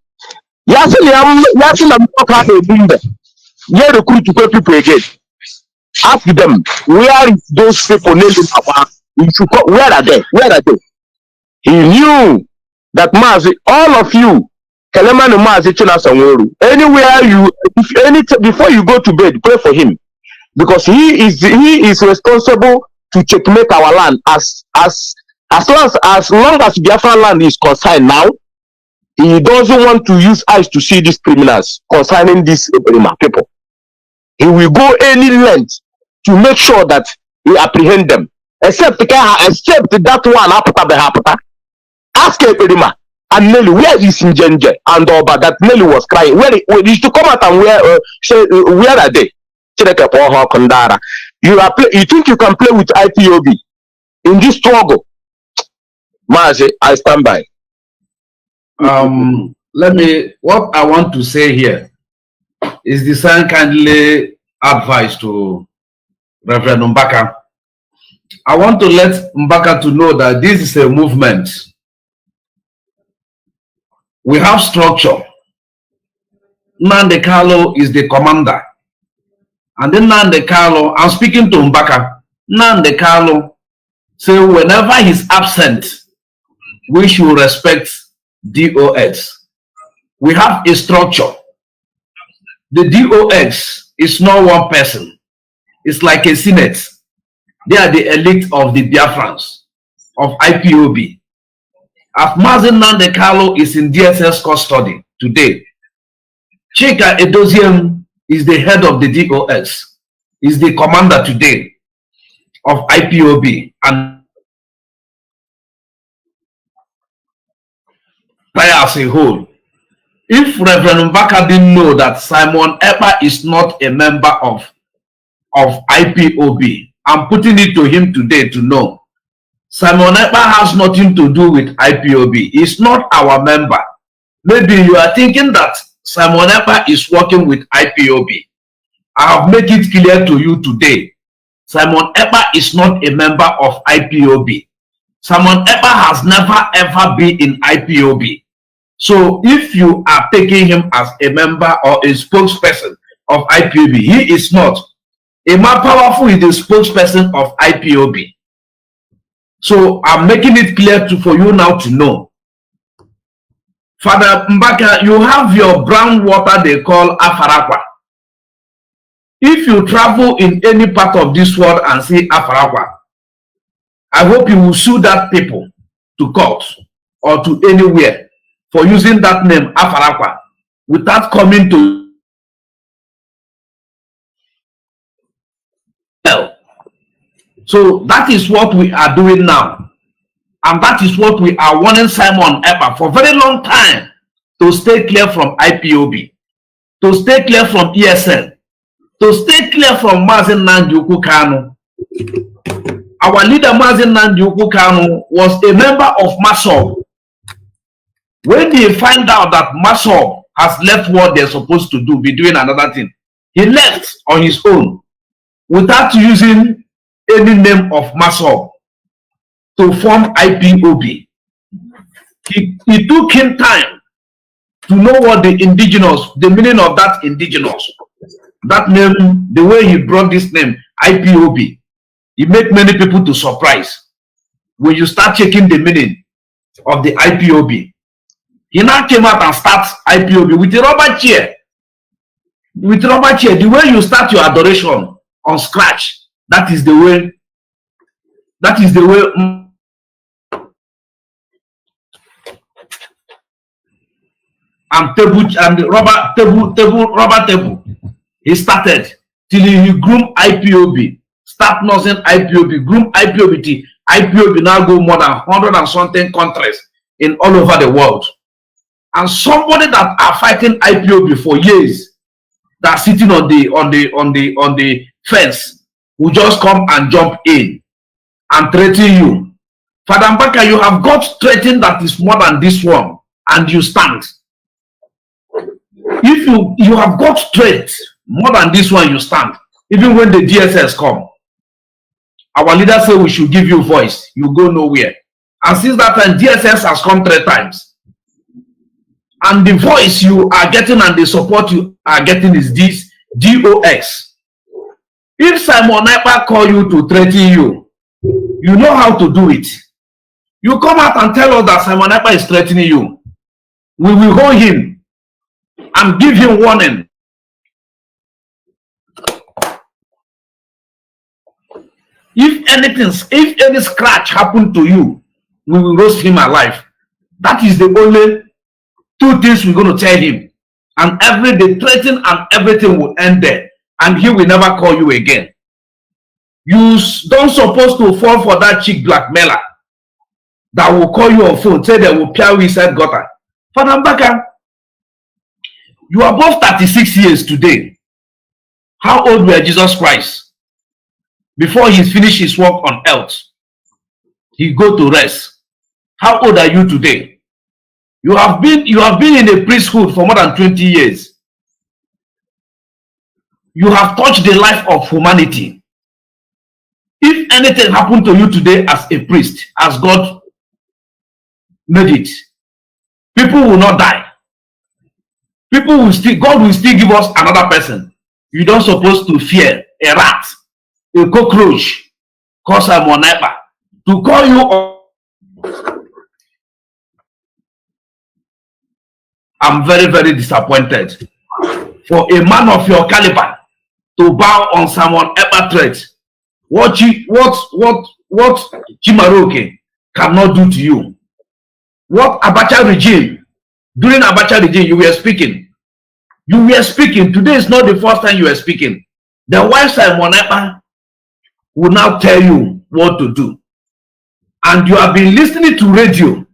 Recruit to pay people again. Ask them, where is those people named where are they? Where are they? He knew that Mazi, all of you, anywhere before you go to bed, pray for him. Because he is responsible to checkmate our land as long as Biafra land is concerned now. He doesn't want to use eyes to see these criminals concerning these people. He will go any length to make sure that we apprehend them. Except that one happened. Ask Ekperima and Nelly, where is Njenje and Oba that Nelly was crying? Where used to come out and where are they? You think you can play with IPOB in this struggle? Mazi, I stand by. What I want to say here is the same kindly advice to Reverend Mbaka. I want to let Mbaka to know that this is a movement. We have structure. Nnamdi Kanu is the commander. And then Nnamdi Kanu, I'm speaking to Mbaka. Nnamdi Kanu say whenever he's absent, we should respect DOX. We have a structure. The DOX is not one person. It's like a senate. They are the elite of the Biafrans, of IPOB. As Mazi Nnamdi Kanu is in DSS custody today, Chika Edoziem is the head of the DOX, is the commander today of IPOB and as a whole. If Reverend Mbaka didn't know that Simon Ekpa is not a member of IPOB, I'm putting it to him today to know. Simon Ekpa has nothing to do with IPOB. He's not our member. Maybe you are thinking that Simon Ekpa is working with IPOB. I have made it clear to you today. Simon Ekpa is not a member of IPOB. Simon Ekpa has never ever been in IPOB. So if you are taking him as a member or a spokesperson of IPOB, he is not. A more powerful is the spokesperson of IPOB. So I'm making it clear for you now to know. Father Mbaka, you have your brown water they call Afarakwa. If you travel in any part of this world and see Afarakwa, I hope you will sue that people to court or to anywhere for using that name Afarakwa without coming to hell. So that is what we are doing now. And that is what we are warning Simon Ekpa for a very long time, to stay clear from IPOB, to stay clear from ESN, to stay clear from Mazi Nnamdi Kanu. Our leader Mazi Nnamdi Kanu was a member of MASOB. When they find out that MASOB has left what they're supposed to do, be doing another thing, he left on his own without using any name of MASOB to form IPOB. It took him time to know what the indigenous, the meaning of that indigenous, that name, the way he brought this name, IPOB. It made many people to surprise when you start checking the meaning of the IPOB. He now came out and starts IPOB with a rubber chair. With a rubber chair, the way you start your adoration on scratch, that is the way. That is the way. And table and rubber table. He started till he groomed IPOB. Start nursing IPOB, groom IPOB. IPOB now go more than 100 and something countries in all over the world. And somebody that are fighting IPOB for years, that sitting on the fence, will just come and jump in and threaten you. Father Mbaka, you have got threatened that is more than this one, and you stand. If you have got threat more than this one, you stand. Even when the DSS come, our leader say we should give you voice. You go nowhere. And since that time, DSS has come 3 times. And the voice you are getting and the support you are getting is this DOX. If Simon Ekpa call you to threaten you, you know how to do it. You come out and tell us that Simon Ekpa is threatening you. We will hold him and give him warning. If any scratch happened to you, we will roast him alive. That is the only 2 things we're going to tell him. And every day threaten and everything will end there. And he will never call you again. You don't supposed to fall for that chick blackmailer that will call you on phone, say they will peer you inside gutter. Father Mbaka, you are above 36 years today. How old were Jesus Christ? before he's finished his work on earth, he go to rest. How old are you today? You have been in a priesthood for more than 20 years. You have touched the life of humanity. If anything happened to you today as a priest, as God made it, people will not die. God will still give us another person. You don't supposed to fear a rat, a cockroach, cause I'm on neighbor. To call you, I'm very, very disappointed. For a man of your caliber to bow on someone ever threat, what Chimaroke cannot do to you. What Abacha regime, during Abacha regime, you were speaking. You were speaking. Today is not the first time you were speaking. The wife Simon Ekpa will now tell you what to do. And you have been listening to radio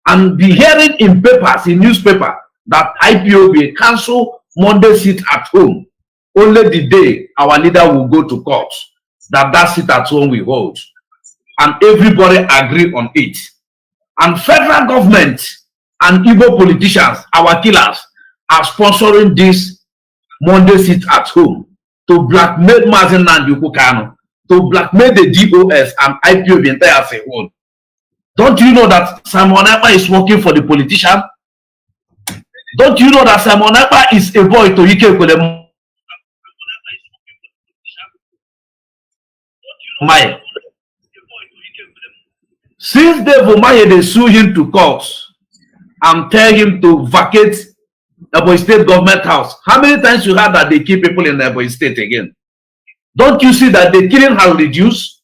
and be hearing in papers, in newspaper, that IPOB cancel Monday sit at home. Only the day our leader will go to court, that sit at home we hold. And everybody agree on it. And federal government and Igbo politicians, our killers, are sponsoring this Monday sit at home to blackmail Mazi and Kanu, to blackmail the DOS and IPOB entire as a whole. Don't you know that Simon Ekpa is working for the politician? Don't you know that Simon Ekpa is a boy to Ike Kwele? Maya. Since they sue him to court and tell him to vacate the Ebonyi State government house, how many times you heard that they kill people in the Ebonyi State again? Don't you see that the killing has reduced?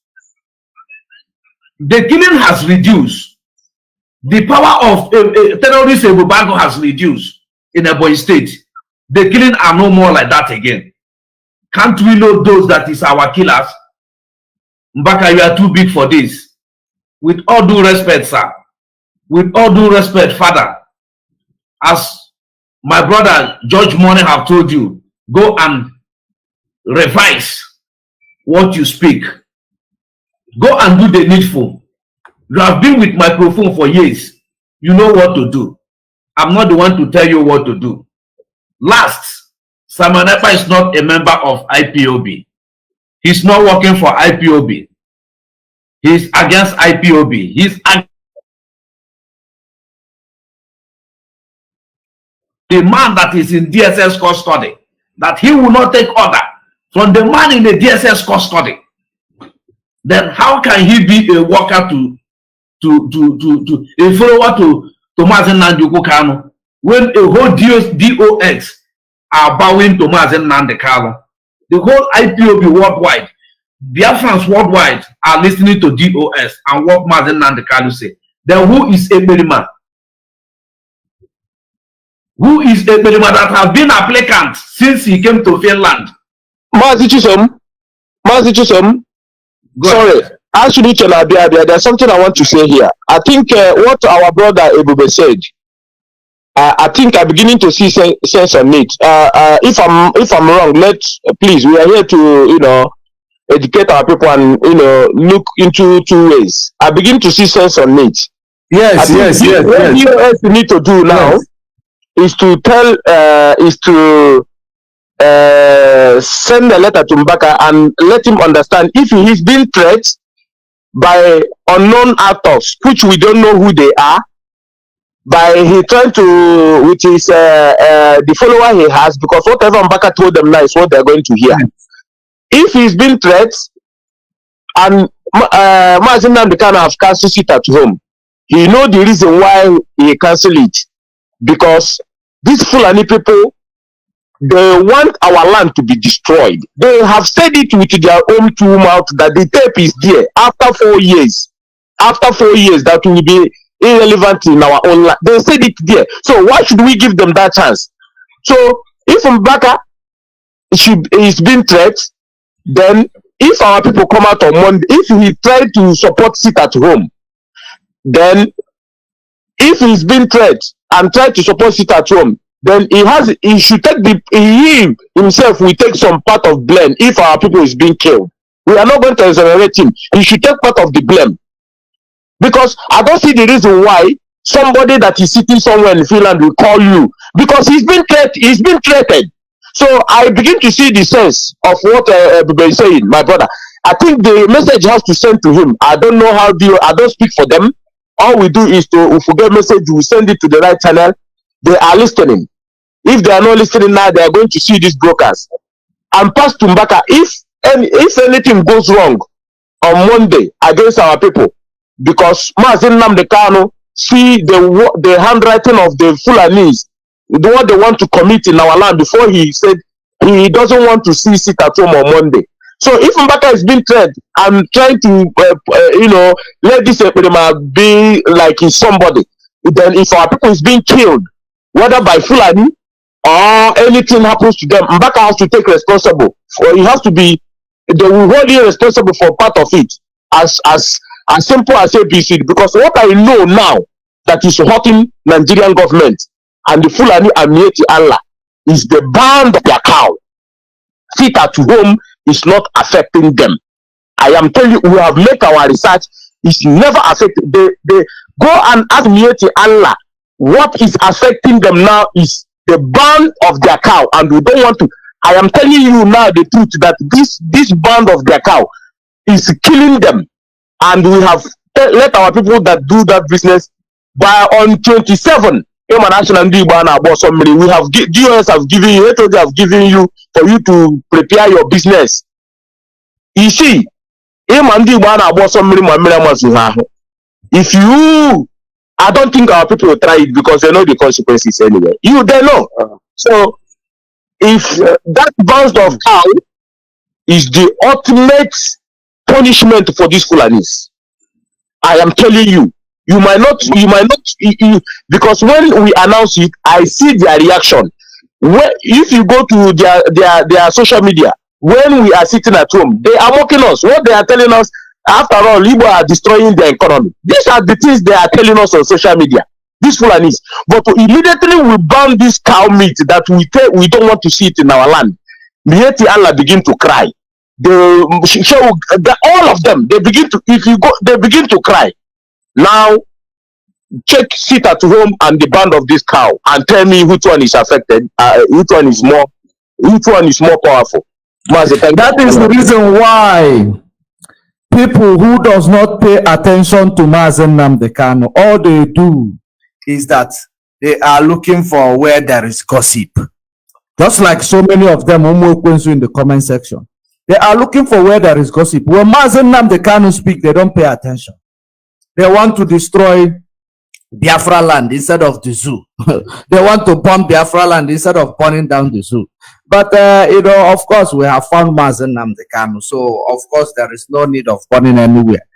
The killing has reduced. The power of terrorist Ebubango has reduced in Ebonyi State. The killing are no more like that again. Can't we know those that is our killers? Mbaka, you are too big for this. With all due respect, sir. With all due respect, father. As my brother George Money have told you, go and revise what you speak. Go and do the needful. You have been with microphone for years. You know what to do. I'm not the one to tell you what to do. Last, Simon Ekpa is not a member of IPOB. He's not working for IPOB. He's against IPOB. He's the man that is in DSS custody, that he will not take order from the man in the DSS custody. Then how can he be a worker a follower to Mazi and Kanu when a whole DOX are bowing to Mazi and Kanu? The whole IPOB worldwide, Biafrans worldwide are listening to DOS and what Mazi and Kanu say. Then who is Ekpa? Who is Ekpa that has been applicant since he came to Finland? Mazi Chisom. Sorry, actually, there's something I want to say here. I think what our brother Ebube said, I think I'm beginning to see sense on it. If I'm wrong, please. We are here to educate our people and look into two ways. I begin to see sense on it. Yes. What you need to do now is to tell send a letter to Mbaka and let him understand if he is being threatened by unknown actors, which we don't know who they are, by he trying to, which is the follower he has, because whatever Mbaka told them now is what they're going to hear. If he's been threatened and Mazi Nnamdi can have cancelled it at home, he know the reason why he cancelled it, because these Fulani people, they want our land to be destroyed. They have said it with their own two mouths that the tape is there after 4 years. After 4 years, that will be irrelevant in our own land. They said it there. So why should we give them that chance? So if Mbaka is being threatened, then if our people come out on Monday, if he tried to support sit at home, then if he's been threatened and tried to support sit at home, then he should take he himself will take some part of blame if our people is being killed. We are not going to exonerate him. He should take part of the blame. Because I don't see the reason why somebody that is sitting somewhere in Finland will call you. Because he's been threatened. So I begin to see the sense of what Bebe is saying, my brother. I think the message has to send to him. I don't know how I don't speak for them. All we do is to, if we get message, we send it to the right channel. They are listening. If they are not listening now, they are going to see these brokers. And pass to Mbaka, if anything goes wrong on Monday against our people, because Mazi Nnamdi Kanu see the handwriting of the Fulanis, what they want to commit in our land, before he said he doesn't want to see sit at home on Monday. So if Mbaka is being threatened and trying to, let this epidemic be like he's somebody, then if our people is being killed, whether by Fulani or anything happens to them, Mbaka has to take responsible. Or he has to be the wholly responsible for part of it. As simple as ABC. Because what I know now that is hurting Nigerian government and the Fulani Amieti Allah is the band of their cow. Sit at home is not affecting them. I am telling you, we have made our research. It's never affected. They go and ask Mieti Allah. What is affecting them now is the band of their cow, and we don't want to. I am telling you now the truth that this band of their cow is killing them, and we have let our people that do that business by on 27. We have DOS have given you, HOD have given you for you to prepare your business. You see, if you, I don't think our people will try it because they know the consequences anyway. They know. So if that band of cow is the ultimate punishment for these Fulanis, I am telling you, you might not, because when we announce it, I see their reaction. If you go to their social media, when we are sitting at home, they are mocking us. What they are telling us, after all, Igbo are destroying their economy. These are the things they are telling us on social media. These Fulanis. But immediately we ban this cow meat that we don't want to see it in our land. Mieti Allah begin to cry. All of them, they begin to cry. Now, sit at home and the band of this cow and tell me which one is affected, which one is more powerful. That is the reason why people who does not pay attention to Mazi Nnamdi Kanu, all they do is that they are looking for where there is gossip. Just like so many of them in the comment section. They are looking for where there is gossip. When Mazi Nnamdi Kanu speak, they don't pay attention. They want to destroy Biafra land instead of the zoo. They want to bomb Biafra land instead of burning down the zoo. But, of course, we have found Mazi Nnamdi Kanu. So, of course, there is no need of burning anywhere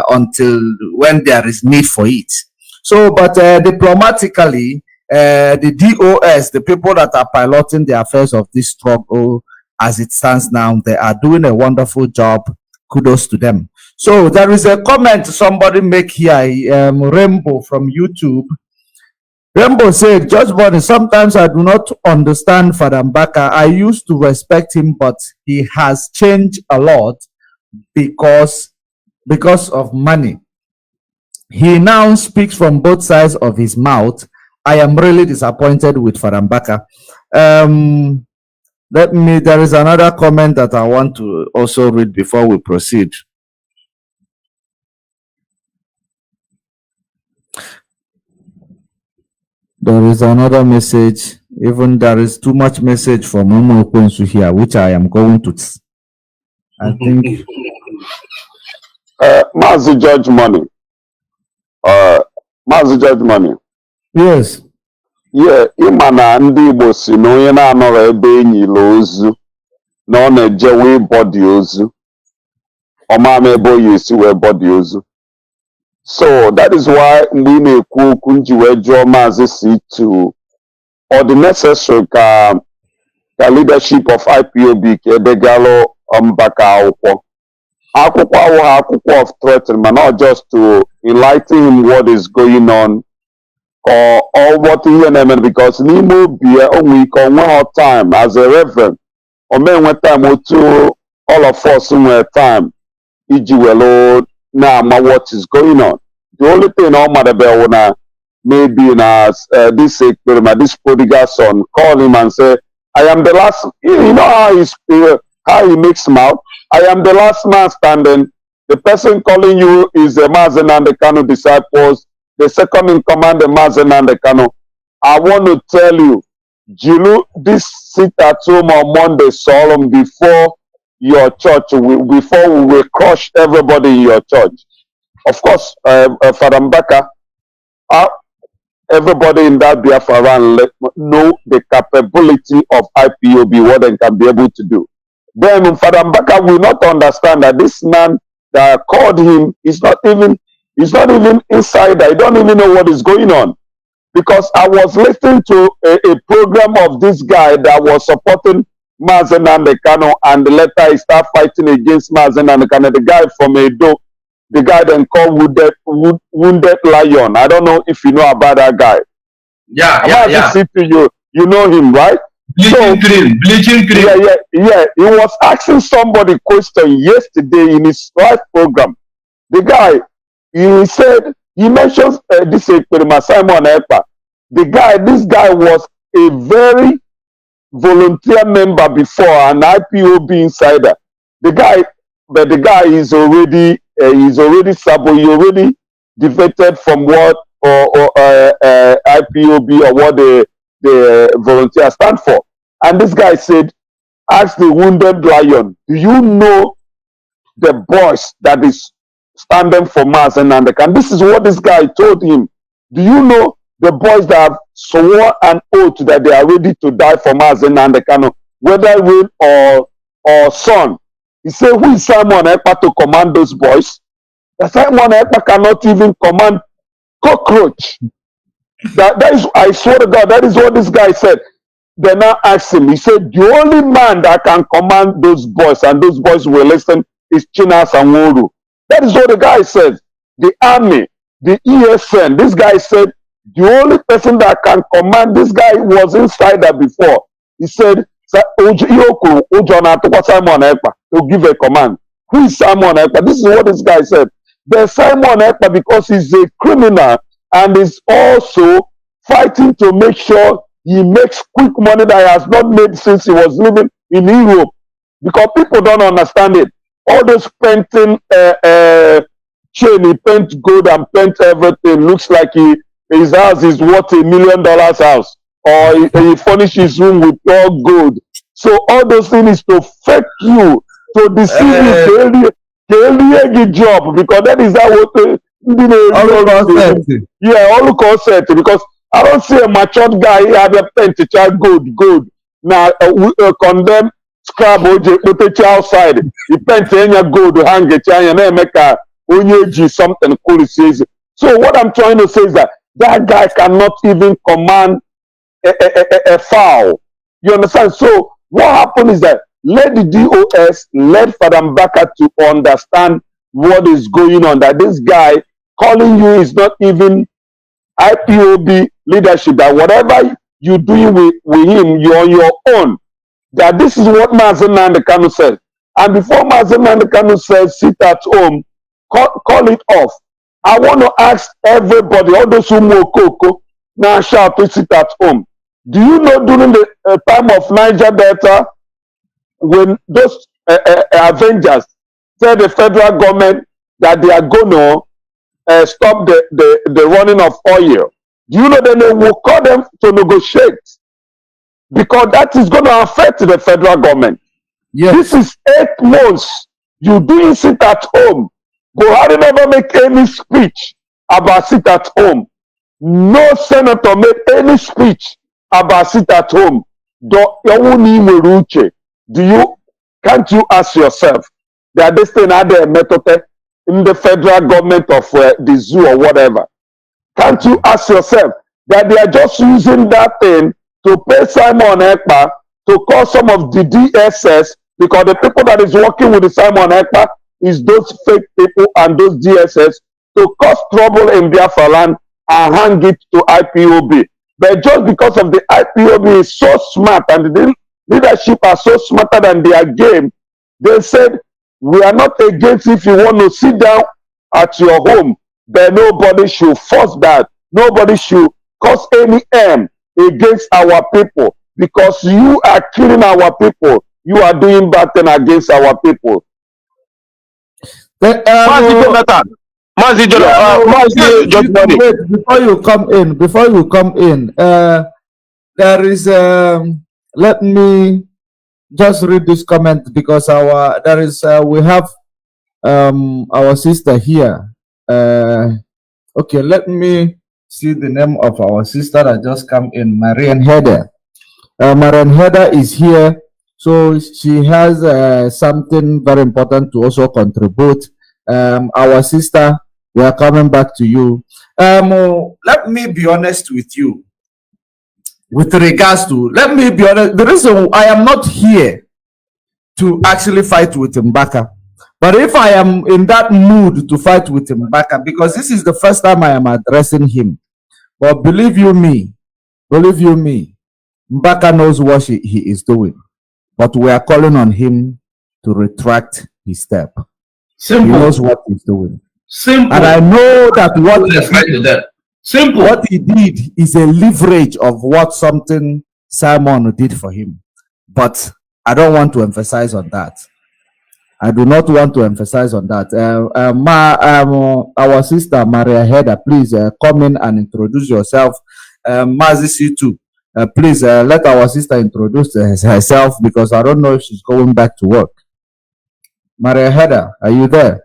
until when there is need for it. So, but diplomatically, the DOS, the people that are piloting the affairs of this struggle as it stands now, they are doing a wonderful job. Kudos to them. So there is a comment somebody make here, Rainbow from YouTube. Rainbow said, Judge Bonnie, sometimes I do not understand Father Mbaka. I used to respect him, but he has changed a lot because of money. He now speaks from both sides of his mouth. I am really disappointed with Father Mbaka. There is another comment that I want to also read before we proceed. There is another message. Even there is too much message from Momo Okwensu here, which I am going to. I think. Mazi Judge Money. Mazi Judge Money. Yes. Yeah, imana ndị Igbo si na onye na-anọrọ ebe enyila ozu na ọ na-eje wee bọdị ozu. Ọmama ebe oyi esi wee bọdị ozu. So that is why mgbe ị na-ekwu okwu nji wee jụọ Maazị si to or the necessary ka leadership of IPOB ka edegalụ Mbaka akwụkwọ. Akwụkwọ awụghị akwụkwọ of threatening, but not just to enlighten him what is going on or what he and because n'ime obi ya o nwere ike onwe ha time as a reverend o mee nwe time otu all of us somewhere time, Ijiwelo, now what is going on. The only thing all matter maybe in this experiment, this prodigal son, call him and say, I am the last, you know how he makes mouth. I am the last man standing. The person calling you is the Mazi and Kanu disciples. The second in command, the Mazi and Kanu. I want to tell you, Jilu, this sit at home on Monday solemn before your church, before we will crush everybody in your church. Of course, Father Mbaka, everybody in that Biafra know the capability of IPOB, what they can be able to do. Then Father Mbaka will not understand that this man that called him is not even insider. I don't even know what is going on. Because I was listening to a program of this guy that was supporting Mazi and Kanu, and later he started fighting against Mazi and Kanu. The guy from Edo, the guy then called Wounded Lion. I don't know if you know about that guy. Yeah. You know him, right? Bleaching cream. Yeah. He was asking somebody question yesterday in his live program. The guy, he said, he mentions this experiment, Simon Ekpa. This guy was a very volunteer member before, an IPOB insider. The guy is already sabo. He already defected from what or IPOB or what the volunteer stand for. And this guy said, ask the Wounded Lion, do you know the boys that is standing for Mazi and Kanu? This is what this guy told him. Do you know the boys that have sworn an oath that they are ready to die for Mazi and Kanu, whether rain or sun? He said, who is Simon Ekpa to command those boys? That Simon Ekpa cannot even command cockroach. That is, I swear to God, that is what this guy said. They now asked him, he said, the only man that can command those boys, and those boys will listen, is Chinas and Woru. That is what the guy says. The army, the ESN, this guy said, the only person that can command, this guy was insider before. He said, Simon Ekpa to give a command. Who is Simon Ekpa? This is what this guy said. There's Simon Ekpa because he's a criminal and is also fighting to make sure he makes quick money that he has not made since he was living in Europe. Because people don't understand it. All those painting chain, he paint gold and paint everything. Looks like his house is worth $1 million house. Or he furnish his room with all gold. So all those things is to fake you, to deceive you, to job. Because that is how all concept. Because I don't see a matured guy have a paint child gold. Now condemn scrap OJ outside. He paint gold to hang it and make a onye something cool says. So what I'm trying to say is that guy cannot even command a foul. You understand? So what happened is that let the DOS, let Father Mbaka to understand what is going on. That this guy calling you is not even IPOB leadership. That whatever you do with him, you're on your own. That this is what Mazi and Kanu said. And before Mazi and Kanu said, sit at home, call it off. I want to ask everybody, all those who know Coco, now shout to sit at home. Do you know during the time of Niger Delta, when those Avengers tell the federal government that they are going to stop the running of oil, do you know that they will call them to negotiate? Because that is going to affect the federal government. Yes. This is 8 months. You doing sit at home. Buhari never make any speech about sit at home. No senator made any speech about sit at home. Can't you ask yourself that this thing had a method in the federal government of the zoo or whatever? Can't you ask yourself that they are just using that thing to pay Simon Ekpa to call some of the DSS, because the people that is working with the Simon Ekpa is those fake people and those DSS, to cause trouble in Biafra land and hang it to IPOB. But just because of the IPOB is so smart and the leadership are so smarter than their game, They said, we are not against if you want to sit down at your home, but nobody should force that. Nobody should cause any harm against our people, because you are killing our people. You are doing bad thing against our people. Mazi, just money. Wait, before you come in, there is let me just read this comment, because we have our sister here. Okay, let me see the name of our sister that just come in, Marian Heather. Marian Heather is here, so she has something very important to also contribute. Our sister, we are coming back to you. Let me be honest with you. With regards to, let me be honest, the reason I am not here to actually fight with Mbaka, but if I am in that mood to fight with Mbaka, because this is the first time I am addressing him, but believe you me, Mbaka knows what he is doing, but we are calling on him to retract his step. Simple. He knows what he's doing. Simple. And I know that what he did is a leverage of what something Simon did for him. But I don't want to emphasize on that. I do not want to emphasize on that. Our sister Maria Heda, please come in and introduce yourself. Mazi C2, please let our sister introduce herself, because I don't know if she's going back to work. Maria Heda, are you there?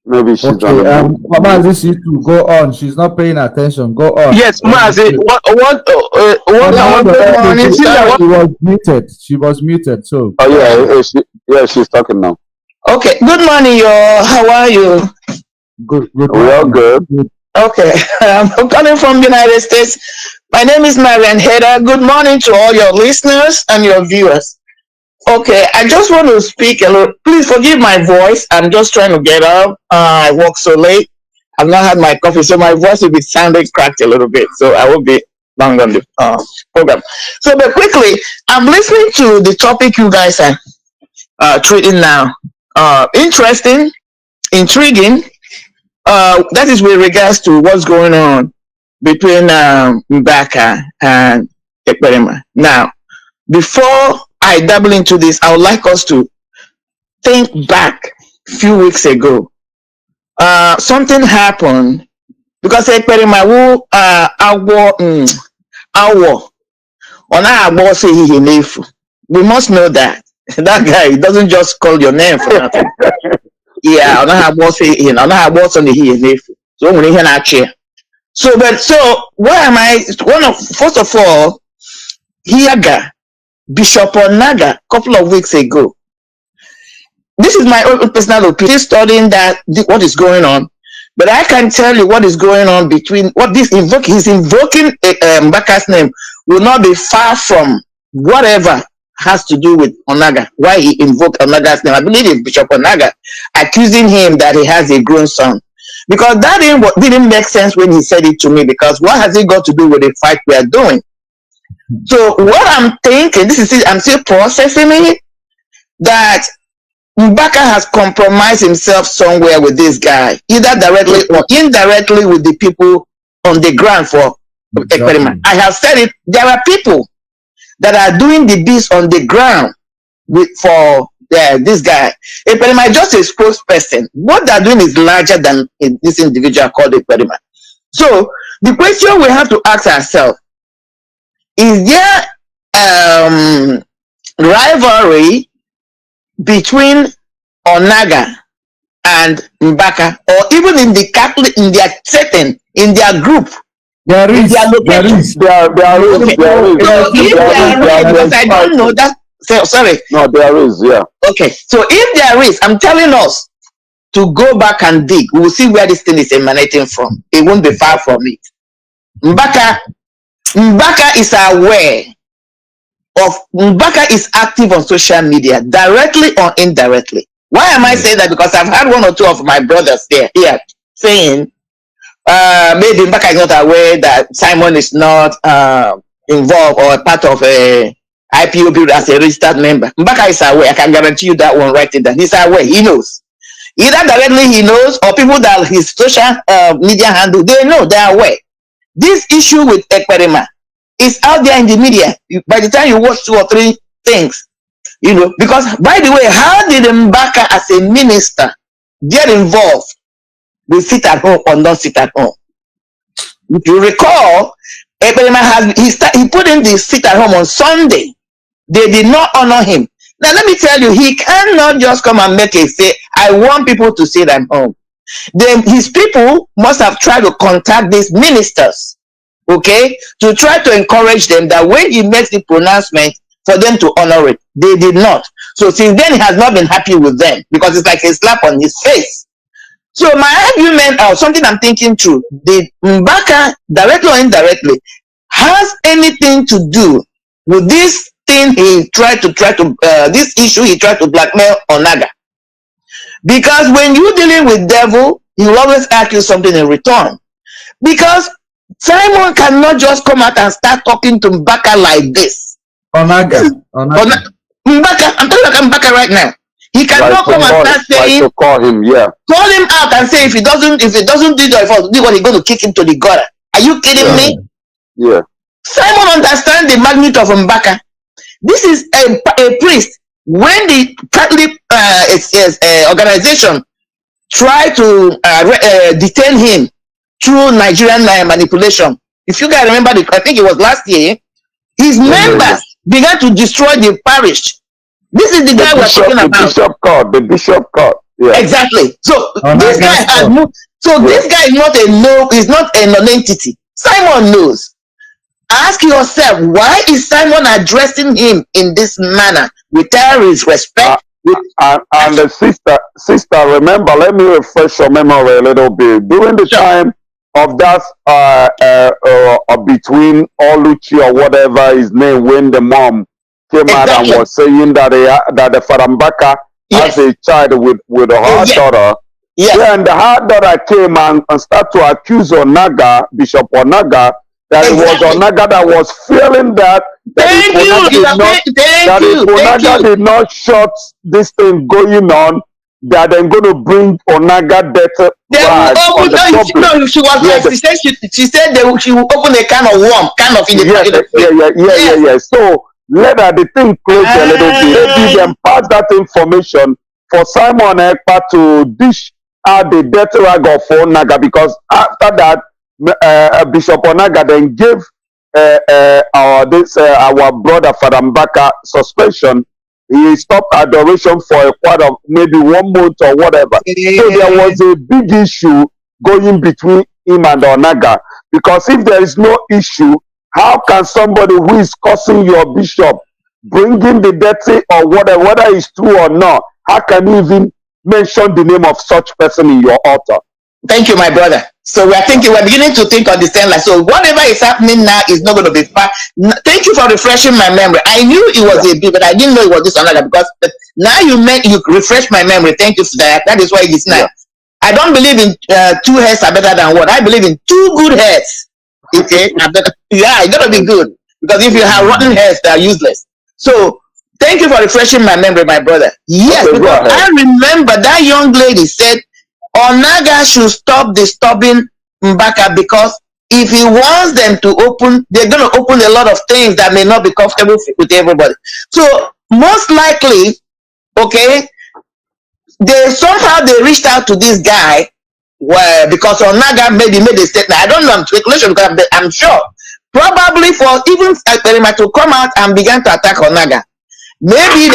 Maybe she's okay. Mazi C2, go on. She's not paying attention. Go on. Yes, Mazi. She was muted. So. Oh yeah, she's talking now. Okay. Good morning, y'all. How are you? Good. We are good. Okay. I'm calling from the United States. My name is Marian Heda. Good morning to all your listeners and your viewers. Okay, I just want to speak a little. Please forgive my voice. I'm just trying to get up. I woke so late. I've not had my coffee, so my voice will be sounding cracked a little bit. So I will be long on the program. So, but quickly, I'm listening to the topic you guys are treating now. Interesting, intriguing. That is with regards to what's going on between Mbaka and Ekpa. Now, before I dabble into this, I would like us to think back a few weeks ago. Something happened because Ekpa we must know that that guy doesn't just call your name for nothing. Yeah, so why am I first of all, Hiaga Bishop Onaga a couple of weeks ago. This is my own personal opinion, studying that what is going on, but I can tell you what is going on between what he's invoking Mbaka's name will not be far from whatever has to do with Onaga. Why he invoked Onaga's name? I believe it's Bishop Onaga accusing him that he has a grown son, because that didn't make sense when he said it to me. Because what has it got to do with the fight we are doing? So what I'm thinking, I'm still processing it, that Mbaka has compromised himself somewhere with this guy, either directly or indirectly with the people on the ground for Ekpa. I have said it, there are people that are doing the beast on the ground for this guy. Ekpa is just a spokesperson. What they're doing is larger than this individual called Ekpa. So the question we have to ask ourselves, is there rivalry between Onaga and Mbaka, or even in the Catholic, in their setting, in their group? There is. There is. Because I don't know that. So, sorry. No, there is. Yeah. Okay. So if there is, I'm telling us to go back and dig. We will see where this thing is emanating from. It won't be far from it. Mbaka is aware of, Mbaka is active on social media, directly or indirectly. Why am I saying that? Because I've had one or two of my brothers here saying, maybe Mbaka is not aware that Simon is not involved or part of IPOB as a registered member. Mbaka is aware. I can guarantee you that one. Write it down. He's aware. He knows. Either directly he knows, or people that his social media handle, they know, they are aware. This issue with Ekpa is out there in the media. By the time you watch 2 or 3 things, you know, because by the way, how did Mbaka as a minister get involved with sit at home or not sit at home? If you recall, Ekpa he put in the sit at home on Sunday. They did not honor him. Now let me tell you, he cannot just come and make a say, I want people to sit at home. Then his people must have tried to contact these ministers, okay, to try to encourage them that when he makes the pronouncement, for them to honor it. They did not. So since then, he has not been happy with them because it's like a slap on his face. So my argument, or something I'm thinking through, the Mbaka, directly or indirectly, has anything to do with this thing this issue he tried to blackmail Onaga. Because when you're dealing with devil, he will always ask you something in return. Because Simon cannot just come out and start talking to Mbaka like this. Onaga. Mbaka, I'm talking about Mbaka right now. He cannot come and start saying, to call him, yeah. Call him out and say if he doesn't do what, he's going to kick him to the gutter. Are you kidding me? Yeah. Simon understands the magnitude of Mbaka. This is a priest. When the Catholic organization tried to detain him through Nigerian manipulation, if you guys remember, I think it was last year, his members began to destroy the parish. This is the guy we're talking about. The bishop court. Yeah. Exactly. So this guy has moved. So this guy is not a non-entity. Simon knows. Ask yourself, why is Simon addressing him in this manner without his respect? And the sister, remember, let me refresh your memory a little bit. During the time of that between Oluchi or whatever his name, when the mom came out and was saying that the Farambaka has a child with her daughter. Then the her daughter came and started to accuse Onaga, Bishop Onaga, that it was Onaga that was feeling that if Onaga did not shut this thing going on, that they're going to bring Onaga death. She was like, she said she will open a can of worm, So let her the thing close a little bit. Maybe them pass that information for Simon Ekpa to dish out the death rag of Onaga, because after that, Bishop Onaga then gave our brother Farambaka suspension. He stopped adoration for a part of maybe 1 month or whatever. So there was a big issue going between him and Onaga, because if there is no issue, how can somebody who is cursing your bishop, bringing the dirty or whatever, whether it's true or not, how can you even mention the name of such person in your altar? Thank you, my brother. So we're beginning to think on the same line. So whatever is happening now is not going to be far. Thank you for refreshing my memory. I knew it was a bit, but I didn't know it was this Onaga, because now you refresh my memory. Thank you for that. That is why it is now. Yeah. I don't believe in 2 heads are better than one. I believe in 2 good heads. Okay, yeah, it's gotta be good, because if you have rotten heads, they are useless. So thank you for refreshing my memory, my brother. Yes, okay, because I remember that young lady said Onaga should stop disturbing Mbaka, because if he wants them to open, they're going to open a lot of things that may not be comfortable with everybody. So most likely, okay, they reached out to this guy. Well, because Onaga maybe made a statement. I don't know, I'm speculation, because I'm sure. Probably for even Ekpa to come out and begin to attack Onaga. Maybe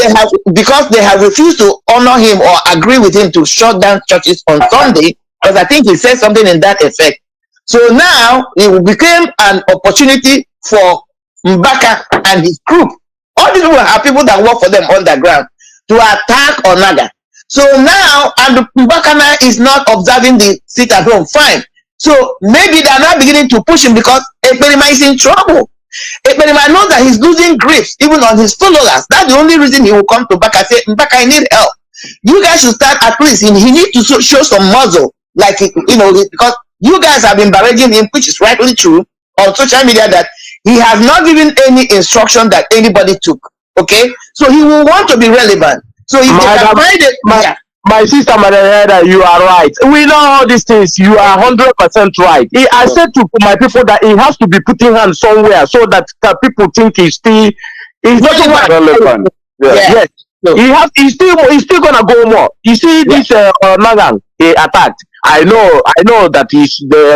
because they have refused to honor him or agree with him to shut down churches on Sunday, because I think he said something in that effect. So now it became an opportunity for Mbaka and his group. All these people are people that work for them underground to attack Onaga. So now, and Mbaka is not observing the sit at home, fine. So maybe they're now beginning to push him because Ekpa is in trouble. Ekpa knows that he's losing grips even on his followers. That's the only reason he will come to Mbaka and say, Mbaka, I need help. You guys should start at least. He needs to show some muzzle, like, because you guys have been barraging him, which is rightly true, on social media, that He has not given any instruction that anybody took. Okay, so he will want to be relevant. So if they can find it, my sister Madam, you are right. We know all these things. You are 100% right. I said to my people that he has to be putting hands somewhere so that people think he's not relevant. Yes. No. He's still gonna go more. You see this Nagan attacked. I know that the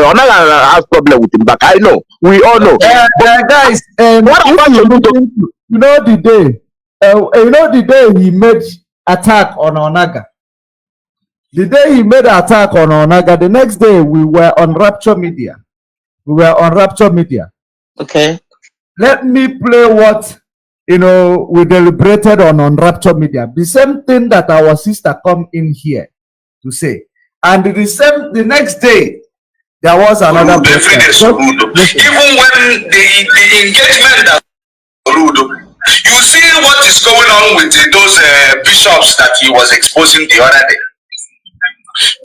Onagan has problem with him, but I know. We all know. Guys, what I want to do, you know the day he made attack on Onaga. The day he made attack on Onaga, the next day we were on Rapture Media. Okay. Let me play what we deliberated on Rapture Media. The same thing that our sister come in here to say. And the next day, there was another broadcast. Even when the engagement that you see what is going on with those bishops that he was exposing the other day.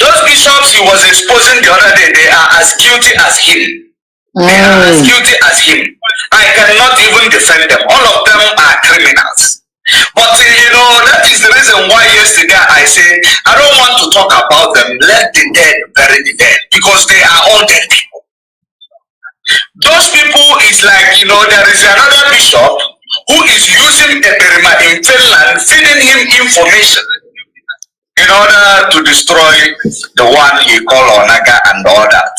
Those bishops he was exposing the other day, they are as guilty as him. They are as guilty as him. I cannot even defend them. All of them are criminals. But that is the reason why yesterday I said I don't want to talk about them. Let the dead bury the dead, because they are all dead people. Those people is like, there is another bishop who is using Ekpa in Finland, feeding him information in order to destroy the one he called Onaga and all that.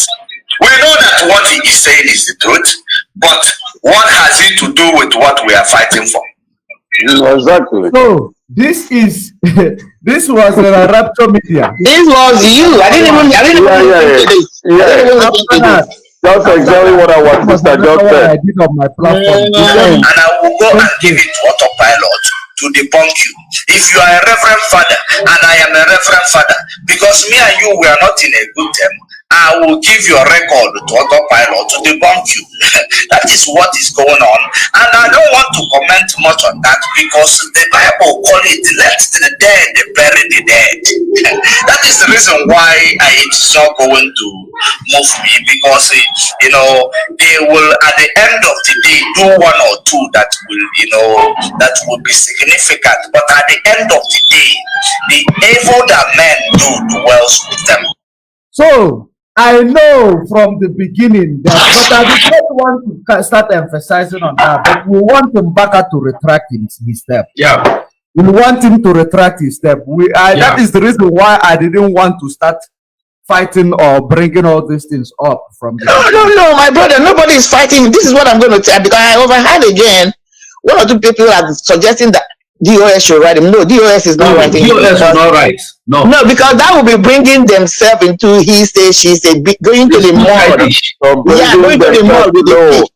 We know that what he is saying is the truth, but what has it to do with what we are fighting for? Exactly. So this was the Rapture Media. This was you. I didn't even That's exactly what I want to start just said. I did on my platform. And I will go and give it to Autopilot to debunk you. If you are a reverend father and I am a reverend father, because me and you we are not in a good term, I will give your record to Autopilot to debunk you. That is what is going on. And I don't want to comment much on that because the Bible call it, let the dead bury the dead. That is the reason why it is not going to move me, because they will at the end of the day do one or two that will be significant. But at the end of the day, the evil that men do dwells with them. So I know from the beginning that, but I did not want to start emphasizing on that, but we want Mbaka to retract his step. Yeah. We want him to retract his step. That is the reason why I didn't want to start fighting or bringing all these things up from the No, my brother, nobody is fighting. This is what I'm going to tell, because I overheard again, one or two people are suggesting that DOS should write him. No, DOS is not writing. DOS is not right. No, because that will be bringing themselves into he say, she say, going to the mall. Going to the mall with the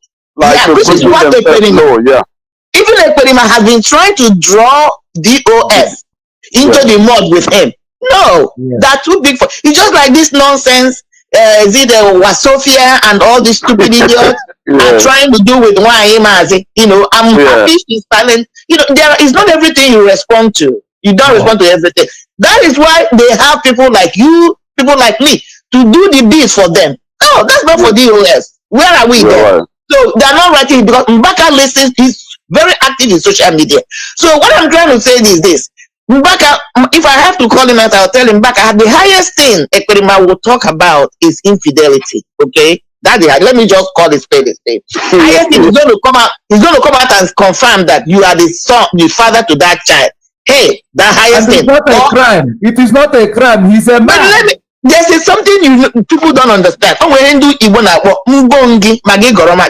which is what even Ekpa has been trying to draw DOS into the mud with him. No, that's too big for. It's just like this nonsense. Is it Wasofia and all these stupid idiots are trying to do with Mazi? I'm happy she's silent. There is not everything you respond to. You don't respond to everything. That is why they have people like you, people like me, to do the deeds for them. No, that's not for DOS. Where are we then? So they're not writing, because Mbaka listens. He's very active in social media. So what I'm trying to say is this. Mbaka, if I have to call him out, I'll tell him Mbaka, the highest thing Ekpa will talk about is infidelity. Okay? Let me just call it spade a spade. Highest thing, he's going to come out and confirm that you are the son, the father to that child. Hey, the highest thing. It's not a crime. It is not a crime. He's a man. There's something people don't understand.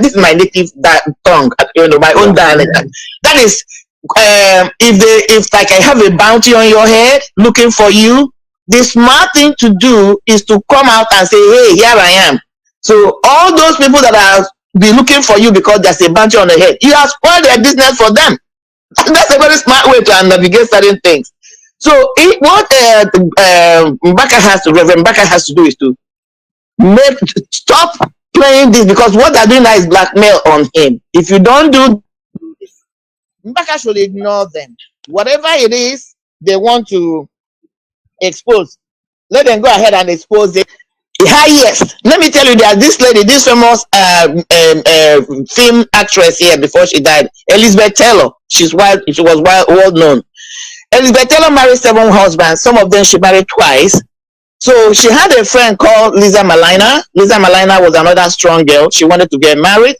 This is my native tongue, my own dialect. That is, if like I have a bounty on your head looking for you, the smart thing to do is to come out and say, hey, here I am. So all those people that are be looking for you because there's a bounty on the head, you have spoiled their business for them. That's a very smart way to navigate certain things. So what Reverend Mbaka has to do is to stop playing this, because what they're doing now is blackmail on him. If you don't do, Mbaka should ignore them. Whatever it is they want to expose, let them go ahead and expose it. Highest. Let me tell you, there's this lady, this famous film actress here before she died, Elizabeth Taylor. She was well known. Elizabeth Taylor married 7 husbands. Some of them she married twice. So she had a friend called Lisa Malina. Lisa Malina was another strong girl. She wanted to get married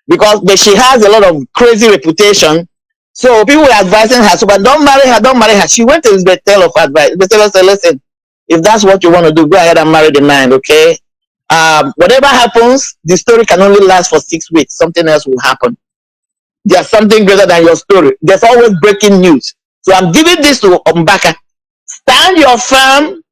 because she has a lot of crazy reputation. So people were advising her, so, but don't marry her, don't marry her. She went to Elizabeth Taylor for advice. Elizabeth Taylor said, listen, if that's what you want to do, go ahead and marry the man, okay? Whatever happens, the story can only last for 6 weeks. Something else will happen. There's something greater than your story. There's always breaking news. So I'm giving this to Mbaka. Stand your firm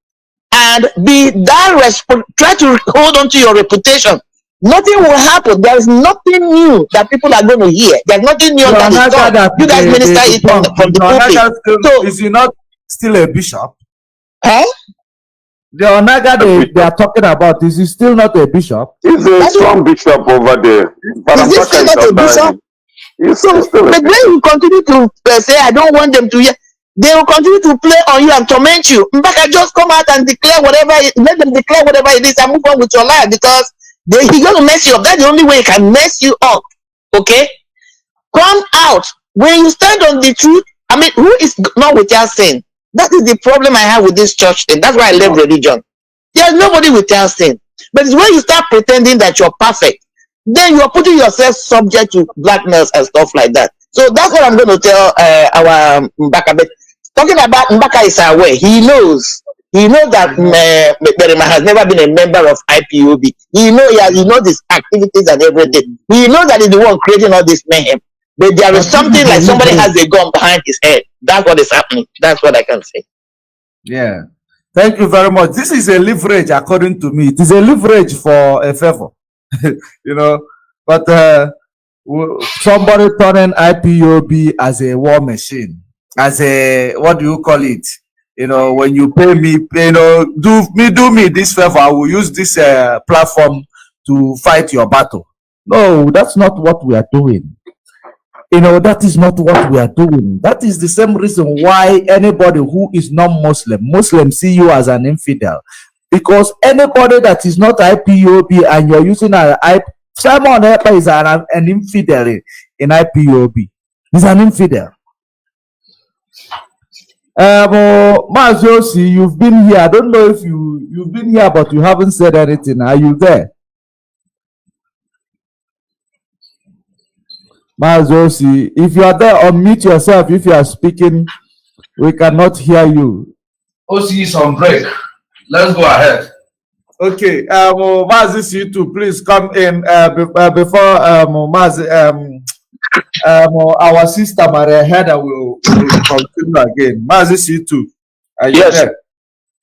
and be that try to hold on to your reputation. Nothing will happen. There is nothing new that people are going to hear. There's nothing new that is done. You guys minister it from the pulpit. So is he not still a bishop? Huh? The Onaga they are talking about, is he still not a bishop? He's a strong bishop over there. Is he still not a bishop? But when you continue to say, I don't want them to hear, they will continue to play on you and torment you. Mbaka, just come out and declare whatever, let them declare whatever it is and move on with your life, because he's going to mess you up. That's the only way he can mess you up. Okay? Come out. When you stand on the truth, I mean, who is not without sin? That is the problem I have with this church thing. That's why I left religion. There's nobody without sin. But it's when you start pretending that you're perfect, then you're putting yourself subject to blackmails and stuff like that. So that's what I'm going to tell our Mbaka. But talking about Mbaka is our way. He knows that Berima has never been a member of IPOB. He knows his activities and everything. He knows that he's the one creating all this mayhem. But there is something like somebody has a gun behind his head. That's what is happening. That's what I can say. Yeah. Thank you very much. This is a leverage, according to me. It is a leverage for a favor. You know, but somebody turning IPOB as a war machine, as a, what do you call it? You know, when you pay me, you know, do me this favor, I will use this platform to fight your battle. No, that's not what we are doing. You know, that is not what we are doing. That is the same reason why anybody who is non-Muslim, Muslims see you as an infidel. Because anybody that is not IPOB and you're using Simon Ekpa is an infidel in IPOB. He's an infidel. Mazi, you've been here. I don't know if you've been here, but you haven't said anything. Are you there? Mazi, if you are there, unmute yourself. If you are speaking, we cannot hear you. OC is on break. Let's go ahead. Okay, Mazi, you too, please come in before Mazi, our sister Maria Heather will continue again. Mazi, you too. Yes, there?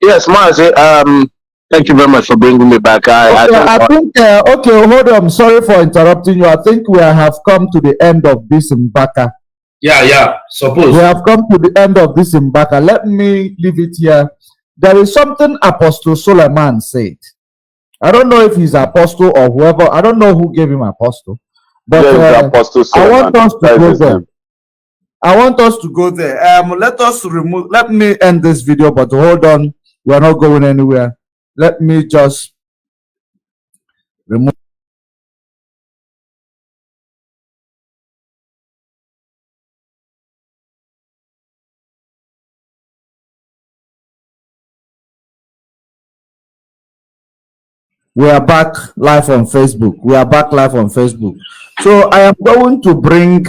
Yes, Mazi. Thank you very much for bringing me back. I think. Okay, hold on. Sorry for interrupting you. I think we have come to the end of this Mbaka. Yeah. Suppose we have come to the end of this Mbaka. Let me leave it here. There is something Apostle Suleiman said. I don't know if he's apostle or whoever. I don't know who gave him apostle. But Apostle I want us to go there. I want us to go there. Let me end this video, but hold on. We are not going anywhere. Let me just remove. We are back live on Facebook. So I am going to bring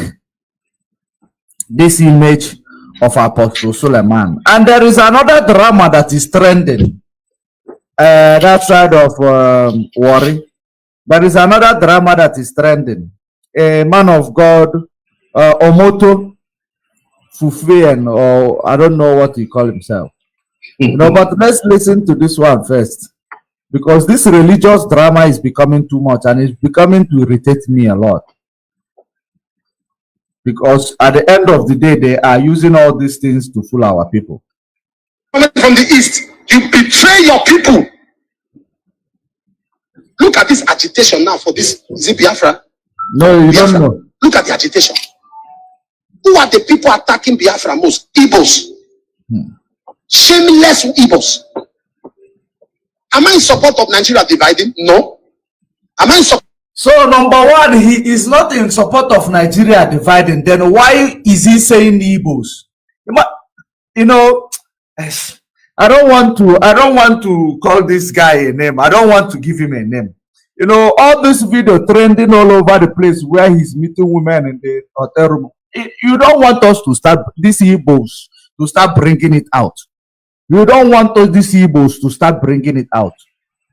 this image of Apostle Suleiman. And there is another drama that is trending. That side of Worry. There is another drama that is trending. A man of God, Omoto Fufien, or I don't know what he call himself. But let's listen to this one first. Because this religious drama is becoming too much and it's becoming to irritate me a lot. Because at the end of the day, they are using all these things to fool our people. From the east, you betray your people. Look at this agitation now for this. Is it Biafra? No, you Biafra. don't know. Look at the agitation. Who are the people attacking Biafra most? Igbos. Shameless Igbos. Am I in support of Nigeria dividing? No. Am I in support? So number one, he is not in support of Nigeria dividing. Then why is he saying Igbos? You know, I don't want to call this guy a name. I don't want to give him a name. You know, all this video trending all over the place where he's meeting women in the hotel room. You don't want us to start these Igbos to start bringing it out. You don't want us these Igbos to start bringing it out.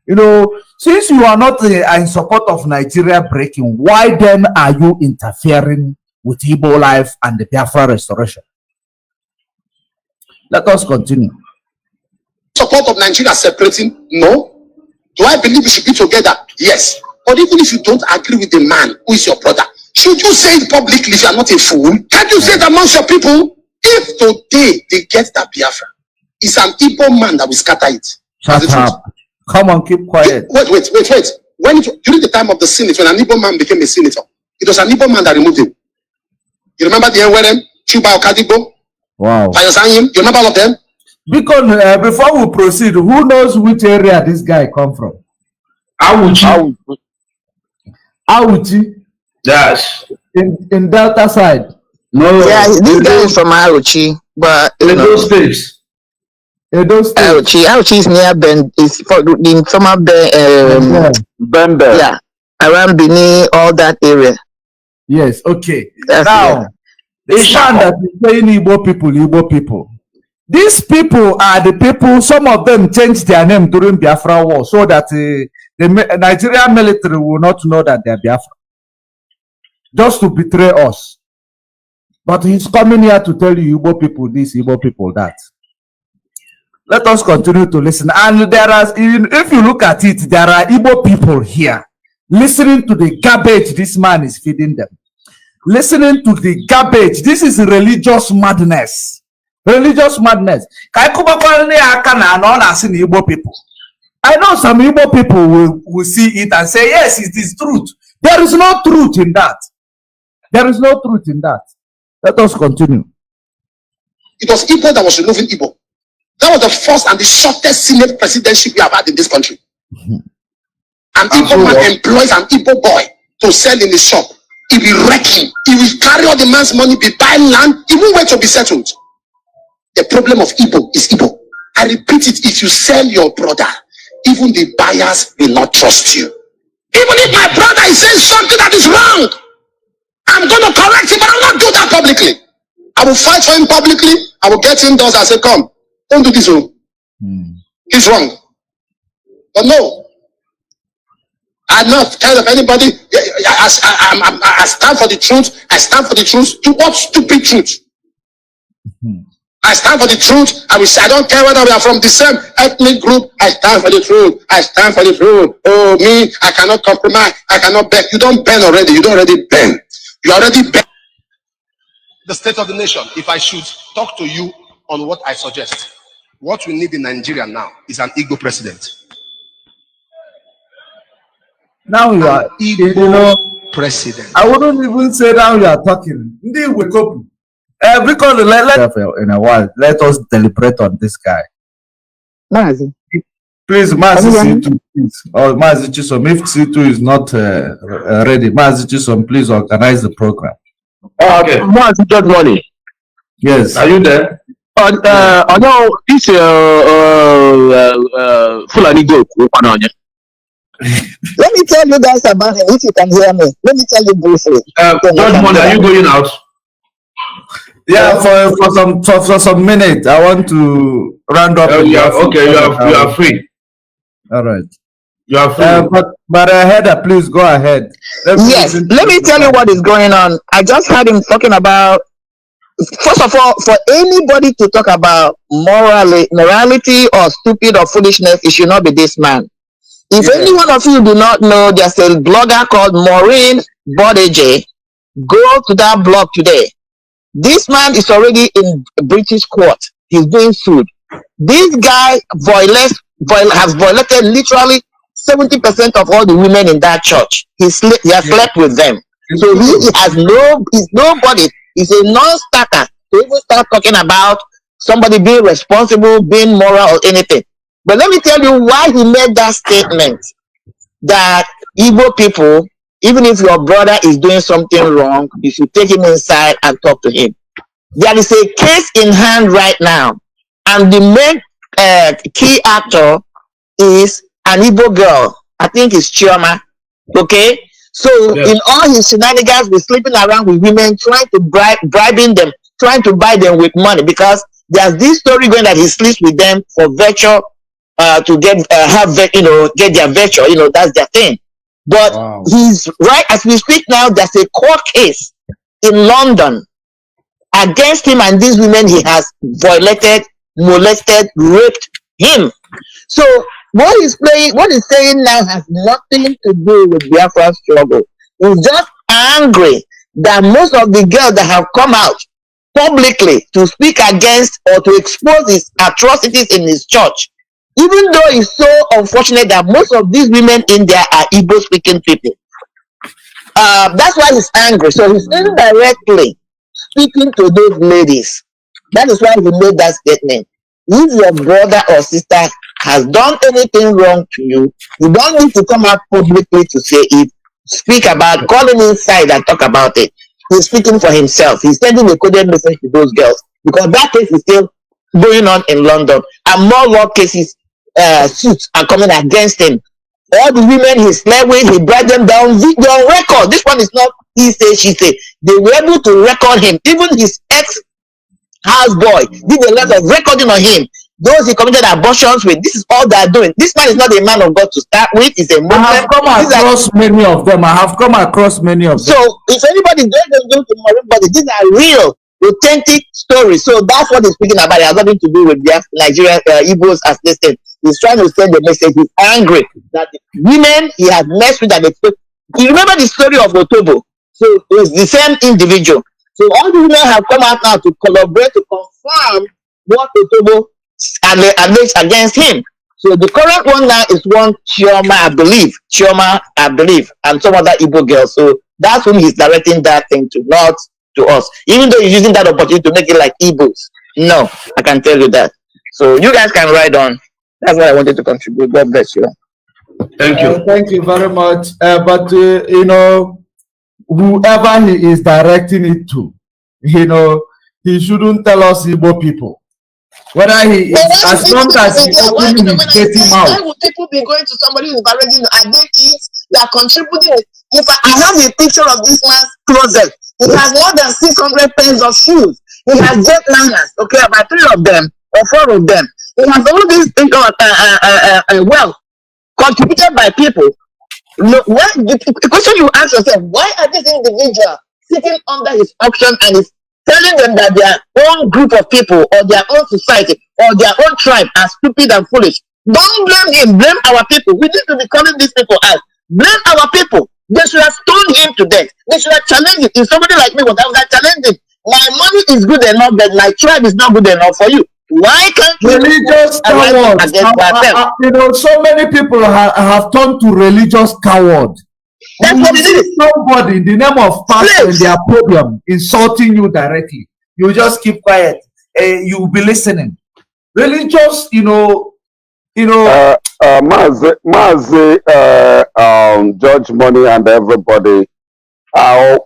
You know, since you are not in support of Nigeria breaking, why then are you interfering with Igbo life and the Biafra restoration? Let us continue. Support of Nigeria separating? No. Do I believe we should be together? Yes. But even if you don't agree with the man who is your brother, should you say it publicly if you are not a fool? Can't you say it amongst your people? If today they get that Biafra, it's an Ipob man that will scatter it. Shut up. Come on, keep quiet. Wait. During the time of the Senate, when an Igbo man became a senator, it was an Igbo man that removed him. You remember the NWM, Chuba Okadibo? Wow. You remember all of them? Because before we proceed, who knows which area this guy come from? Awuchi. Yes. In Delta side. No. Yeah, this guy is from Awuchi, but those states. Auchi is near Ben. Is in some of the Bembe. Yeah, around Bini, all that area. Yes. Okay. Now, this man that is saying Igbo people. These people are the people. Some of them changed their name during Biafra war so that the Nigerian military will not know that they are Biafra, just to betray us. But he's coming here to tell you Igbo people this, Igbo people that. Let us continue to listen. And there are, if you look at it, there are Igbo people here listening to the garbage this man is feeding them. Listening to the garbage. This is religious madness. Religious madness. I know some Igbo people will see it and say, yes, it is truth. There is no truth in that. There is no truth in that. Let us continue. It was Igbo that was removing Igbo. That was the first and the shortest Senate presidency we have had in this country. An Igbo man employs an Igbo boy to sell in the shop. He will wreck him. He will carry all the man's money, be buying land. He won't wait to be settled. The problem of Igbo is Igbo. I repeat it, if you sell your brother, even the buyers will not trust you. Even if my brother is saying something that is wrong, I'm going to correct him, but I will not do that publicly. I will fight for him publicly. I will get indoors and say, come. Don't do this. He's wrong. But no. I'm not kind of anybody. I stand for the truth. I stand for the truth. To what stupid truth? I stand for the truth. I don't care whether we are from the same ethnic group. I stand for the truth. I stand for the truth. Oh, me, I cannot compromise. I cannot bend. You don't bend already. You don't already bend. You already bend. The state of the nation. If I should talk to you on what I suggest, what we need in Nigeria now is an Igbo president. Now you are, Igbo president. I wouldn't even say now you are talking. Because in a while, let us deliberate on this guy. Mazi. Please, Mazi C2, please. Or Mazi Chisom, if C2 is not ready, Mazi Chisom, please organize the program. Okay. Mazi, good morning. Yes. Are you there? I know this Fulani goat. Let me tell you guys about him if you can hear me. Let me tell you briefly. Judge Money, are you going out? Yeah, for some minutes. I want to round up. You are free. All right. You are free. But Heather, please go ahead. Let me tell you what is going on. I just heard him talking about. First of all, for anybody to talk about morality or stupid or foolishness, it should not be this man. If any one of you do not know, there's a blogger called Maureen Bodeje. Go to that blog today. This man is already in British court. He's being sued. This guy has violated literally 70% of all the women in that church. He has slept with them. So he's nobody. He's a non-starter to even start talking about somebody being responsible, being moral or anything. But let me tell you why he made that statement that Igbo people, even if your brother is doing something wrong, you should take him inside and talk to him. There is a case in hand right now, and the main key actor is an Igbo girl. I think it's Chioma. Okay? So in all his shenanigans, we're sleeping around with women, trying to bribing them, trying to buy them with money, because there's this story going that he sleeps with them for virtue, to get get their virtue, that's their thing. But he's right as we speak now. There's a court case in London against him and these women he has violated, molested, raped him. So what he's saying now has nothing to do with Biafra struggle. He's just angry that most of the girls that have come out publicly to speak against or to expose his atrocities in his church, even though it's so unfortunate that most of these women in there are Igbo speaking people. That's why he's angry. So he's indirectly speaking to those ladies. That is why he made that statement. If your brother or sister has done anything wrong to you, you don't need to come out publicly to say it. Speak about, call him inside and talk about it. He's speaking for himself. He's sending a coded message to those girls, because that case is still going on in London, and more law cases, suits are coming against him. All the women he slept with, he brought them down. They're on record. This one is not he say, she say. They were able to record him. Even his ex-houseboy did a lot of recording on him. Those he committed abortions with, this is all they're doing. This man is not a man of God to start with. He's a Muslim. I have come across many of them. So if anybody does them to everybody, these are real, authentic stories. So that's what he's speaking about. It has nothing to do with the Nigerian Igbos as listed. He's trying to send the message. He's angry that the women he has messed with, and you remember the story of Otobo. So it was the same individual. So all the women have come out now to collaborate to confirm what Otobo alleged against him. So the current one now is one Chioma, I believe, and some other Igbo girls. So that's whom he's directing that thing to, not to us. Even though he's using that opportunity to make it like Igbos. No, I can tell you that. So you guys can ride on. That's what I wanted to contribute. God bless you. Thank you. Thank you very much. But whoever he is directing it to, he shouldn't tell us Igbo people. Whether he is, as long as he opening his dirty mouth. Why would people be going to somebody who's already they are contributing? If I have a picture of this man's closet, he has more than 600 pairs of shoes. He has jet liners, okay, about 3 of them or 4 of them. He has all these wealth contributed by people. Look, the question you ask yourself, why are these individuals sitting under his auction and is telling them that their own group of people or their own society or their own tribe are stupid and foolish? Don't blame him, blame our people. We need to be calling these people out. Blame our people. They should have stoned him to death. They should have challenged him. If somebody like me would have challenged him, my money is good enough, but my tribe is not good enough for you. Why can't religious cowards? So many people have turned to religious cowards. That's what it is. Somebody in the name of pastor in their podium insulting you directly, you just keep quiet. You will be listening. Religious, Mazi, Judge Money and everybody. I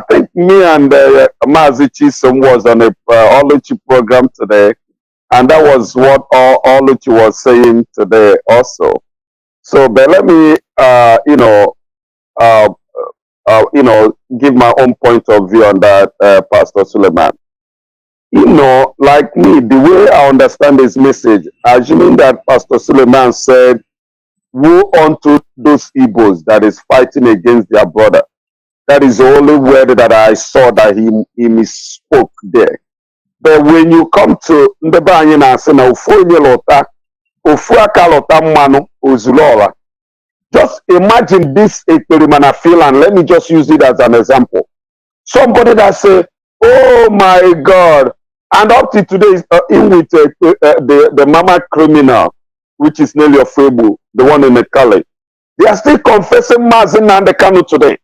think me and Mazi Chisom was on a Oluchi program today, and that was what Oluchi was saying today also. So, but let me, give my own point of view on that, Pastor Suleiman. Like me, the way I understand this message, assuming that Pastor Suleiman said, woe unto those Igbos that is fighting against their brother. That is the only word that I saw that he misspoke there. But when you come to Ndebanye Sena Ufonye Lota, Ufuaka Lota Manu, Uzulora, just imagine this Ekperimana feel, and let me just use it as an example. Somebody that say, oh my God, and up to today is in with the mama criminal, which is Nelly Ofebu, the one in the Kale. They are still confessing Mazi and Kanu today.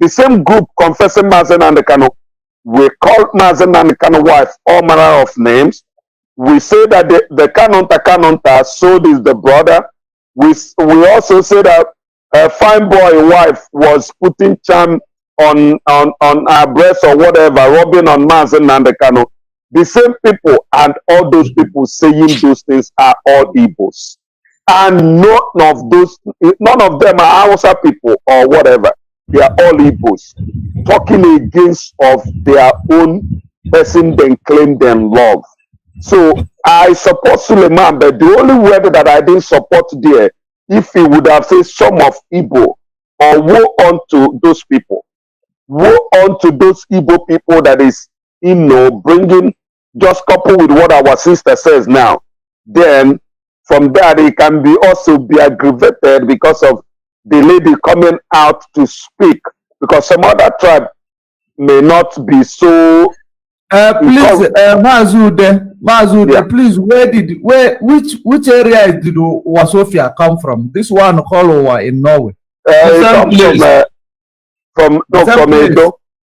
The same group confessing Mazi and Kanu. We call Mazi and Kanu wife all manner of names. We say that the Kanunta sold is the brother. We also say that a fine boy wife was putting charm on her breast or whatever, rubbing on Mazi Nnamdi Kanu. The same people and all those people saying those things are all Igbos. And none of them are Hausa people or whatever. They are all Igbos talking against of their own person they claim them love. So I support Suleiman, but the only word that I didn't support there, if he would have said some of Igbo, or woe unto those people, woe unto those Igbo people that is, bringing, just coupled with what our sister says now, then from there they can also be aggravated because of the lady coming out to speak, because some other tribe may not be so. Please, Mazude, please, which area did Wasofia come from? This one called in Norway. From Edo.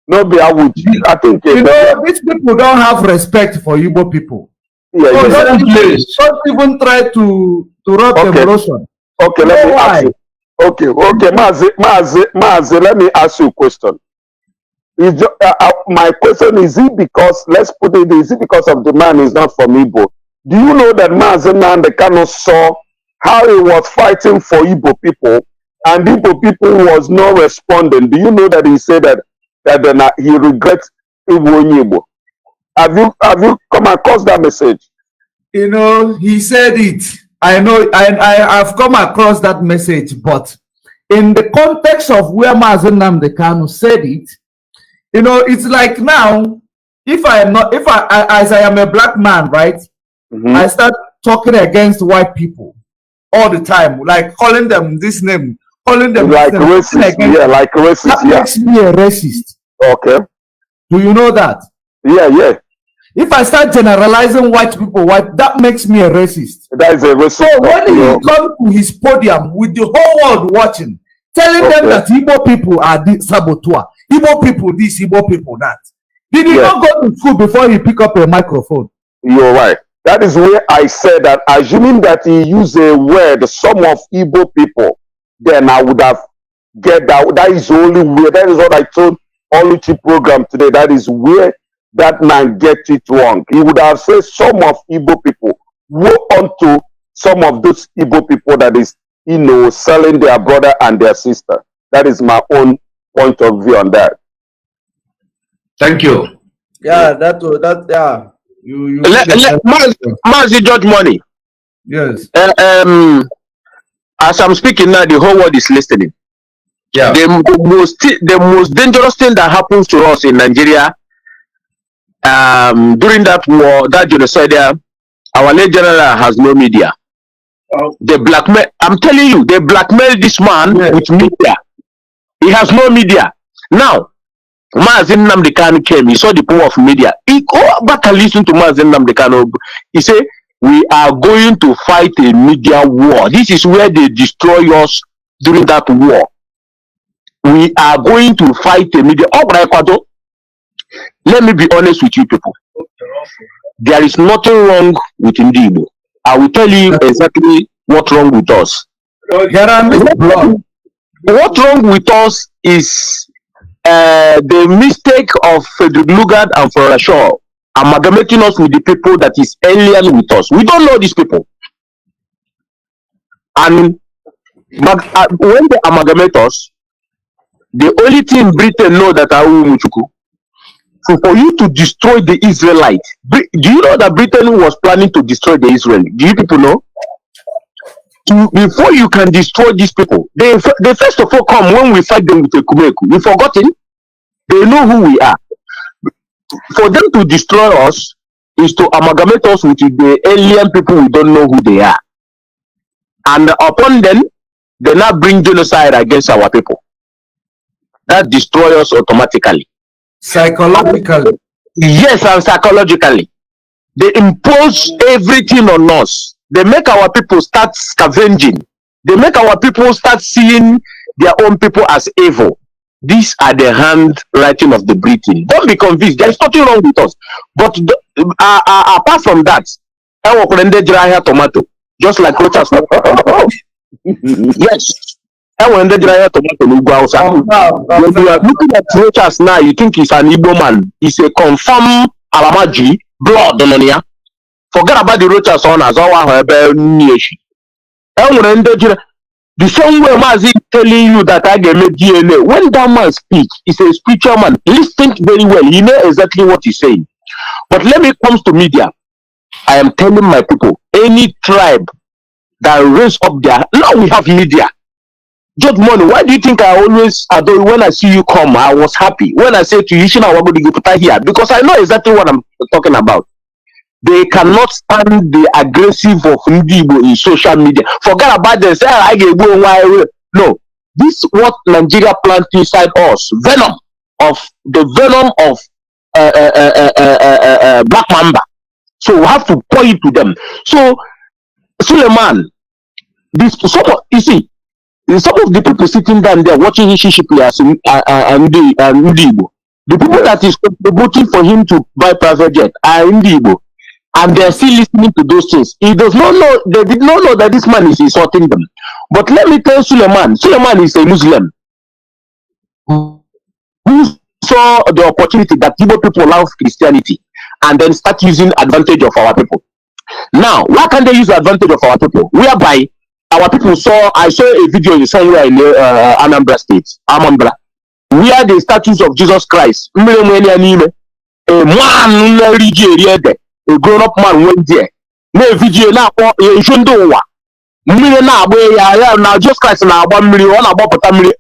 No, I think these people don't have respect for Igbo people. Yeah, so don't even try to rub the emotion. Okay, let me ask you. Okay, Mazi, let me ask you a question. My question is it because, let's put it, is it because of the man is not from Igbo? Do you know that Mazi Nnamdi Kanu saw how he was fighting for Igbo people and Igbo people was not responding? Do you know that he said that he regrets Igbo? Have you come across that message? He said it. I know, I've come across that message, but in the context of where Mazi Nnamdi Kanu said it, it's like now, as I am a black man, right? I start talking against white people all the time, like calling them this name, calling them like racist. Yeah, like racist. That makes me a racist. Okay. Do you know that? Yeah. If I start generalizing white people, that makes me a racist. That is a racist. So when he comes to his podium with the whole world watching, telling them that Igbo people are the saboteur, Igbo people this, Igbo people that. Did he not go to school before he pick up a microphone? You're right. That is where I said that, assuming that he used a word, some of Igbo people, then I would have get that. That is the only way. That is what I told Oluchi program today. That is where that man gets it wrong. He would have said some of Igbo people, woe unto some of those Igbo people that is, selling their brother and their sister. That is my own point of view on that. Thank you. Yeah, Mazi George Money. Yes. As I'm speaking now, the whole world is listening. Yeah. The most dangerous thing that happens to us in Nigeria during that war, that genocide, our late general has no media. They blackmail. I'm telling you, they blackmail this man with media. He has no media. Now, Mazi Nnamdi Kanu came. He saw the power of media. He go back and listen to Mazi Nnamdi Kanu. He said, "We are going to fight a media war. This is where they destroy us during that war. We are going to fight a media." Let me be honest with you people. There is nothing wrong with Ndibo. I will tell you exactly what's wrong with us. What's wrong with us is the mistake of Frederick Lugard and Flora Shaw amalgamating us with the people that is alien with us. We don't know these people. And when they amalgamate us, the only thing Britain know that are Umuchuku. So for you to destroy the Israelites, do you know that Britain was planning to destroy the Israelites? Do you people know? Before you can destroy these people, they first of all come when we fight them with a Kumeku. We've forgotten. They know who we are. For them to destroy us is to amalgamate us with the alien people we don't know who they are. And upon them, they now bring genocide against our people. That destroys us automatically. Psychologically. Yes, and psychologically. They impose everything on us. They make our people start scavenging. They make our people start seeing their own people as evil. These are the handwriting of the Britain. Don't be convinced. There is nothing wrong with us. But apart from that, I will put dry tomato, just like roaches. Yes. I will dry tomato. When you are looking at roaches now, you think he's an Igbo man. He's a confirmed Alamaji blood. Forget about the roaches on as our the same way Mazi telling you that I get DNA. When that man speaks, he's a spiritual man. Listen very well. You know exactly what he's saying. But let me come to media. I am telling my people, any tribe that raise up there, now we have media. Judge Money, why do you think I always adore when I see you come? I was happy. When I say to you, Shina, we're going to go here, because I know exactly what I'm talking about. They cannot stand the aggressive of Ndibo in social media. Forget about this. No, this is what Nigeria plant inside us. Venom of Black Mamba. So we have to point it to them. So Suleiman, you see, some of the people sitting down there watching Hishi players and Ndibo, the people that is voting for him to buy private jet are Ndibo. And they're still listening to those things. He does not know, they did not know that this man is insulting them. But let me tell Suleiman is a Muslim who saw the opportunity that Igbo people love Christianity and then start using advantage of our people. Now, why can't they use the advantage of our people? Whereby our people I saw a video somewhere in Anambra State, where the statues of Jesus Christ, a grown-up man went there. No video now now just Christ now 1 million about everybody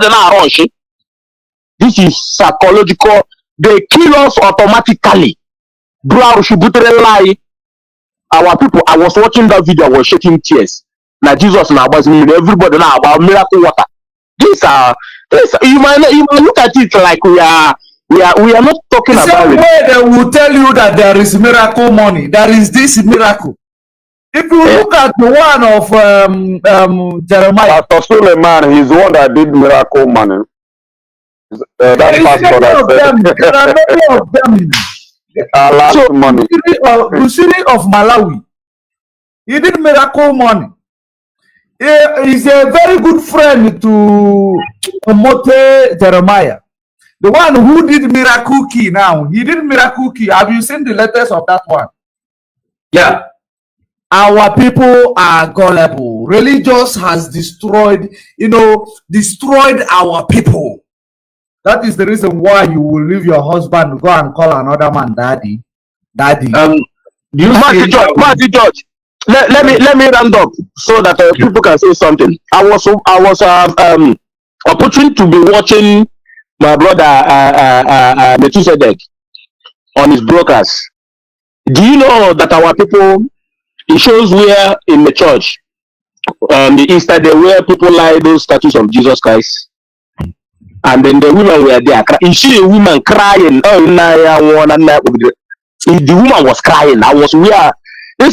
now rush. This is psychological. They kill us automatically. Bro, she put a lie. Our people, I was watching that video, I was shedding tears. Now Jesus now was everybody now about miracle water. These are you might look at it like we are not talking about it. Way they will tell you that there is miracle money. There is this miracle. If you look at the one of Jeremiah, Pastor Suleiman, he's the one that did miracle money. That pastor that there are many of them. So, money. The city of Malawi, he did miracle money. He is a very good friend to Mote Jeremiah. The one who did miracle key now, he did miracle key. Have you seen the letters of that one? Yeah. Our people are gullible. Religious has destroyed our people. That is the reason why you will leave your husband, go and call another man daddy. Mazi George. Let me round up so that people can say something. I was opportune to be watching my brother Methuselah on his broadcast. Do you know that our people, it shows where in the church, the Easter day, where people lie those statues of Jesus Christ, and then the women were there. You see a woman crying. Oh, the woman was crying. I was where. I'm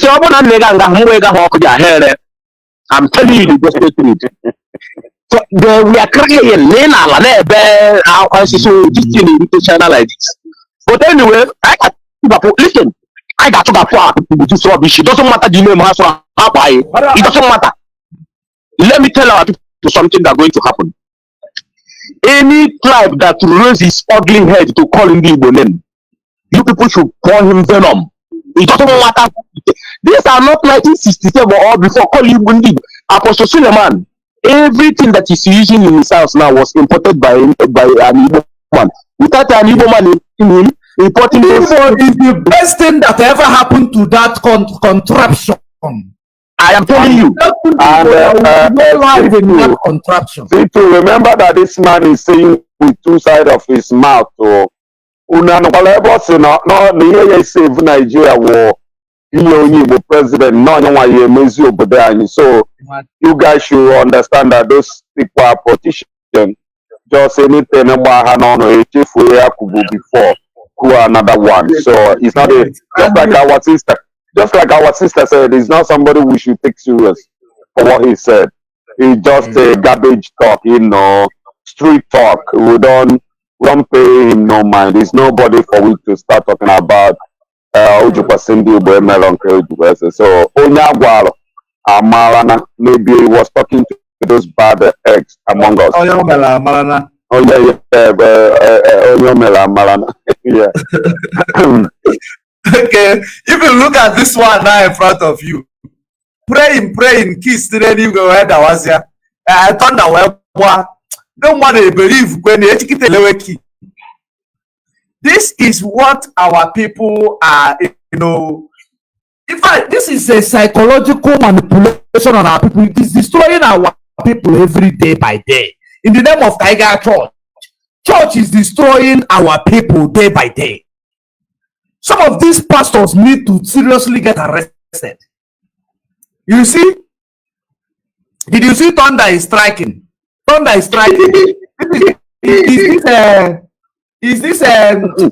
telling you the gospel truth. So we are crying. Channel like this. But anyway, listen. I got to that far to this rubbish. It doesn't matter the name. It doesn't matter. Let me tell our people something that's going to happen. Any tribe that raises his ugly head to call him the Igbo name, you people should call him Venom. It doesn't matter. These are not 1967 or before. Call him Igbo. Apostle Suleiman, everything that he's using in his house now was imported by an Igbo man. Without an Igbo man in him, importing is the best thing that ever happened to that contraption. I am telling you. Contraption. See, to remember that this man is saying with two sides of his mouth. So, save Nigeria war. President, so you guys should understand that those people are politicians. Just anything about before who are another one. So it's not just like our sister said, it's not somebody we should take serious for what he said. It's just a garbage talk, street talk. We don't pay him no mind. There's nobody for we to start talking about ojikwa Cindy Igbo Melon so Onya Gwalo Amarana, maybe he was talking to those bad eggs among us. Onya Marana. Oh yeah, Onya Marana. Yeah. Okay, if you look at this one now in front of you, praying, kiss the you go ahead. I was here. I thought that don't want to believe when they educate the this is what our people are, In fact, this is a psychological manipulation on our people. It is destroying our people every day by day. In the name of Tiger Church, church is destroying our people day by day. Some of these pastors need to seriously get arrested. You see? Did you see thunder is striking? Thunder is striking. Is this those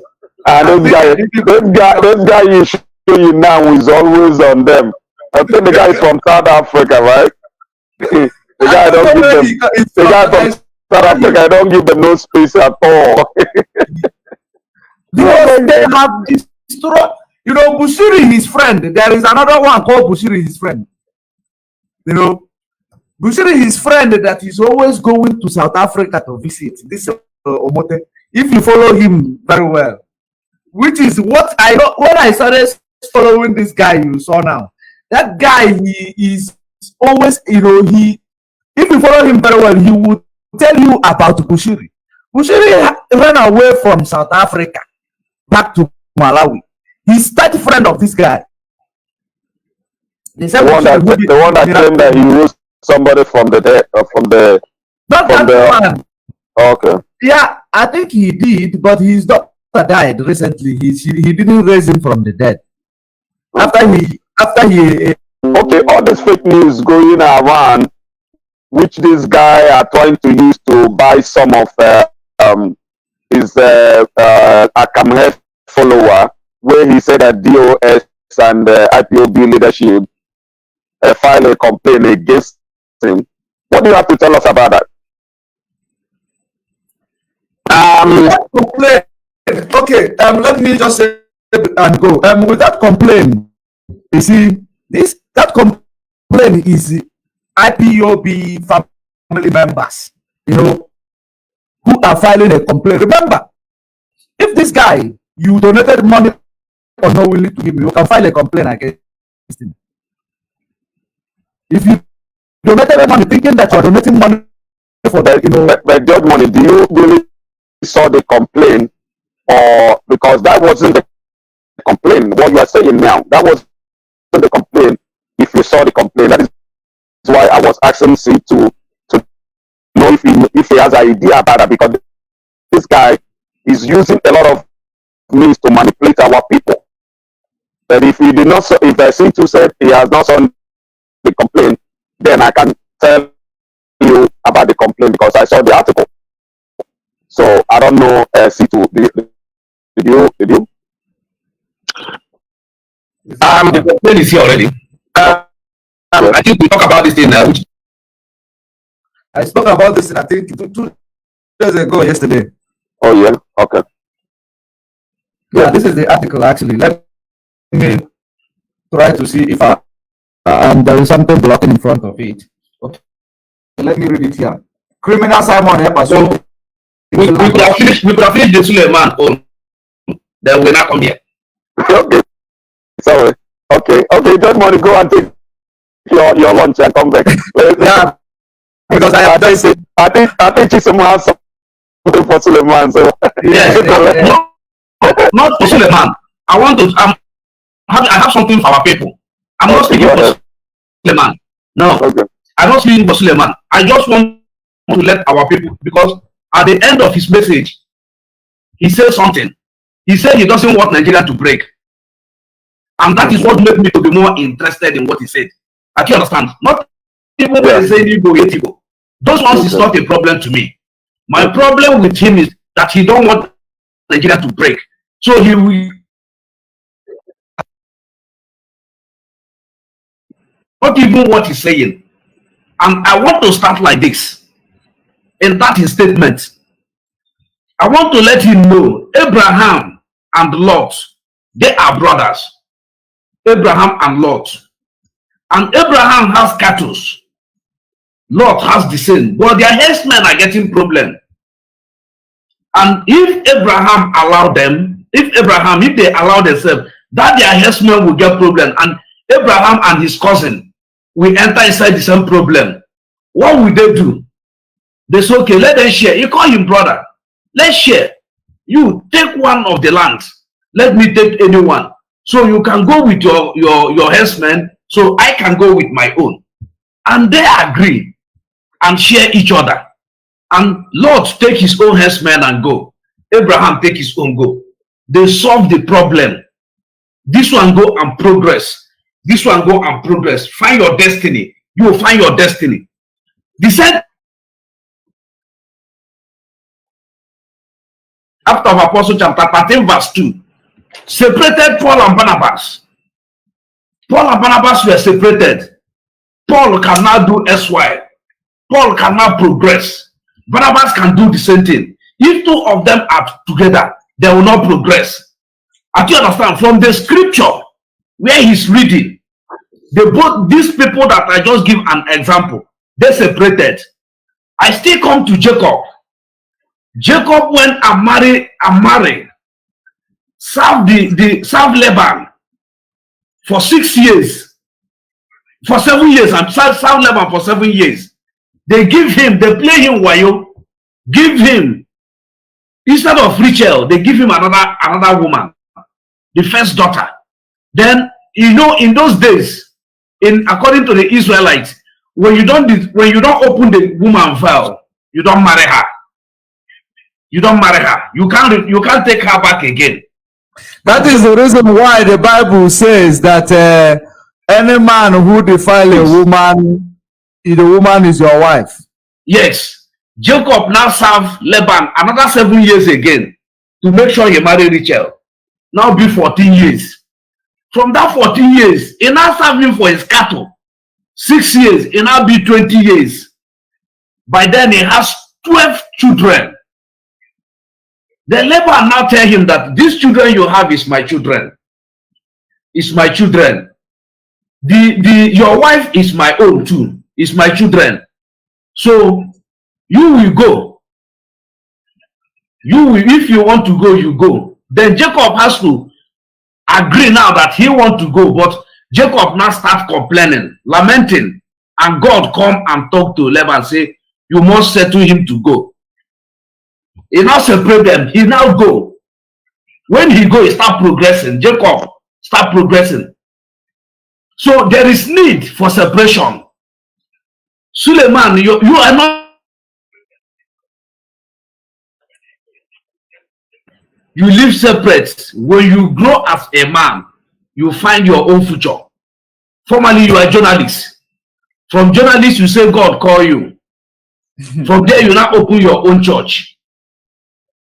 guy you show you now is always on them. I think the guy is from South Africa, right? The guy don't give them. The guy from South Africa, I don't give them no space at all. Because they have destroyed. Bushiri, his friend. There is another one called Bushiri, his friend. Bushiri, his friend that is always going to South Africa to visit. This Omote. If you follow him very well, which is what I know when I started following this guy you saw now. That guy, he is always, if you follow him very well, he will tell you about Bushiri. Bushiri ran away from South Africa back to Malawi. He's that friend of this guy. The one that claimed that he was somebody from the dead, one. Okay. Yeah, I think he did, but his daughter died recently. He didn't raise him from the dead. After he okay, all this fake news going around, which this guy are trying to use to buy some of his Akamhead follower, where he said that DOS and IPOB leadership filed a complaint against him. What do you have to tell us about that? Complaint. Okay, let me just say and go. With that complaint, you see, that complaint is IPOB family members, who are filing a complaint. Remember, if this guy you donated money or not willing to give me, you can file a complaint against him. If you donated money thinking that you are donating money for that, but Judge Money, do you really saw the complaint, or because that wasn't the complaint? What you are saying now, that wasn't the complaint. If you saw the complaint, that is why I was asking you to know if he has an idea about that, because this guy is using a lot of means to manipulate our people. But if he did not, if the C2 said he has not saw the complaint, then I can tell you about the complaint because I saw the article. So I don't know, C2. Did you? The complaint is here already. I think we talk about this thing now. I spoke about this, I think, 2 days ago, yesterday. Oh yeah. Okay. Yeah, this is the article actually. Let me try to see if there is something blocking in front of it. Okay. Let me read it here. Criminal Simon Ekpa. So we could have finished the Suleiman. Then we'll not come here. Okay. Sorry. Okay. Just want to go and take your lunch and come back. Yeah. Because I think Chisom has something for Suleiman. So yes. Not for Suleiman. I have something for our people. I'm not speaking for Suleiman. No. Okay. I'm not speaking for Suleiman. I just want to let our people, because at the end of his message, he said something. He said he doesn't want Nigeria to break. And that is what made me to be more interested in what he said. I can understand. Not people were saying Igbo hate Igbo. Those ones is not a problem to me. My problem with him is that he don't want Nigeria to break. So he will not even what he's saying. And I want to start like this. In that his statement, I want to let him know Abraham and Lot They are brothers, Abraham and Lot. And Abraham has cattle. Lot has the same, but their herdsmen are getting problem. And if Abraham allowed them, if they allow themselves, that their herdsmen will get problem, and Abraham and his cousin will enter inside the same problem. What will they do? They say, okay, let them share. You call him brother. Let's share. You take one of the lands. Let me take anyone. So you can go with your herdsmen, so I can go with my own. And they agree and share each other. And Lot take his own herdsmen and go. Abraham take his own go. They solve the problem. This one go and progress. This one go and progress. Find your destiny. You will find your destiny. The same after of Apostle chapter 13 verse 2. Separated Paul and Barnabas. Paul and Barnabas were separated. Paul cannot do SY. Paul cannot progress. Barnabas can do the same thing. If two of them are together, they will not progress. As you understand, from the scripture where he's reading, these people that I just give an example, they separated. I still come to Jacob. Jacob went and married, served Laban for 6 years, for 7 years, and served Laban for 7 years. They play him wayo, give him, instead of Rachel, they give him another woman, the first daughter. Then, in those days, according to the Israelites, when you don't open the woman veil, you don't marry her. You don't marry her. You can't take her back again. That is the reason why the Bible says that any man who defile a woman, the woman is your wife. Yes. Jacob now served Laban another 7 years again to make sure he married Rachel. Now be 14 years. From that 14 years, he now served him for his cattle. 6 years, he now be 20 years. By then he has 12 children. Then Laban now tell him that these children you have is my children. It's my children. Your wife is my own too. It's my children. So you will go. If you want to go, you go. Then Jacob has to agree now that he wants to go, but Jacob now start complaining, lamenting, and God come and talk to Laban and say, you must settle him to go. He now separate them. He now go. When he go, he start progressing. Jacob start progressing. So there is need for separation. Suleiman, you are not. You live separate. When you grow as a man, you find your own future. Formerly, you are journalist. From journalist, you say God call you. From there, you now open your own church.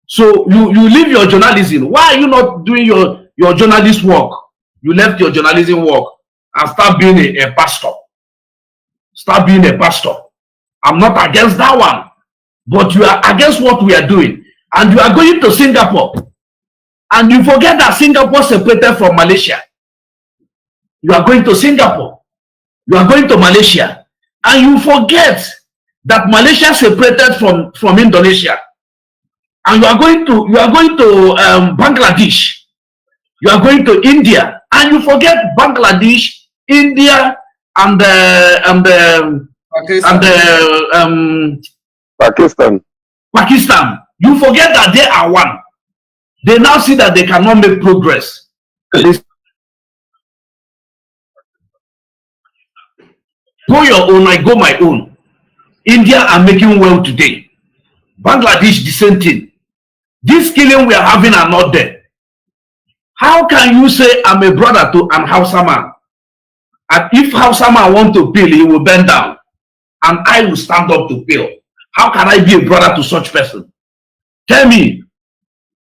So you leave your journalism. Why are you not doing your journalist work? You left your journalism work and start being a pastor. Start being a pastor. I'm not against that one, but you are against what we are doing. And you are going to Singapore. And you forget that Singapore separated from Malaysia. You are going to Singapore. You are going to Malaysia. And you forget that Malaysia separated from Indonesia. And you are going to Bangladesh. You are going to India, and you forget Bangladesh, India, and Pakistan. Pakistan. You forget that they are one. They now see that they cannot make progress. Go your own, I go my own. India are making well today. Bangladesh, the same thing. This killing we are having are not there. How can you say I'm a brother to an Hausa man? And if Hausa man want to peel, he will bend down. And I will stand up to peel. How can I be a brother to such person? Tell me.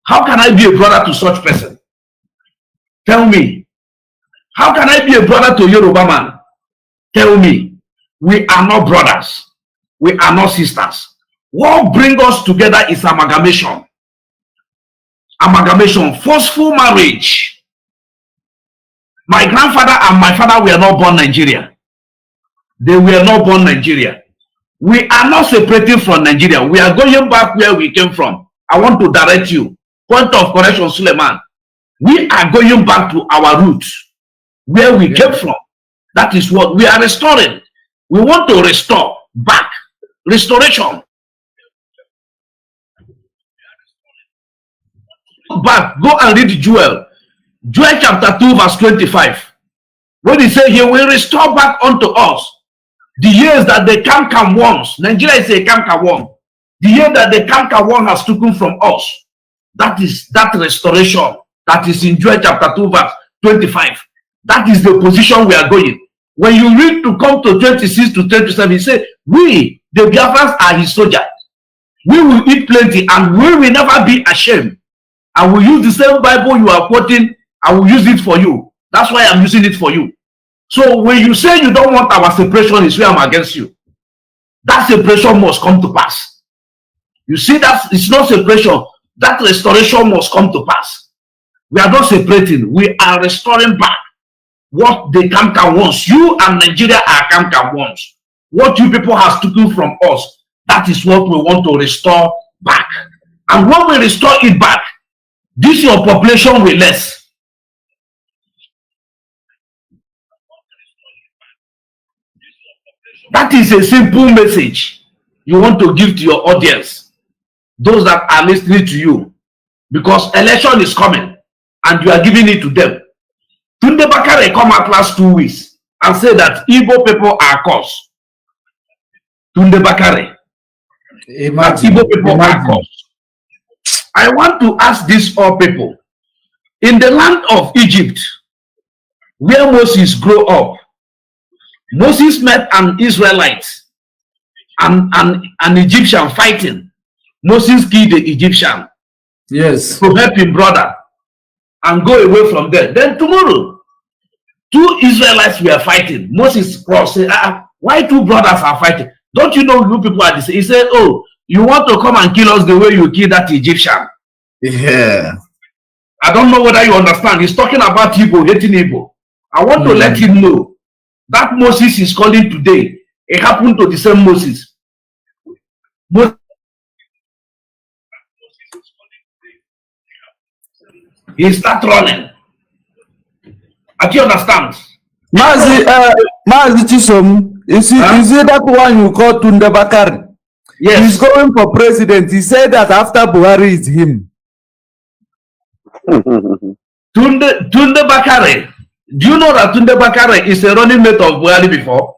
How can I be a brother to such person? Tell me. How can I be a brother to Yoruba man? Tell me. We are not brothers. We are not sisters. What brings us together is amalgamation. Amalgamation, forceful marriage. My grandfather and my father were not born Nigeria. They were not born Nigeria. We are not separating from Nigeria. We are going back where we came from. I want to direct you. Point of correction, Suleiman. We are going back to our roots, where we came from. That is what we are restoring. We want to restore back. Restoration. Back. Go and read Joel. Joel chapter 2 verse 25. When he said he will restore back unto us the years that the canker worms. Nigeria is a canker worm. The year that the canker worm has taken from us. That is that restoration. That is in Joel chapter 2 verse 25. That is the position we are going. When you read to come to 26 to 27, he said, we, the Biafrans, are his soldiers. We will eat plenty and we will never be ashamed. I will use the same Bible you are quoting. I will use it for you. That's why I'm using it for you. So when you say you don't want our separation, it's where I'm against you. That separation must come to pass. You see, that it's not separation. That restoration must come to pass. We are not separating. We are restoring back what the canker wants. You and Nigeria are canker wants. What you people have taken from us, that is what we want to restore back. And when we restore it back, this your population will less. That is a simple message you want to give to your audience, those that are listening to you, because election is coming and you are giving it to them. Tunde Bakare come out last 2 weeks and say that Igbo people are cursed. Tunde Bakare. That Igbo people are cursed. I want to ask these all people, in the land of Egypt, where Moses grew up, Moses met an Israelite and an Egyptian fighting. Moses killed the Egyptian. Yes. To help him brother and go away from there. Then tomorrow, 2 Israelites were fighting. Moses crossed, said, why 2 brothers are fighting? Don't you know you people are the same? He said, oh, you want to come and kill us the way you killed that Egyptian? Yeah. I don't know whether you understand. He's talking about Igbo, hating Igbo. I want to let him know that Moses is calling today. It happened to the same Moses. He start running. Do you understand? Mazi Chisom, you see that one you call Tunde Bakare? Yes. He's going for president. He said that after Buhari is him. Tunde Bakare. Do you know that Tunde Bakare is a running mate of Buhari before?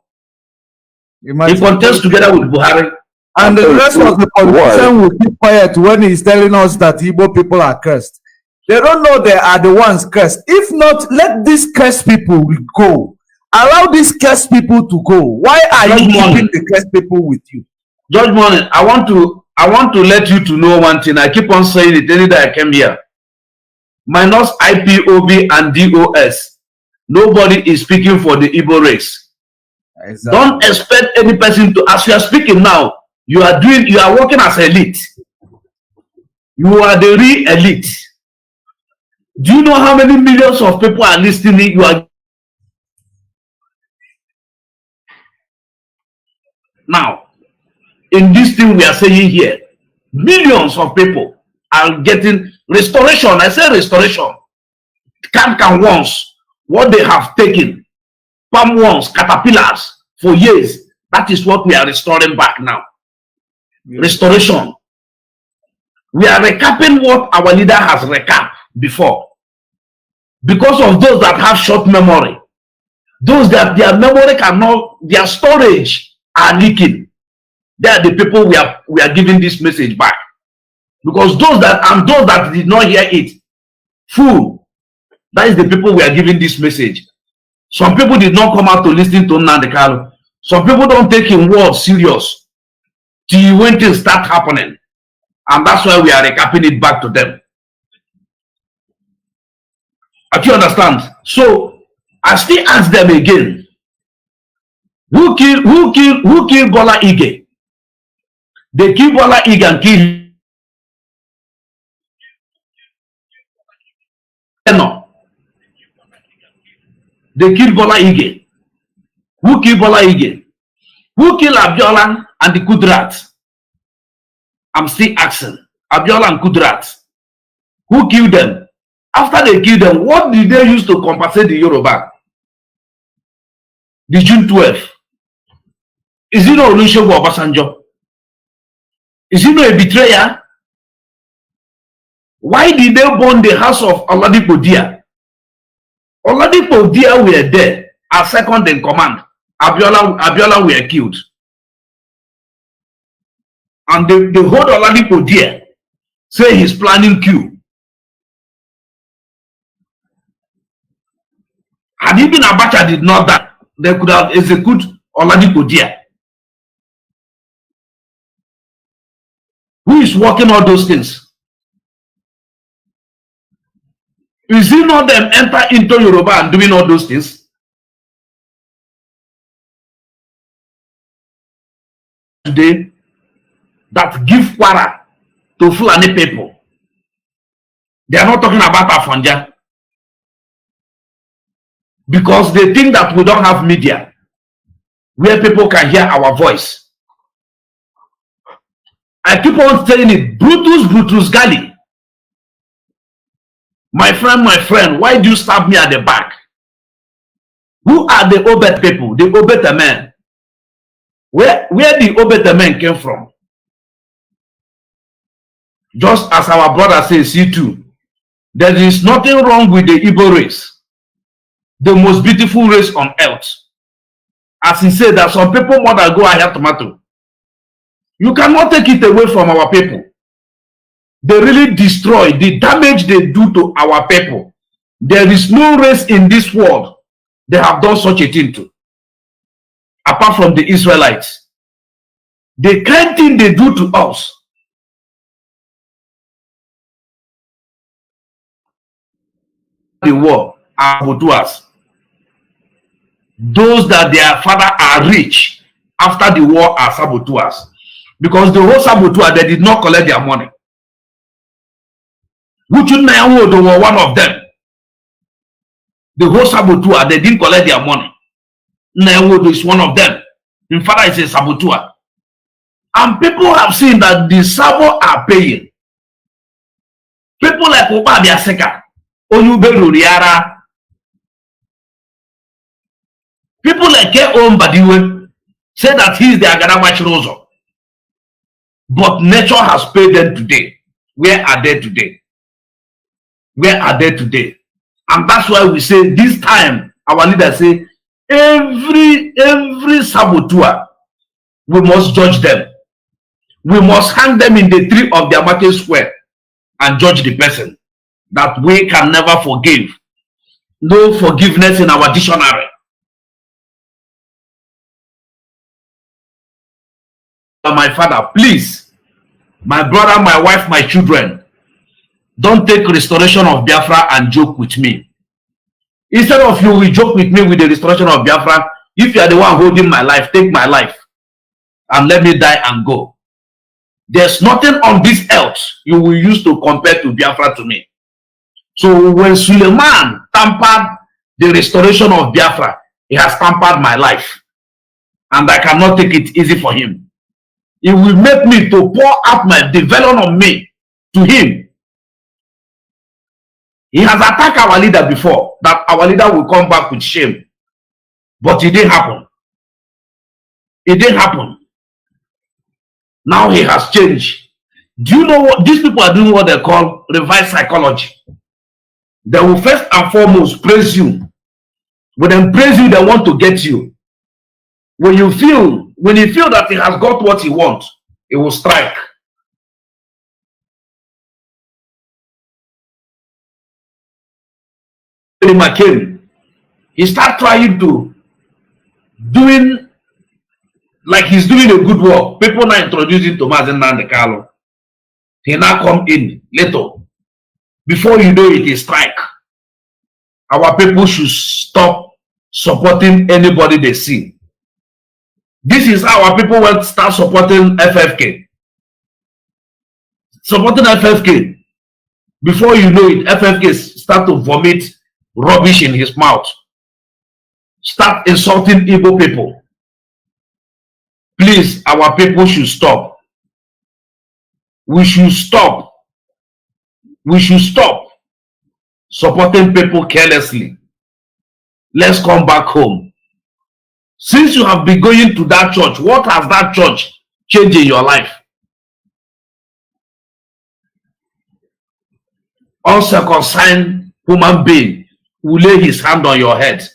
He contests together with Buhari. And the rest of the politicians will keep quiet when he's telling us that Igbo people are cursed. They don't know they are the ones cursed. If not, let these cursed people go. Allow these cursed people to go. Why are you keeping the cursed people with you? Judge Morning, I want to let you to know one thing. I keep on saying it any day I came here. Minus IPOB and DOS. Nobody is speaking for the Igbo race. Exactly. Don't expect any person to, as you are speaking now, you are working as elite. You are the real elite. Do you know how many millions of people are listening? You are now in this thing we are saying here. Millions of people are getting restoration. I say restoration. Can once what they have taken, palm worms, caterpillars for years. That is what we are restoring back now. Yes. Restoration. We are recapping what our leader has recapped before. Because of those that have short memory, those that their memory cannot, their storage are leaking. They are the people we are giving this message back. Because those that did not hear it, fool, that is the people we are giving this message. Some people did not come out to listen to Nnamdi. Some people don't take him words serious till when things start happening. And that's why we are recapping it back to them. Do you understand? So I still ask them again. Who killed Bola Ige? They killed Bola Ige and killed They killed Bola Ige. Who killed Bola Ige? Who killed Abiola and the Kudrat? I'm still asking. Abiola and Kudrat. Who killed them? After they killed them, what did they use to compensate the Yoruba? The June 12th. Is it not Olusegun Obasanjo? Is it not a betrayer? Why did they burn the house of Oladipo Dia? Oladipo Dia were there as second in command. Abiola were killed. And the whole Oladipo Dia say he's planning coup. Had even Abacha did not that, they could have executed Oladipo Dia. Who is working all those things? Is it not them enter into Yoruba and doing all those things? Today, that give Kwara to Fulani people. They are not talking about Afonja. Because they think that we don't have media where people can hear our voice. I keep on saying it, Brutus Gali. My friend, why do you stab me at the back? Who are the Obet people, the Obet men? Where the Obet men came from? Just as our brother says, see too, there is nothing wrong with the Igbo race, the most beautiful race on earth. As he said, that some people more than go ahead tomato. You cannot take it away from our people. They really destroy the damage they do to our people. There is no race in this world they have done such a thing to, apart from the Israelites. The kind thing they do to us. The war are to us. Those that their father are rich after the war are saboteurs. Because the whole saboteur, they did not collect their money. Uchu Nyawodo were one of them. The whole saboteur, they didn't collect their money. Nyawodo is one of them. In fact, it's a saboteur. And people have seen that the sabo are paying. People like Oba Biaseka, Oyuberu Riara, people like K.O. Mbadiwe say that he is the Agadawa Chirozo. But nature has paid them today. Where are they today? Where are they today? And that's why we say this time, our leaders say, every saboteur, we must judge them. We must hang them in the tree of their market square and judge the person that we can never forgive. No forgiveness in our dictionary. My father, please, my brother, my wife, my children, don't take restoration of Biafra and joke with me. Instead of you will joke with me with the restoration of Biafra, if you are the one holding my life, take my life and let me die and go. There's nothing on this earth you will use to compare to Biafra to me. So when Suleiman tampered the restoration of Biafra, he has tampered my life. And I cannot take it easy for him. It will make me to pour out my development on me to him. He has attacked our leader before, that our leader will come back with shame. But it didn't happen. It didn't happen. Now he has changed. Do you know what these people are doing? What they call reverse psychology. They will first and foremost praise you. When they praise you, they want to get you. When you feel that he has got what he wants, he will strike. He start trying to doing like he's doing a good work. People now introducing to Mazi Nnamdi. He now come in later. Before you know it, he strike. Our people should stop supporting anybody they see. This is how our people will start supporting FFK. Supporting FFK. Before you know it, FFK start to vomit rubbish in his mouth. start insulting Igbo people. Please, our people should stop. We should stop. We should stop supporting people carelessly. Let's come back home. Since you have been going to that church, what has that church changed in your life? Uncircumcised human being will lay his hand on your head.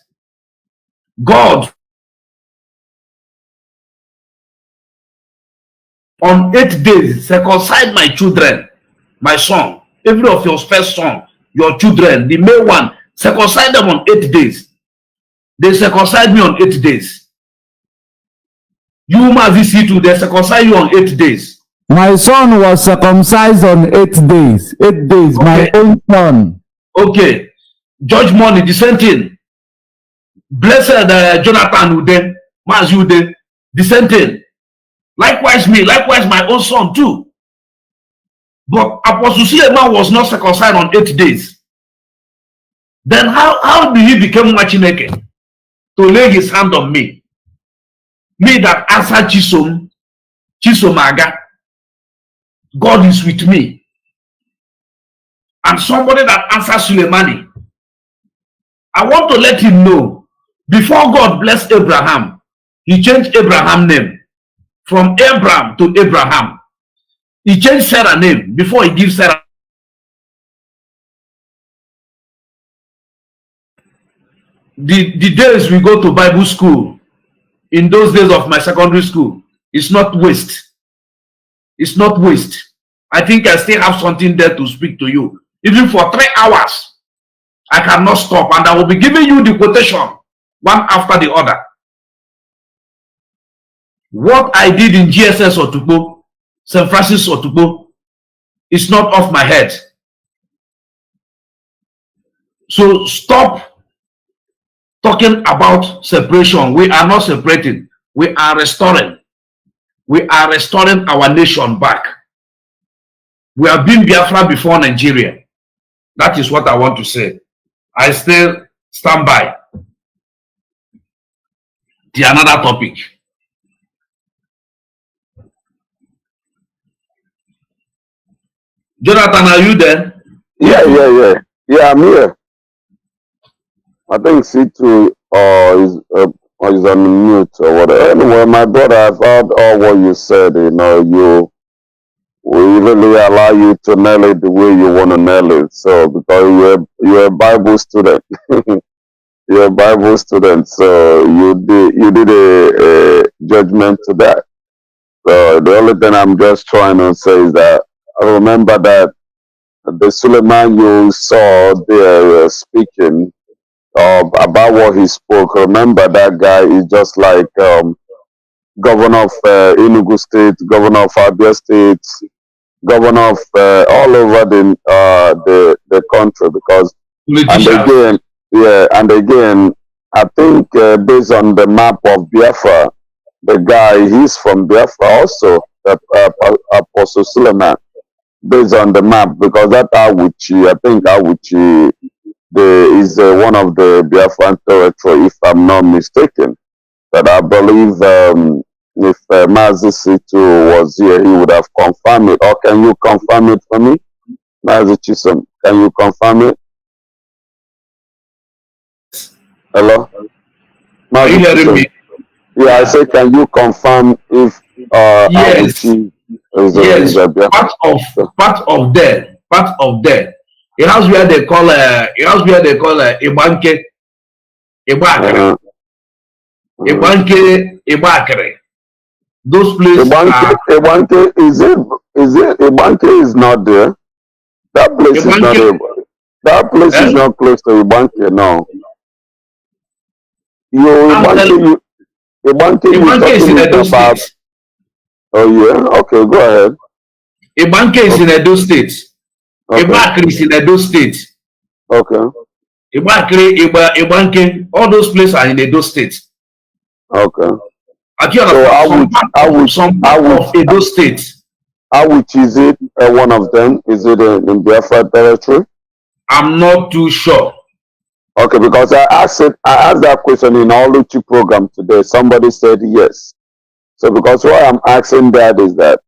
God, on 8 days, circumcise my children, my son, every of your first son, your children, the male one, circumcise them on 8 days. They circumcised me on 8 days. You, Mazi, too, they circumcised you on 8 days. My son was circumcised on 8 days. 8 days, okay. My own son. Okay. Judge Money, the same thing. Blessed Jonathan Ude, Mazi Ude, the same thing. Likewise me, likewise my own son too. But Apostle Suleiman was not circumcised on 8 days. Then how did he become Machineke? To lay his hand on me. Me that answer Chisomaga. God is with me. And somebody that answers Suleimani. I want to let him know, before God blessed Abraham, he changed Abraham's name from Abram to Abraham. He changed Sarah's name before he gives Sarah. The days we go to Bible school, in those days of my secondary school, it's not waste. It's not waste. I think I still have something there to speak to you. Even for 3 hours, I cannot stop, and I will be giving you the quotation one after the other. What I did in GSS Otubo, St. Francis Otubo, is not off my head. So stop talking about separation. We are not separating. We are restoring. We are restoring our nation back. We have been Biafra before Nigeria. That is what I want to say. I still stand by. The another topic. Jonathan, are you there? Yeah, I'm here. I think C2 is on mute or whatever. Anyway, my brother, I've heard all what you said. You know, we really allow you to nail it the way you want to nail it. So, because you're a Bible student, you're a Bible student, so you did a judgment to that. So the only thing I'm just trying to say is that I remember that the Suleiman you saw there speaking about what he spoke. Remember, that guy is just like governor of Enugu State, governor of Abia State, governor of all over the country. Because and again, I think based on the map of Biafra, the guy, he's from Biafra also, Apostle Suleiman, based on the map, because that Awuchi, I think Awuchi is one of the Biafran territory, if I'm not mistaken. But I believe if Mazi C2 was here, he would have confirmed it. Or can you confirm it for me? Mazi Chisom, can you confirm it? Hello? Are you hearing me? Yeah, I say, can you confirm if yes, yes, part of there. It has where they call Ibanke, Ibakere, Ibanke, Ibakere. Those places. Ibanke is it Ibanke is not there. That place is not there. That place is not close to Ibanke, no. Ibanke is in Edo State. Oh yeah, okay, go ahead. Ibanke is in Edo State. Okay. Ibakere is in Edo State. Okay. Ibanke, all those places are in Edo State. Okay. So I would Edo State. Which is it? One of them? Is it in Biafra territory? I'm not too sure. Okay, because I asked that question in our Luchi program today. Somebody said yes. So because why I'm asking that is that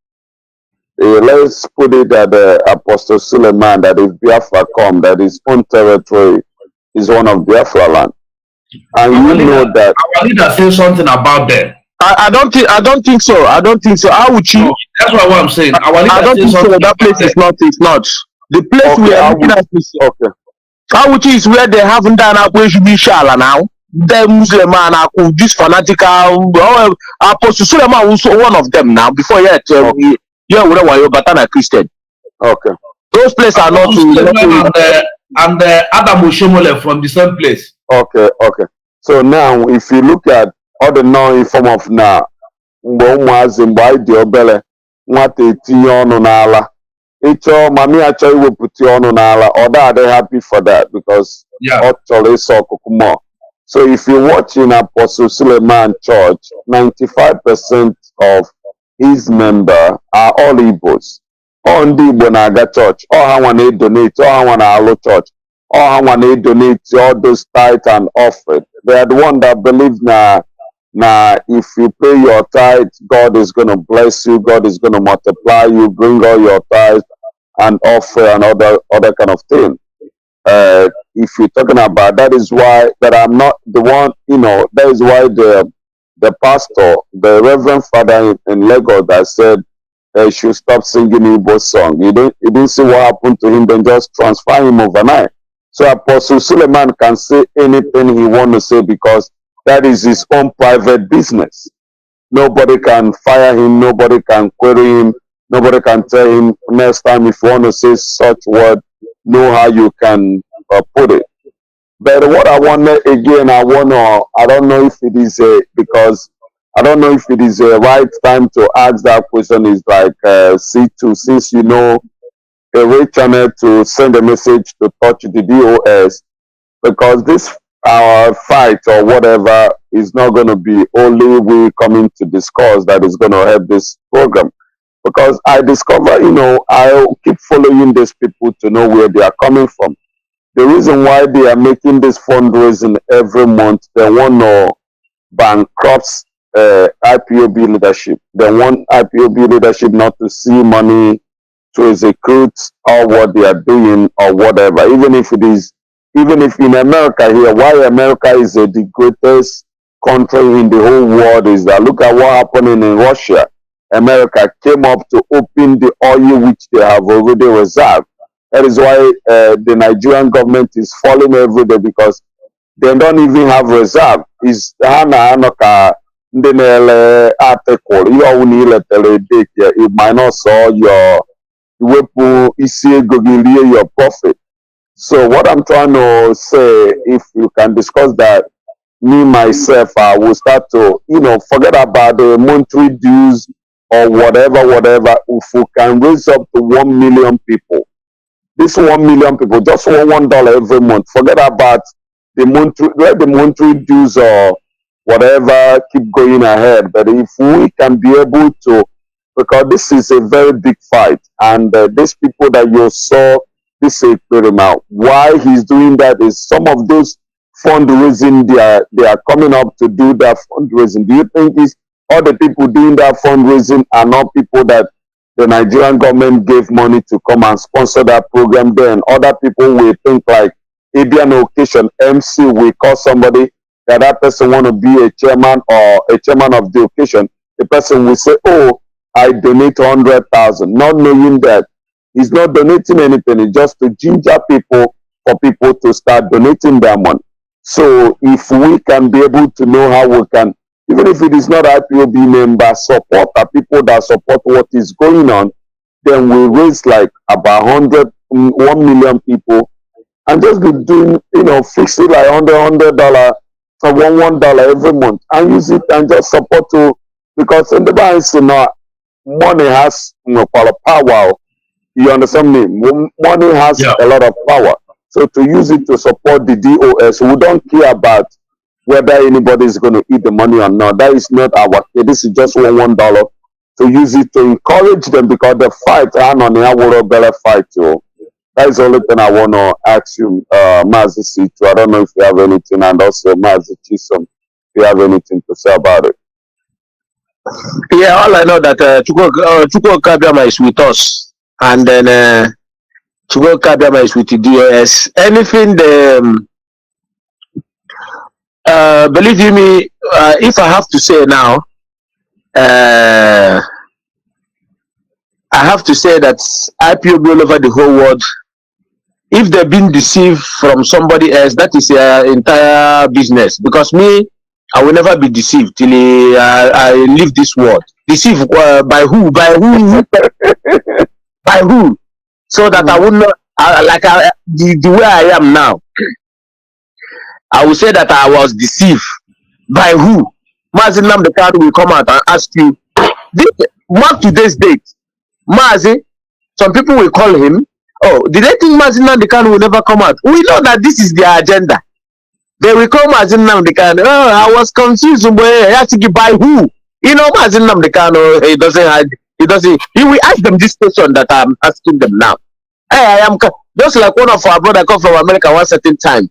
let's put it that Apostle Suleiman, that if Biafra come, that his own territory is one of Biafra land. And Our you leader, know that our leader said something about that. I don't think so. I don't think so. How would you? No, that's what I'm saying. Our leader I don't said think so. something That about place that. is not. It's not. The place we are looking at is Kawuchi is where they haven't done up where should be Shala now. The Muslim man are this fanatical. Apostle Suleiman was one of them now. Before yet, whatever but I'm a Christian. Okay. Those places are not. And Adam Oshomole from the same place. Okay. So now, if you look at all the non-inform of now, Mazi dị obere nwata etinye ọnụ n'ala ịchọ mami achọ iwepụta ọnụ n'ala ọ dị happy for that because ọ chọrọ ịsọ ọkụkụ more. So if you watch in Apostle Suleiman Church, 95% of his members are all Igbos. All ndị Igbo na-aga church, all ha nwa na-donate, all ha nwa na-alụ church, all ha nwa na-donate all those tithe and offering. They are the one that believe now, if you pay your tithe, God is going to bless you. God is going to multiply you. Bring all your tithe and offer and other kind of thing. If you're talking about that, is why that I'm not the one. That is why the pastor, the Reverend Father in Lagos, that said should stop singing Igbo song. You didn't see what happened to him. Then just transfer him overnight. So Apostle Suleiman can say anything he want to say because that is his own private business. Nobody can fire him. Nobody can query him. Nobody can tell him next time if you want to say such word, know how you can put it. But what I want again, I don't know if it is because I don't know if it is a right time to ask that question. Is like C2, since you know a way channel to send a message to touch the DOS, because this our fight or whatever is not going to be only we coming to discuss that is going to help this program. Because I discover, I keep following these people to know where they are coming from. The reason why they are making this fundraising every month, they want to bankrupt IPOB leadership. They want IPOB leadership not to see money to execute all what they are doing or whatever, even if in America here, why America is the greatest country in the whole world is that look at what happened in Russia. America came up to open the oil which they have already reserved. That is why the Nigerian government is falling every day because they don't even have reserve. Is article it minus all your profit. So what I'm trying to say, if you can discuss that, me myself, I will start to, forget about the monthly dues or whatever. If we can raise up to 1 million people, this 1 million people, just for $1 every month. Forget about the monthly, let the monthly dues or whatever keep going ahead. But if we can be able to, because this is a very big fight, and these people that you saw. This experiment. Why he's doing that is some of those fundraising they are coming up to do that fundraising. Do you think is all the people doing that fundraising are not people that the Nigerian government gave money to come and sponsor that program? Then other people will think like maybe an occasion MC will call somebody that person want to be a chairman or a chairman of the occasion. The person will say, "Oh, I donate 100,000," not knowing that. He's not donating anything. It's just to ginger people for people to start donating their money. So if we can be able to know how we can, even if it is not IPOB members, support the people that support what is going on, then we raise like about 1 million people and just be doing, fix it like $100 for $1 every month and use it and just support to, because in the bank, money has power. You understand me? Money has a lot of power. So to use it to support the DOS, we don't care about whether anybody is going to eat the money or not. That is not our care. This is just $1 to use it to encourage them because the fight, and on the better fight, That is the only thing I want to ask you, Mazi Situ. I don't know if you have anything, and also Mazi Chisom, if you have anything to say about it. Yeah, all I know that Chukwu Kabiama is with us, and then Chukwu Kabiama is with the DOS. Anything believe you me, if I have to say now, I have to say that IPOB all over the whole world, if they've been deceived from somebody else, that is their entire business. Because me, I will never be deceived till I leave this world. Deceived by who? By who? By who? So that I would not, the way I am now, I will say that I was deceived. By who? Mazi Nnamdi Kanu will come out and ask you, mark today's date. Mazi, some people will call him, oh, did they think Mazi Nnamdi Kanu will never come out? We know that this is their agenda. They will call Mazi Nnamdi Kanu, oh, I was confused, by who? You know, Mazi Nnamdi Kanu, he will ask them this question that I'm asking them now. Hey, I am just like one of our brothers come from America one certain time.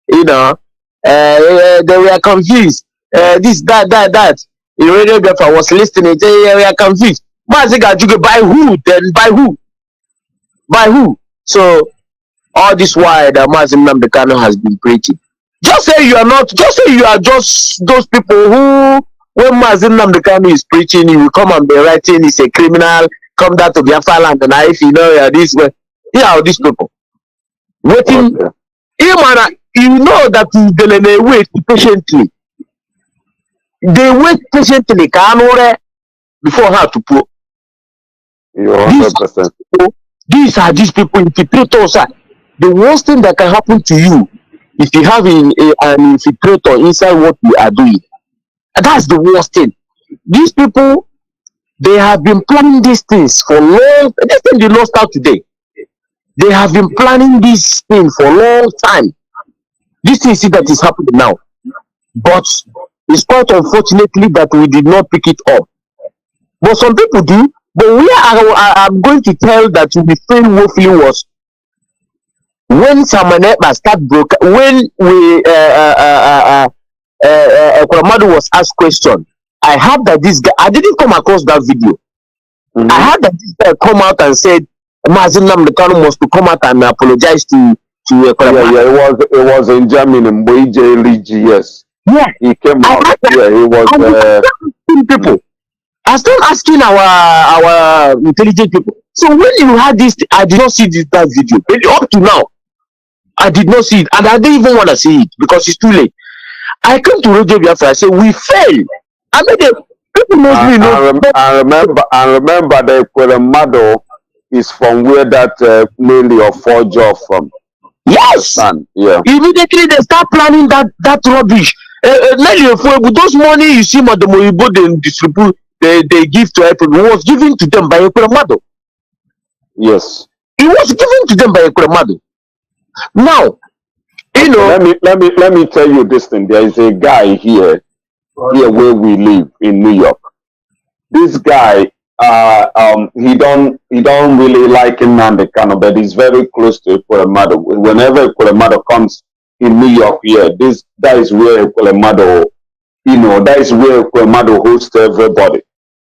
You know, they were confused. This, that. In Radio Biafra was listening, they were confused. Mazi Gajuge, by who? Then by who? By who? So all this while that Mazi Nnamdi Kanu has been preaching. Just say you are not, just say you are just those people who, when Mazi Nnamdi Kanu is preaching, you will come and be writing, he's a criminal, come down to Biafra land, and if you know you are this way. Here are these people. Waiting. You know that they wait patiently. They wait patiently before her to put. These are these people, infiltrators. The worst thing that can happen to you if you have an infiltrator inside what we are doing. That's the worst thing. These people, they have been planning these things for long. This thing did not start today. They have been planning this thing for a long time. This is that is happening now. But it's quite unfortunately that we did not pick it up. But some people do. But I'm going to tell that to be fair woefully was when Samaneba started broke, when Ekpa was asked question, I heard that this guy, I didn't come across that video. I heard that this guy come out and said Mazi Nnamdi Kanu must to come out and apologize to Ekpa. Yeah, it was in Germany, yes. Yeah, he came out. Yeah, he was. People. I started asking our intelligent people. So when you had this, I did not see that video. Up to now, I did not see it, and I didn't even want to see it because it's too late. I came to Radio Biafra. I said we failed. I mean, people know me. I remember the Ekpa is from where that mainly or forge off from. Yes. Yeah. Immediately they start planning that rubbish. Those money you see, Madam Oyibo, they distribute, they give to people. It was given to them by Ekpa. Yes. It was given to them by Ekpa. Now, you know. Let me tell you this thing. There is a guy here where we live in New York. This guy, he don't really like Nnamdi Kanu, but he's very close to Ekpa. Whenever Ekpa comes in New York here, that is where Ekpa, that is where Ekpa hosts everybody.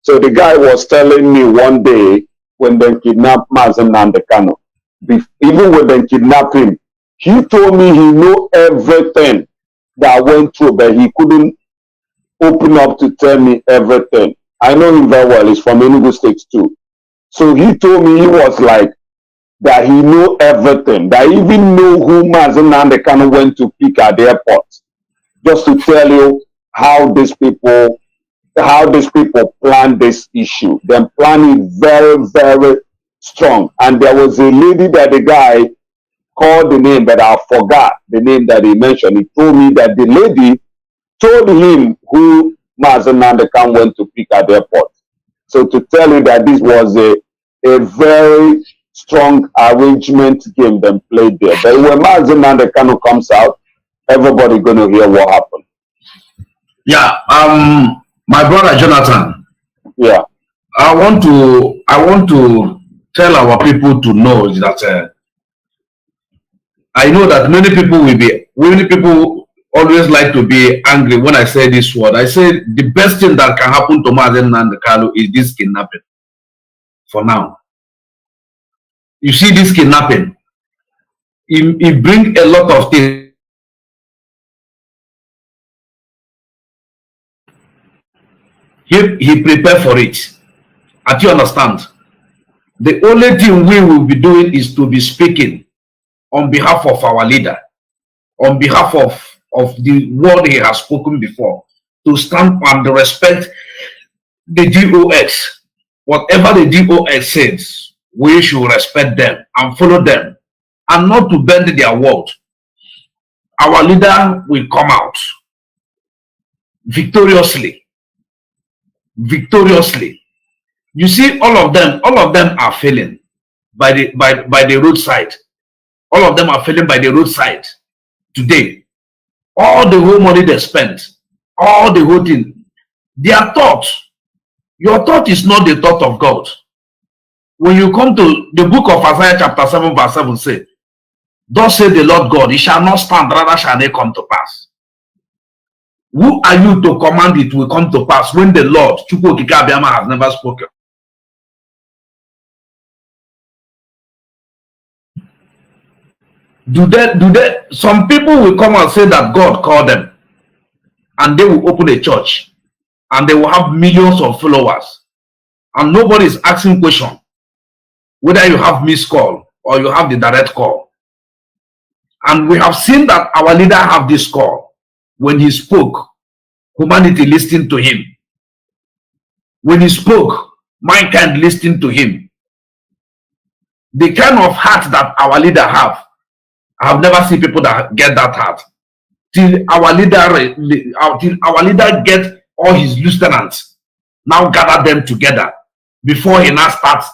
So the guy was telling me one day when they kidnapped Mazi Nnamdi Kanu, even when they kidnapped him, he told me he knew everything that I went through, but he couldn't open up to tell me everything. I know him very well. He's from Enugu State too. So he told me he was like that he knew everything. That he even knew who Mazi Nnamdi Kanu went to pick at the airport. Just to tell you how these people plan this issue. They plan it very, very strong. And there was a lady that the guy called the name, but I forgot the name that he mentioned. He told me that the lady told him who Mazi Nnamdi Kanu went to pick at the airport. So to tell you that this was a very strong arrangement game them played there. But when Mazi Nnamdi Kanu comes out, everybody gonna hear what happened. Yeah, my brother Jonathan. Yeah. I want to tell our people to know that I know that many people always like to be angry when I say this word. I say the best thing that can happen to Mazi Nnamdi Kanu is this kidnapping. For now, you see this kidnapping, it brings a lot of things. He prepared for it. Do you understand? The only thing we will be doing is to be speaking on behalf of our leader, on behalf of the word he has spoken before, to stand and respect the DOS. Whatever the DOS says, we should respect them and follow them, and not to bend their word. Our leader will come out victoriously. Victoriously. You see, all of them are failing by the roadside. All of them are failing by the roadside today. All the whole money they spent, all the whole thing, their thought, your thought is not the thought of God. When you come to the book of Isaiah chapter 7 verse 7 say, thus say the Lord God, it shall not stand, rather shall it come to pass. Who are you to command it will come to pass when the Lord, Chukwu Okike Abiyama, has never spoken? Some people will come and say that God called them, and they will open a church, and they will have millions of followers, and nobody is asking question whether you have missed call or you have the direct call. And we have seen that our leader have this call. When he spoke, humanity listened to him. When he spoke, mankind listened to him. The kind of heart that our leader have, I have never seen people that get that heart. Till our leader get all his lieutenants, now gather them together before he now starts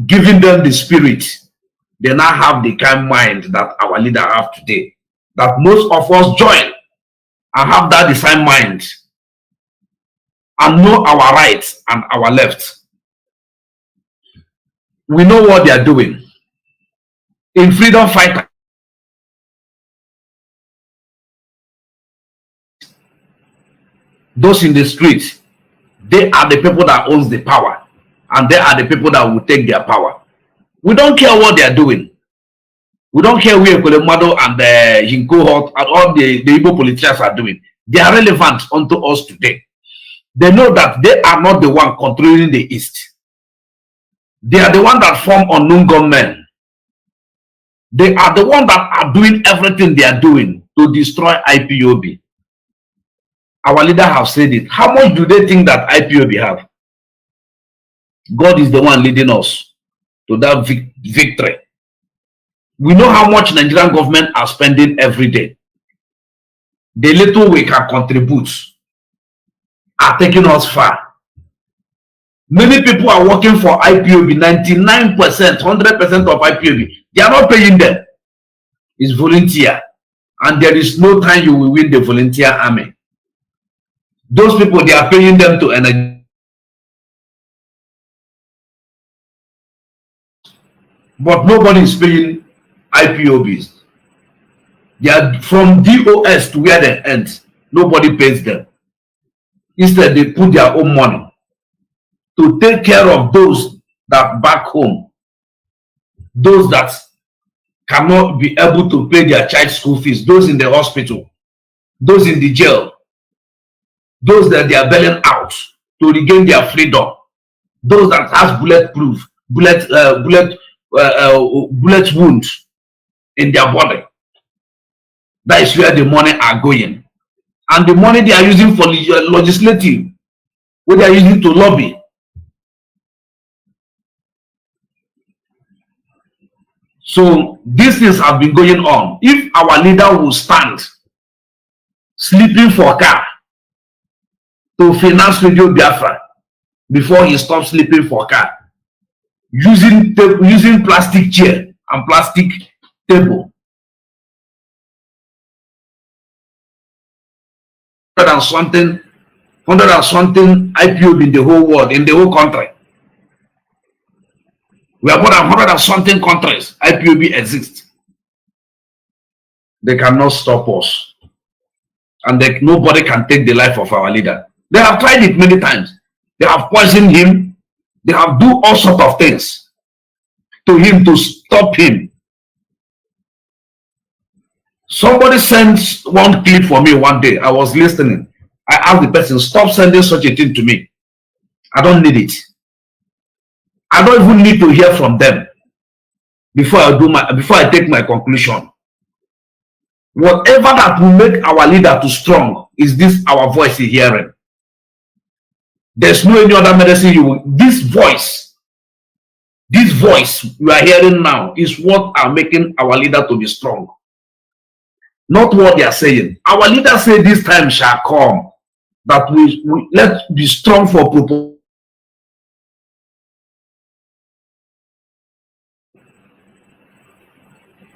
giving them the spirit. They now have the kind of mind that our leader have today. That most of us join and have that design mind and know our rights and our left. We know what they are doing. In freedom fighter, those in the streets, they are the people that owns the power, and they are the people that will take their power. We don't care what they are doing. We don't care where Kolemado and his cohort and all the Igbo politicians are doing. They are relevant unto us today. They know that they are not the one controlling the East. They are the one that form unknown government. They are the one that are doing everything they are doing to destroy IPOB. Our leader have said it. How much do they think that IPOB have? God is the one leading us to that victory. We know how much Nigerian government are spending every day. The little we can contribute are taking us far. Many people are working for IPOB, 99%, 100% of IPOB. They are not paying them. It's volunteer. And there is no time you will win the volunteer army. Those people, they are paying them to energy. But nobody is paying IPOBs. They are from DOS to where they end. Nobody pays them. Instead, they put their own money to take care of those that back home, those that cannot be able to pay their child school fees, those in the hospital, those in the jail, those that they are bailing out to regain their freedom, those that has bullet wounds in their body. That is where the money are going. And the money they are using for legislative, what they are using to lobby. So these things have been going on. If our leader will stand sleeping for car to finance Radio Biafra before he stops sleeping for car, using plastic chair and plastic table, 100 and something IPOB in the whole world, in the whole country. We are more than 100 and something countries. IPOB exists. They cannot stop us. And nobody can take the life of our leader. They have tried it many times. They have poisoned him. They have done all sorts of things to him to stop him. Somebody sent one clip for me one day. I was listening. I asked the person, stop sending such a thing to me. I don't need it. I don't even need to hear from them before I take my conclusion. Whatever that will make our leader too strong is this our voice is hearing. There's no any other medicine you will. This voice you are hearing now is what are making our leader to be strong. Not what they are saying. Our leader said this time shall come that we let's be strong for people.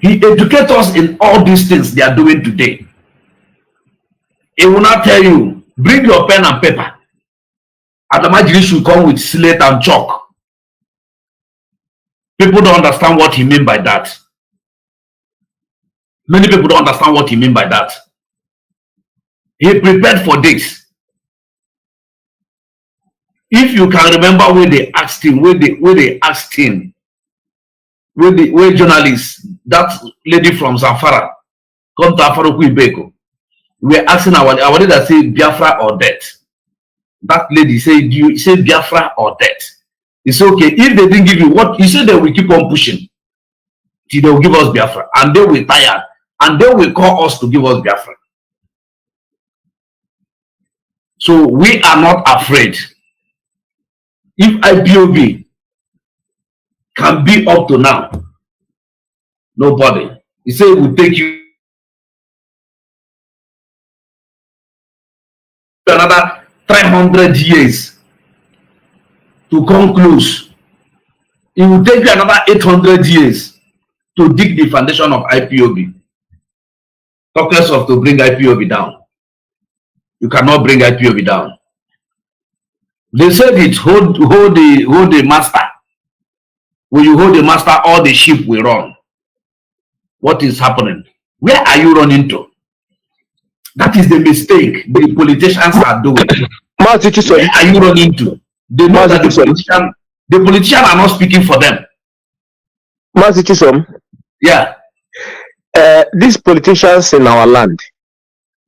He educates us in all these things they are doing today. He will not tell you, bring your pen and paper. And the Majiri should come with slate and chalk. People don't understand what he means by that. Many people don't understand what he means by that. He prepared for this. If you can remember when they asked him, when journalists, that lady from Zamfara, come to Afaroku Ibeko, we are asking our leader say Biafra or death. That lady said, you say Biafra or death. It's okay. If they didn't give you what you said, they will keep on pushing till they will give us Biafra, and they will tired, and they will call us to give us Biafra. So we are not afraid. If IPOB can be up to now, nobody. He said it will take you another 300 years to come close. It will take you another 800 years to dig the foundation of IPOB. Talk less of to bring IPOB down. You cannot bring IPOB down. They said it hold the master. When you hold the master, all the sheep will run. What is happening? Where are you running to? That is the mistake the politicians are doing. Where are you running to? They know that the politicians are not speaking for them. Yeah. These politicians in our land,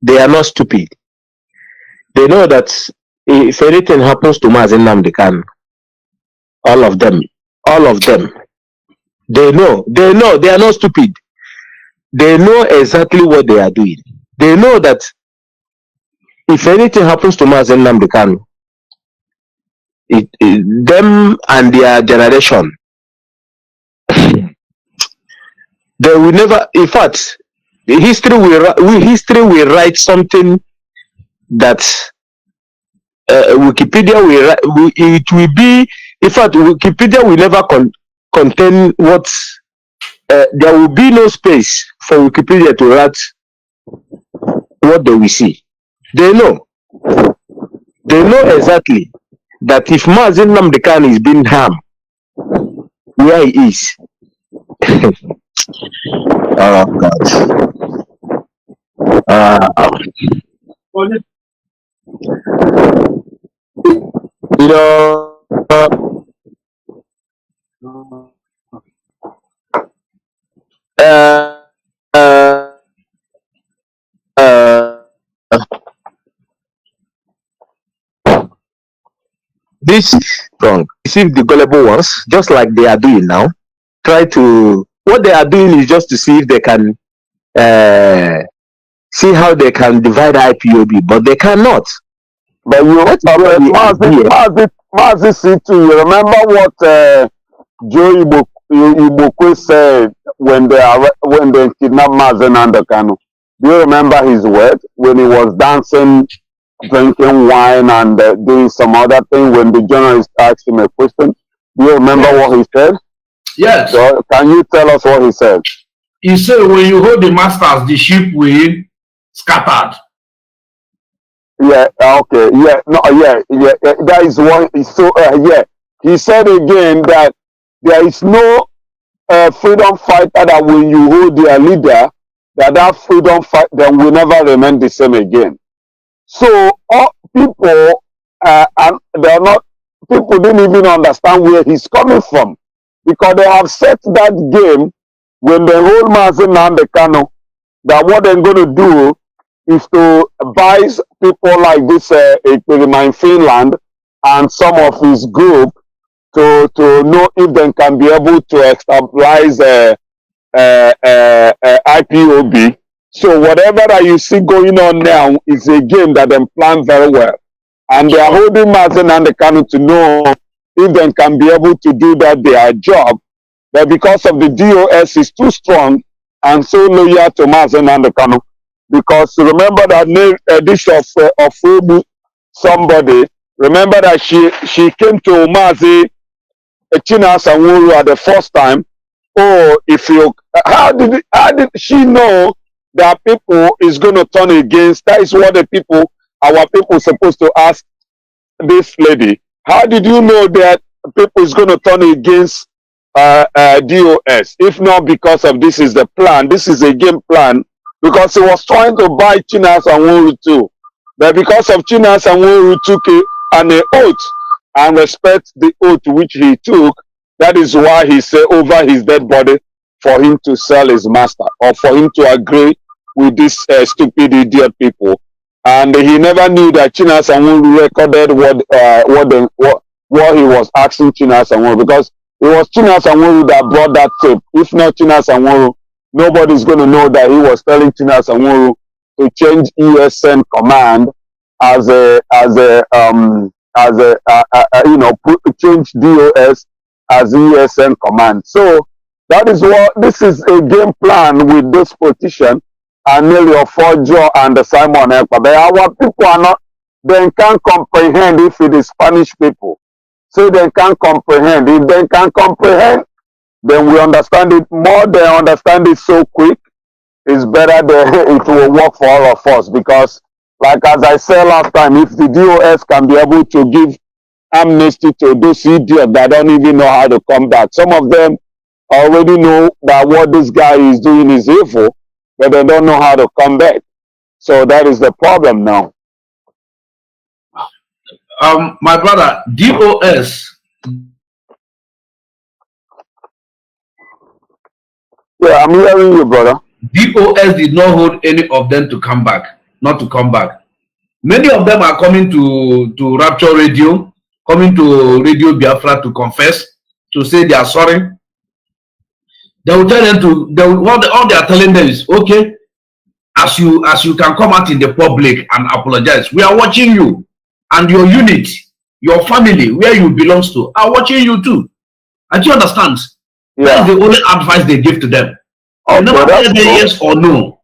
they are not stupid. They know that if anything happens to Mazi Nnamdi Kanu, all of them, they know, they are not stupid. They know exactly what they are doing. They know that if anything happens to Mazi Nnamdi Kanu, them and their generation, they will never. In fact, history will write something that Wikipedia will. It will be. In fact, Wikipedia will never contain what. There will be no space for Wikipedia to write what they will see. They know. They know exactly that if Mazi Nnamdi Kanu is being harmed where he is, oh God. You know, this wrong. Receive the gullible ones, just like they are doing now. What they are doing is just to see if they can see how they can divide IPOB, but they cannot. But you Mazi City, you remember what Joe Ibokwe said when they kidnapped Mazi Nnamdi Kanu? Do you remember his words when he was dancing, drinking wine, and doing some other thing when the journalist asked him a question? Do you remember what he said? Yes. So can you tell us what he said? He said, when you hold the masters, the sheep will scattered. Yeah, okay, yeah, no, yeah, that is one. So, yeah, he said again that there is no freedom fighter that when you hold their leader, that freedom fight then will never remain the same again. So all people and they're not people didn't even understand where he's coming from because they have set that game when they hold Mazi Nnamdi Kanu that what they're going to do is to buy people like this Ekpa in Finland and some of his group to know if they can be able to establish IPOB. So whatever that you see going on now is a game that they plan very well. And they are holding Mazi Nnamdi Kanu to know if they can be able to do that their job. But because of the DOS is too strong and so loyal to Mazi Nnamdi Kanu, because remember that this of somebody, remember that she came to Mazi Chinas and Wuru at the first time. Oh, if you how did she know that people is going to turn against? That is what our people supposed to ask this lady. How did you know that people is going to turn against DOS? If not because of this is the plan, this is a game plan, because he was trying to buy Chinas and Wuru too. But because of Chinas and Wuru took an oath and respect the oath which he took, that is why he said over his dead body for him to sell his master or for him to agree with these stupid idiot people. And he never knew that Chinas and Wuru recorded what he was asking Chinas and Wuru, because it was Chinas and Wuru that brought that tape. If not Chinas and Wuru, nobody's going to know that he was telling Chinas and Wuru to change ESN command change DOS as ESN command. So that is what this is a game plan with this petition and nearly Forjo and Simon Ekpa. But our people are not, they can't comprehend if it is Spanish people. So they can't comprehend. If they can comprehend, then we understand it more. They understand it so quick. It's better that it will work for all of us, because like as I said last time, if the DOS can be able to give amnesty to those idiots that don't even know how to come back. Some of them already know that what this guy is doing is evil, but they don't know how to come back. So that is the problem now. My brother, DOS. Yeah, I'm hearing you, brother. DOS did not hold any of them to come back, not to come back. Many of them are coming to Rapture Radio, coming to Radio Biafra to confess, to say they are sorry. They will tell them all they are telling them is, okay, as you can come out in the public and apologize, we are watching you, and your unit, your family, where you belong to, are watching you too. And you understand? Yeah. That is the only advice they give to them. They never tell them yes or no.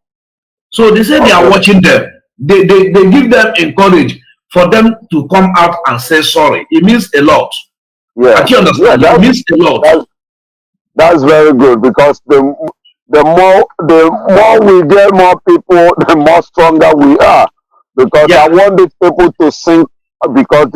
So they say they are watching them. They give them encourage for them to come out and say sorry. It means a lot. Yeah. And you understand? Yeah, it means a lot. That's very good, because the more we get more people, the more stronger we are. Because I want these people to sink, because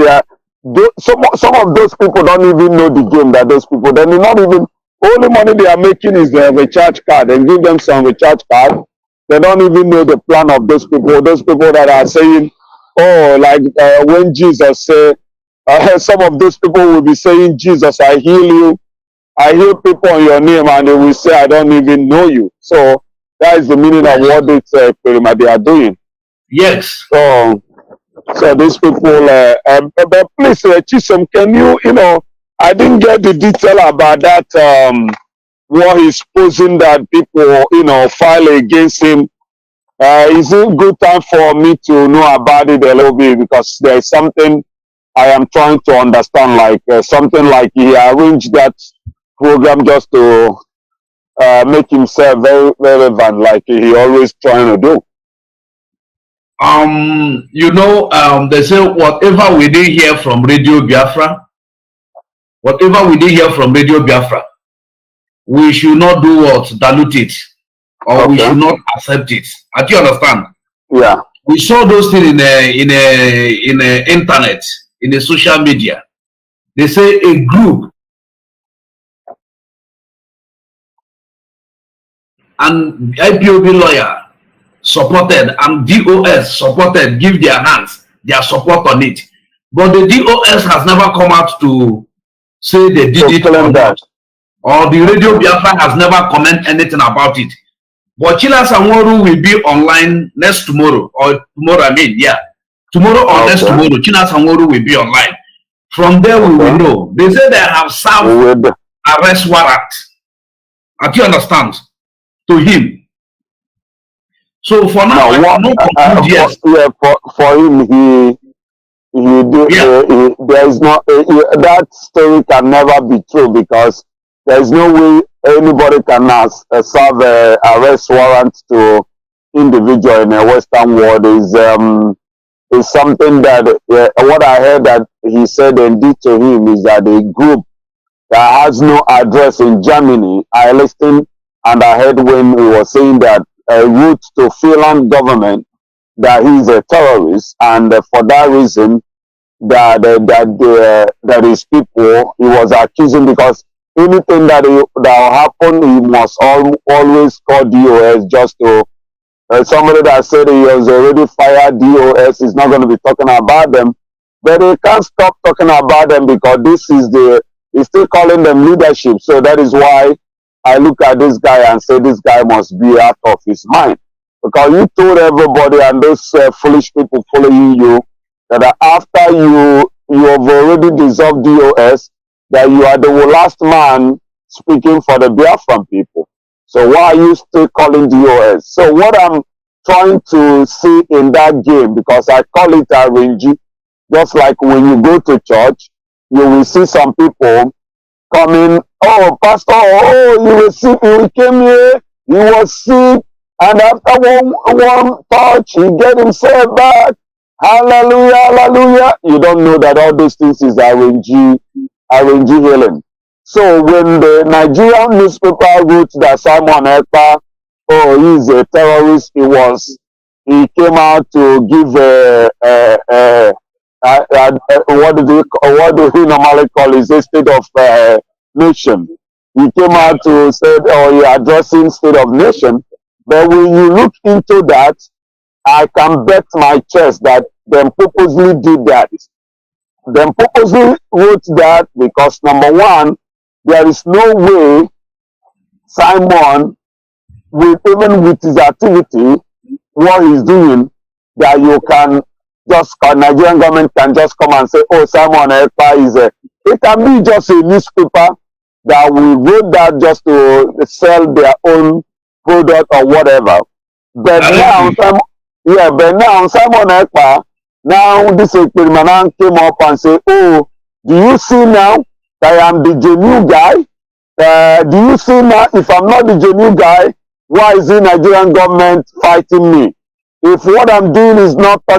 some of those people don't even know the game that those people, they not even, only money they are making is the recharge card, and give them some recharge card. They don't even know the plan of those people that are saying, oh, like when Jesus said, some of those people will be saying, Jesus, I heal you. I heal people on your name, and they will say, I don't even know you. So that is the meaning of what they are doing. Yes. So these people, but please, Chisom, can you, I didn't get the detail about that, what he's posing that people, file against him. Is it a good time for me to know about it a little bit? Because there's something I am trying to understand, like something like he arranged that program just to make himself very relevant, like he always trying to do. They say whatever we did hear from Radio Biafra, we should not do what? Dilute it. Or we should not accept it. Do you understand? Yeah. We saw those things in the internet, in the social media. They say a group and IPOB lawyer supported and DOS supported, give their hands, their support on it. But the DOS has never come out to say they did it or not. Or the Radio Biafra has never commented anything about it. But Chila Sanworu will be online next tomorrow, or tomorrow, I mean, yeah. Tomorrow or next tomorrow, Chila Sanworu will be online. From there, we will know. They say they have served arrest warrant. Do you understand? To him. So for now, for him, there is no that story can never be true, because there is no way anybody can serve arrest warrant to individual in a Western world. Is something that what I heard that he said and did to him is that a group that has no address in Germany, I listened and I heard when he was saying that a route to Finland government that he's a terrorist, and for that reason that his people he was accusing, because anything that will happen, he must always call DOS just to somebody that said he has already fired DOS is not going to be talking about them, but they can't stop talking about them because this is he's still calling them leadership. So that is why I look at this guy and say this guy must be out of his mind, because you told everybody and those foolish people following you that after you have already dissolved DOS, that you are the last man speaking for the Biafran people. So why are you still calling DOS? So what I'm trying to see in that game, because I call it a range, just like when you go to church, you will see some people coming, oh, Pastor, oh, you were sick, he came here, he was sick, and after one touch, he get himself back. Hallelujah, hallelujah. You don't know that all those things is RNG healing. So when the Nigerian newspaper wrote that Simon Ekpa, oh, he's a terrorist, he came out to give what do we normally call it, a state of nation. He came out to say, oh, he addressing state of nation. But when you look into that, I can bet my chest that them purposely did that. Them purposely wrote that because, number one, there is no way Simon, even with his activity, what he's doing, that you can just, Nigerian government can just come and say, oh, Simon Ekpa is it can be just a newspaper that will wrote that just to sell their own product or whatever. But now, Simon Ekpa, now this man came up and say, oh, do you see now that I am the genuine guy? Do you see now, if I'm not the genuine guy, why is the Nigerian government fighting me? If what I'm doing is not